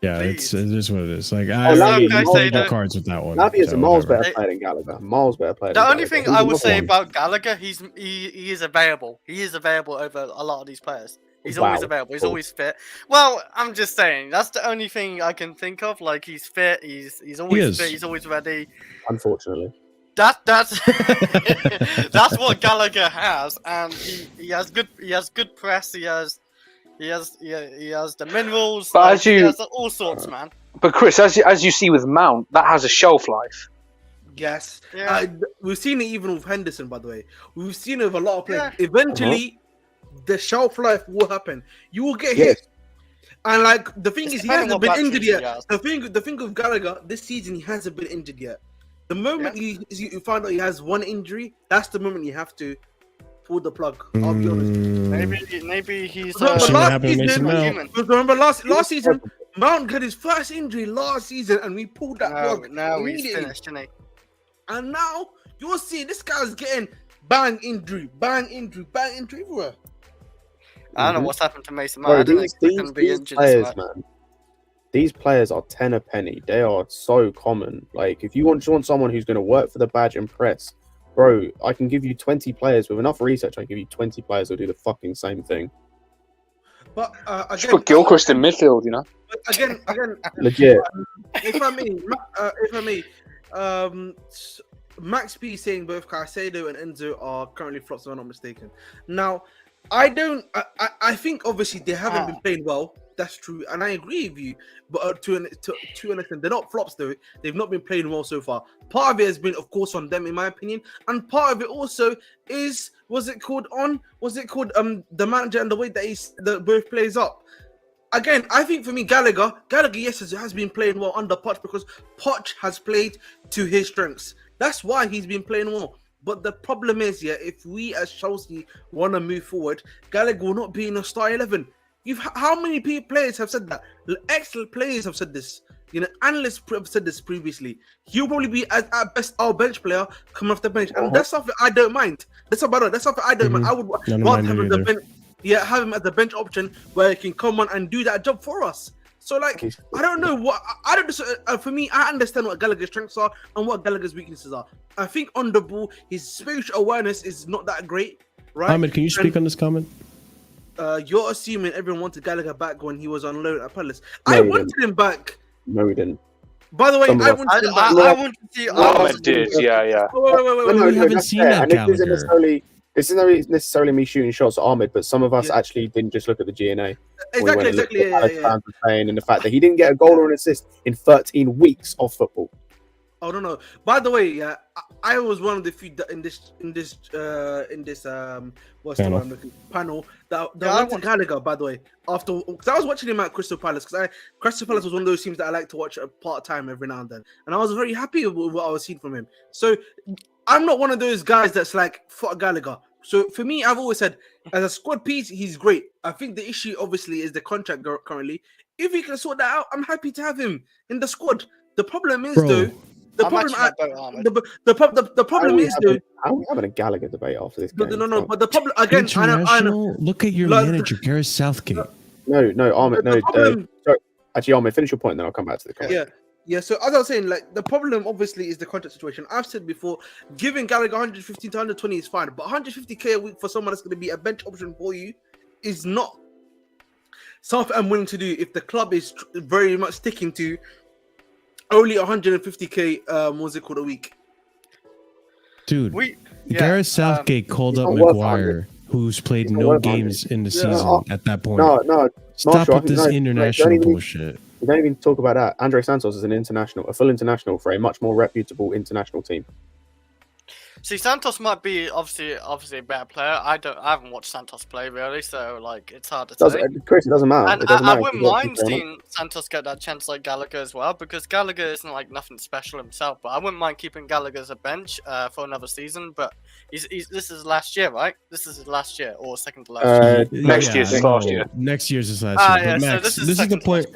Yeah, it Please. is what it is. Like Oh, Lavi, I Lavi- played the cards with that one. Navi is so a miles whatever. better player than Gallagher. Miles better player. The than only Gallagher. thing He's I would another say one. about Gallagher, he is available. He is available over a lot of these players. He's always Wow. available. He's Cool. always fit. Well, I'm just saying that's the only thing I can think of. Like he's fit. He's always fit. He's always ready. Unfortunately, That's that's what Gallagher has, and he has good press. He has the minerals. But like, as you- he has all sorts, man. But Chris, as you see with Mount, that has a shelf life. Yes. Yeah. We've seen it even with Henderson, by the way. We've seen it with a lot of players. Yeah. Eventually, the shelf life will happen. You will get hit. Yes. And like the thing It's is, he depending hasn't what been injured batteries he yet. has. The thing with Gallagher this season, he hasn't been injured yet. The moment you find out he has one injury, that's the moment you have to pull the plug. I'll be honest. Maybe he's Remember See what last happened with season? Mason human. Remember last season, Mount had his first injury last season, and we pulled that plug. No, he's immediately. finished, isn't he? And now you'll see this guy's getting bang injury everywhere. I don't know what's happened to Mason bro, Mount. I didn't these expect him to be injured. players, this much. man. These players are 10 a penny. They are so common. Like, if you just want someone who's going to work for the badge and press, bro, I can give you 20 players with enough research. I can give you 20 players who'll do the fucking same thing. But Just again, put Gilchrist in midfield, you know. again, Legit. if I may, Max P saying both Caicedo and Enzo are currently flops, if I'm not mistaken. Now, I think obviously they haven't been playing well. That's true, and I agree with you. But to an extent, they're not flops though. They've not been playing well so far. Part of it has been, of course, on them, in my opinion, and part of it also is the manager and the way that the both plays up. Again, I think for me, Gallagher, yes, has been playing well under Poch because Poch has played to his strengths. That's why he's been playing well. But the problem is, if we as Chelsea want to move forward, Gallagher will not be in a star 11. How many players have said that? Excellent players have said this. Analysts have said this previously. He'll probably be at best our bench player coming off the bench, and that's something I don't mind. That's something I don't mind. I would rather have him the bench. Yeah, have him at the bench option where he can come on and do that job for us. So, like, I don't know what I don't. For me, I understand what Gallagher's strengths are and what Gallagher's weaknesses are. I think on the ball, his spatial awareness is not that great, right? Ahmed, can you speak on this comment? You're assuming everyone wanted Gallagher back when he was on loan at Palace. No, I wanted him back. No, we didn't. By the way, I wanted him back. I want to see. Ahmed did, yeah. Wait. We haven't seen that Gallagher. This isn't necessarily me shooting shots at Ahmed, but some of us actually didn't just look at the GNA. Exactly. Yeah. And the fact that he didn't get a goal or an assist in 13 weeks of football. Oh no. By the way, I was one of the few in this panel that went to Gallagher. By the way, because I was watching him at Crystal Palace, because Crystal Palace was one of those teams that I like to watch part time every now and then, and I was very happy with what I was seeing from him. So I'm not one of those guys that's like fuck Gallagher. So for me, I've always said as a squad piece, he's great. I think the issue obviously is the contract currently. If he can sort that out, I'm happy to have him in the squad. The problem is though. The problem is, dude. Are we having a Gallagher debate after this game? No. But the problem again, I know. Look at your manager, Gareth Southgate. No, Ahmed. Sorry, actually, Ahmed, finish your point, then I'll come back to the comment. Yeah. So as I was saying, like the problem obviously is the contract situation. I've said before, giving Gallagher 115 to 120 is fine, but 150k a week for someone that's going to be a bench option for you is not something I'm willing to do if the club is very much sticking to only 150k a week. Dude, Gareth Southgate called up Maguire, who's played no games in the season at that point. No. Stop with this international bullshit. We don't even talk about that. Andre Santos is a full international for a much more reputable international team. See, Santos might be obviously a better player. I haven't watched Santos play really, so like it's hard to say. Chris, it doesn't matter. And I wouldn't mind seeing Santos get that chance like Gallagher as well, because Gallagher isn't like nothing special himself. But I wouldn't mind keeping Gallagher as a bench for another season. But this is last year, right? This is his last year or second to last year. Next year's his last year. Next year's his last year. But Max, so this is the point.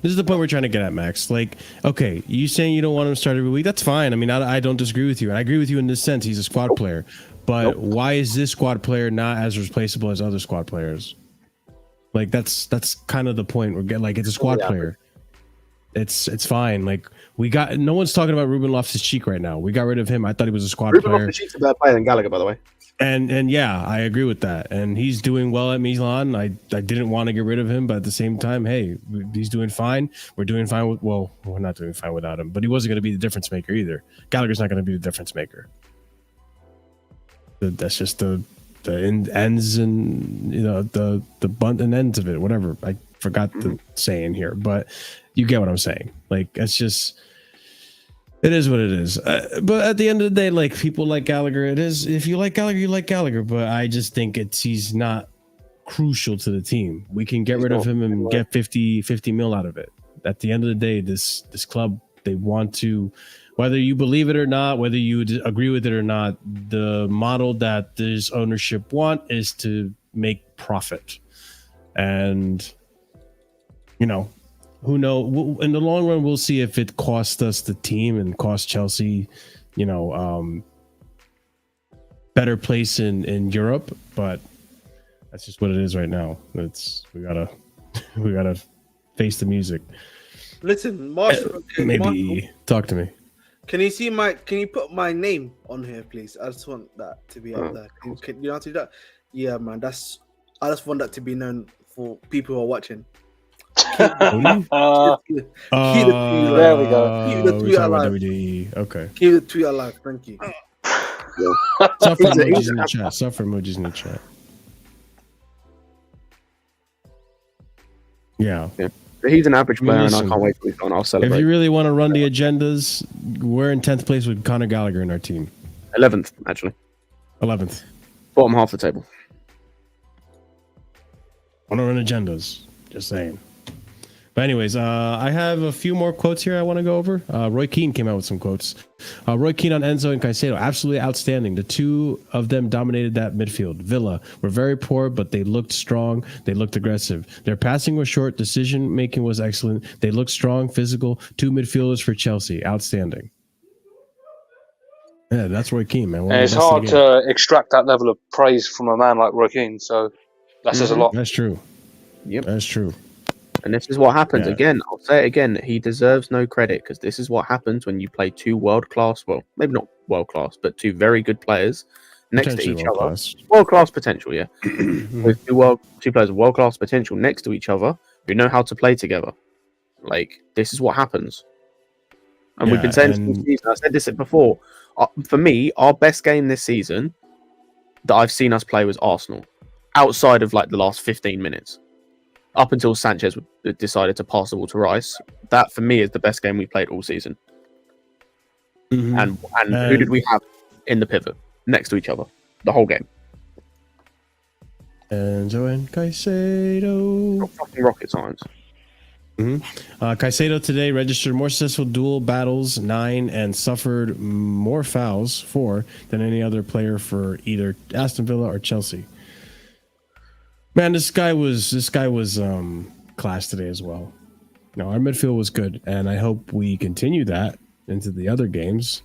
This is the point we're trying to get at, Max. Like, okay, you saying you don't want him to start every week? That's fine. I mean, I don't disagree with you. And I agree with you in this sense. He's a squad player. But why is this squad player not as replaceable as other squad players? Like, that's kind of the point. We're getting, like, it's a squad player. It's fine. Like, no one's talking about Ruben Loftus-Cheek right now. We got rid of him. I thought he was a squad player. Ruben Loftus-Cheek's a better player than Gallagher, by the way. And yeah, I agree with that. And he's doing well at Milan. I didn't want to get rid of him, but at the same time, hey, he's doing fine. We're doing fine we're not doing fine without him, but he wasn't going to be the difference maker either. Gallagher's not going to be the difference maker. That's just the ends and the bunt and ends of it, whatever. I forgot the saying here, but you get what I'm saying. Like, it's just, it is what it is. But at the end of the day, like, people like Gallagher. It is, if you like Gallagher, you like Gallagher. But I just think he's not crucial to the team. We can get rid of him and get 50 mil out of it. At the end of the day, this club, they want to, whether you believe it or not, whether you agree with it or not, the model that this ownership want is to make profit. And, who knows? In the long run, we'll see if it costs us the team and costs Chelsea, better place in Europe. But that's just what it is right now. We gotta face the music. Listen, Marshall. Okay, Maybe Marshall, talk to me. can you see my? Can you put my name on here, please? I just want that to be up there. Can you answer that? Yeah, man. I just want that to be known for people who are watching. Only? Keep the tweet alive. There we go. Keep the we're tweet talking about alive. WWE. Okay. Keep the tweet alive. Thank you. Suffer emojis in the chat. Suffer emojis in the chat. Yeah. He's an average player, and I listen, can't wait till he's gone. I'll If celebrate. you really want to run the agendas, we're in 10th place with Conor Gallagher in our team. 11th, actually. 11th. Bottom half of the table. Want to run agendas. Just saying. But anyways, I have a few more quotes here I want to go over. Roy Keane came out with some quotes. Roy Keane on Enzo and Caicedo, absolutely outstanding. The two of them dominated that midfield. Villa were very poor, but they looked strong. They looked aggressive. Their passing was short. Decision making was excellent. They looked strong, physical. Two midfielders for Chelsea, outstanding. Yeah, that's Roy Keane, man. And it's hard to extract that level of praise from a man like Roy Keane, so that says a lot. That's true. Yep. That's true. And this is what happens. Yeah. Again, I'll say it again. He deserves no credit because this is what happens when you play two world-class, well, maybe not world-class, but two very good players next to Potentially each other. world-class. World-class potential, yeah. With two players with world-class potential next to each other who know how to play together. Like, this is what happens. And we've been saying this all season. I said this before. For me, our best game this season that I've seen us play was Arsenal. Outside of, like, the last 15 minutes. Up until Sanchez decided to pass the ball to Rice, that for me is the best game we played all season. And who did we have in the pivot next to each other the whole game? Enzo and Caicedo. Fucking rocket science. Caicedo today registered more successful duel battles, 9, and suffered more fouls, 4, than any other player for either Aston Villa or Chelsea. Man, this guy was class today as well. No, our midfield was good, and I hope we continue that into the other games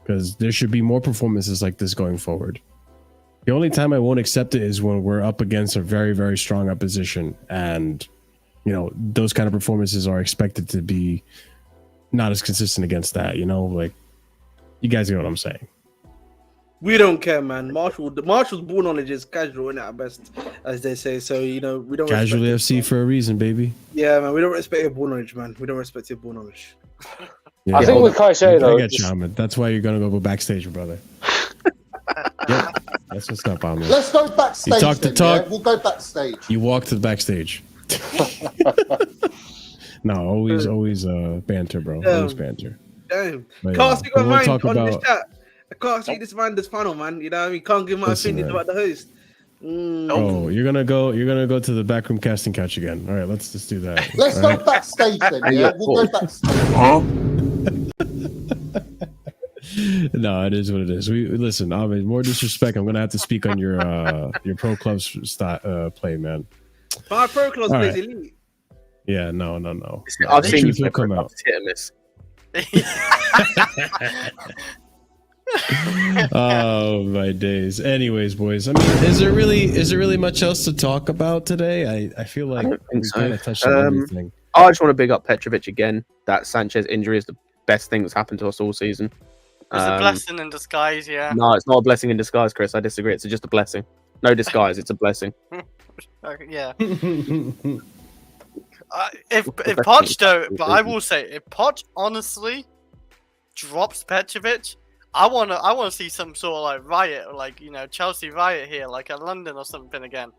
because there should be more performances like this going forward. The only time I won't accept it is when we're up against a very, very strong opposition, and you know those kind of performances are expected to be not as consistent against that. You know, like you guys get what I'm saying. We don't care, man. Marshall's ball knowledge is casual in at best, as they say. So you know we don't. Casually FC for a reason, baby. Yeah, man. We don't respect your ball knowledge, man. We don't respect your ball knowledge. Yeah, I think with Caicedo, I get you, Ahmed. That's why you're gonna go backstage, brother. Yep, that's what's up, Ahmed. Let's go backstage. You talk the then, talk. yeah? We'll go backstage. You walk to the backstage. No, always banter, bro. Always banter. Damn. But, Can't see my mind talk on about. this chat. I can't see this man this panel, man. You know what I mean? Can't give my Listen, opinion man. about the host. Oh, you're gonna go to the backroom casting couch again. All right, let's just do that. Let's All go right? backstage then, yeah? We'll go backstage. No, it is what it is. We listen, Ahmed, more disrespect. I'm gonna have to speak on your pro club play, man. My pro class All plays right. elite. Yeah, no. I've The seen you truth will come out. hit and miss. Oh my days. Anyways, boys. I mean, is there really much else to talk about today? I feel like don't think we so. kind of touched on everything. I just want to big up Petrovic again. That Sanchez injury is the best thing that's happened to us all season. It's a blessing in disguise, yeah. No, it's not a blessing in disguise, Chris. I disagree. It's just a blessing. No disguise. It's a blessing. Yeah. If Poch though, but I will say, if Poch honestly drops Petrovic, I wanna see some sort of like riot, like Chelsea riot here, like at London or something again.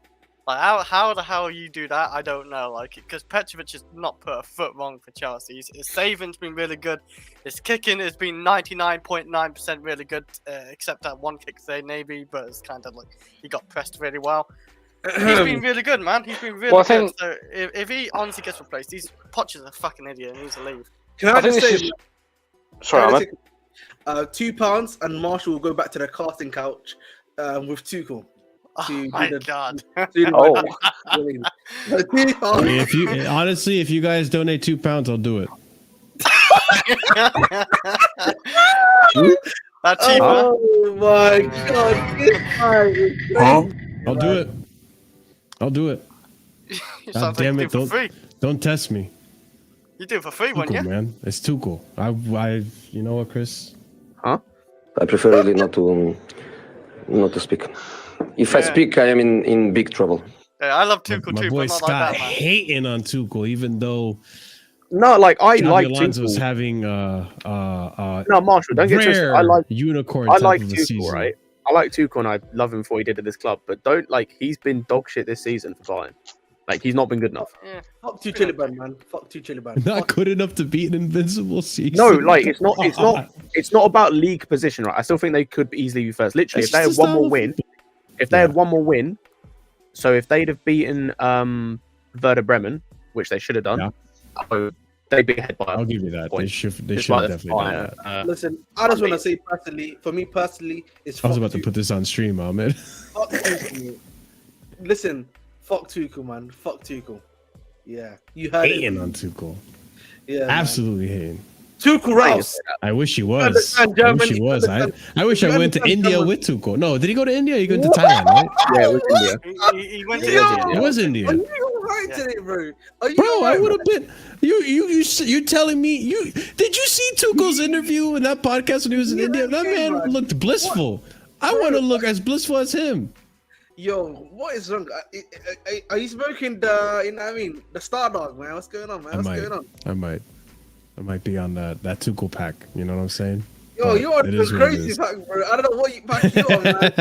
Like how the hell you do that? I don't know. Like because Petrovic has not put a foot wrong for Chelsea. His saving's been really good. His kicking has been 99.9% really good, except that one kick today maybe, but it's kind of like he got pressed really well. He's been really good, man. He's been really good. So if he honestly gets replaced, Poch is a fucking idiot and he needs to leave. Can I just say, sorry, Ahmed. £2 and Marshall will go back to the casting couch with Tuchel. Oh my god! I mean, if you guys donate £2, I'll do it. That's cheap, oh my god! I'll do it. I'll do it. God damn it! Don't test me. You do it for free, wouldn't Tuchel, you? man. It's Tuchel. You know what, Chris? I prefer really not to speak. If I speak, I am in big trouble. Yeah, I love Tuchel My too, boy but not Scott like that, man. hating on Tuchel, even though No, like I Xabi like Alonso's Tuchel. having No, Marshall, don't get twisted. rare I like unicorn I type like of a Tuchel, season. right? I like Tuchel, and I love him for what he did at this club. But don't like he's been dog shit this season for Bayern. Like he's not been good enough. Yeah. Fuck Tuchel, man. Fuck Tuchel, man. Not good enough to beat an invincible season. No, like it's not about league position, right? I still think they could easily be first. Literally, It's if they had just a one more style win, so if they'd have beaten Werder Bremen, which they should have done, they'd be ahead by. I'll give you that. They should Despite have the definitely done that. Listen, I just want to say personally, for me personally, it's. I was about to put this on stream, Ahmed. Fuck Tuchel. Listen, fuck Tuchel, man. Fuck Tuchel. Yeah, you heard Hating it. on Tuchel. Yeah, Absolutely hating. Tuchel Rouse. I wish he was. I wish he was. I wish I went to India with Tuchel. No, did he go to India? He went to Thailand, right? Yeah, it was India. He went to It was India. Are you right today, bro? Are you Bro, alright, I would have been. You're telling me did you see Tuchel's interview in that podcast when he was in India? That man looked blissful. I want to look as blissful as him. Yo, what is wrong? Are you smoking the? You know what I mean? The Star Dog, man. What's going on, man? What's going on? I might be on that Tuchel pack. You know what I'm saying? Yo, you are the crazy pack, bro. I don't know what you pack you on, man.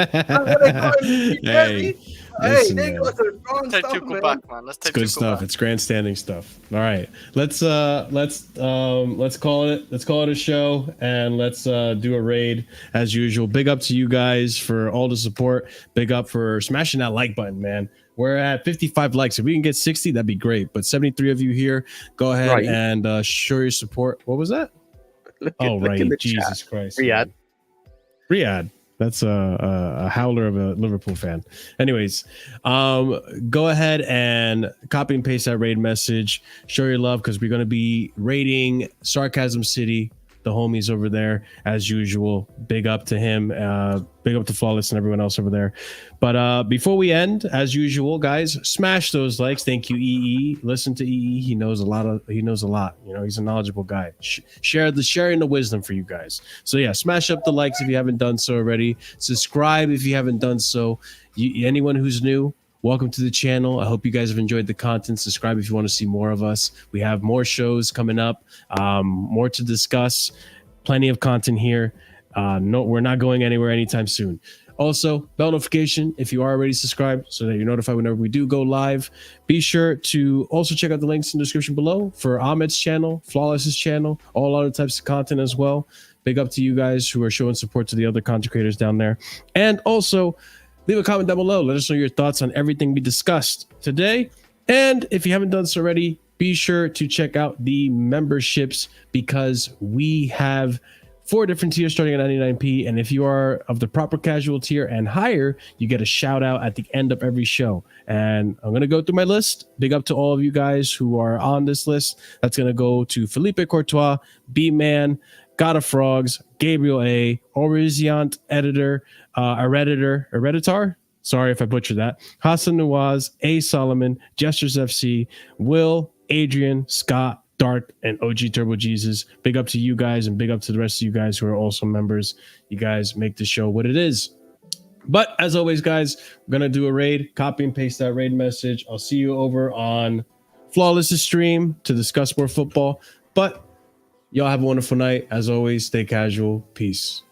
Hey, they got some strong Take stuff, Tuchel man. back, man. Let's It's take good Tuchel stuff. back. It's grandstanding stuff. All right, let's call it a show, and let's do a raid as usual. Big up to you guys for all the support. Big up for smashing that like button, man. We're at 55 likes. If we can get 60, that'd be great. But 73 of you here, go ahead and show your support. What was that? Look in the Jesus chat. Christ, Riyadh. That's a howler of a Liverpool fan. Anyways, go ahead and copy and paste that raid message. Show your love because we're going to be raiding Sarcasm City, the homies over there, as usual. Big up to him. Big up to Flawless and everyone else over there. But before we end, as usual, guys, smash those likes. Thank you, EE. Listen to EE. He knows a lot. You know, he's a knowledgeable guy. Sharing the wisdom for you guys. So yeah, smash up the likes if you haven't done so already. Subscribe if you haven't done so. Anyone who's new, welcome to the channel. I hope you guys have enjoyed the content. Subscribe if you want to see more of us. We have more shows coming up, more to discuss. Plenty of content here. No, we're not going anywhere anytime soon. Also, bell notification if you are already subscribed so that you're notified whenever we do go live. Be sure to also check out the links in the description below for Ahmed's channel, Flawless's channel, all other types of content as well. Big up to you guys who are showing support to the other content creators down there. And also, leave a comment down below. Let us know your thoughts on everything we discussed today. And if you haven't done so already, be sure to check out the memberships because we have 4 different tiers starting at 99p. And if you are of the proper casual tier and higher, you get a shout out at the end of every show. And I'm going to go through my list. Big up to all of you guys who are on this list. That's going to go to Felipe Courtois, B-Man, God of Frogs, Gabriel A, Oriziant Editor, Hereditar. Sorry if I butchered that. Hassan Nawaz, A Solomon, Gestures FC, Will, Adrian, Scott, Dark, and OG Turbo Jesus. Big up to you guys and big up to the rest of you guys who are also members. You guys make the show what it is. But as always, guys, we're going to do a raid. Copy and paste that raid message. I'll see you over on Flawless's stream to discuss more football. But y'all have a wonderful night. As always, stay casual. Peace.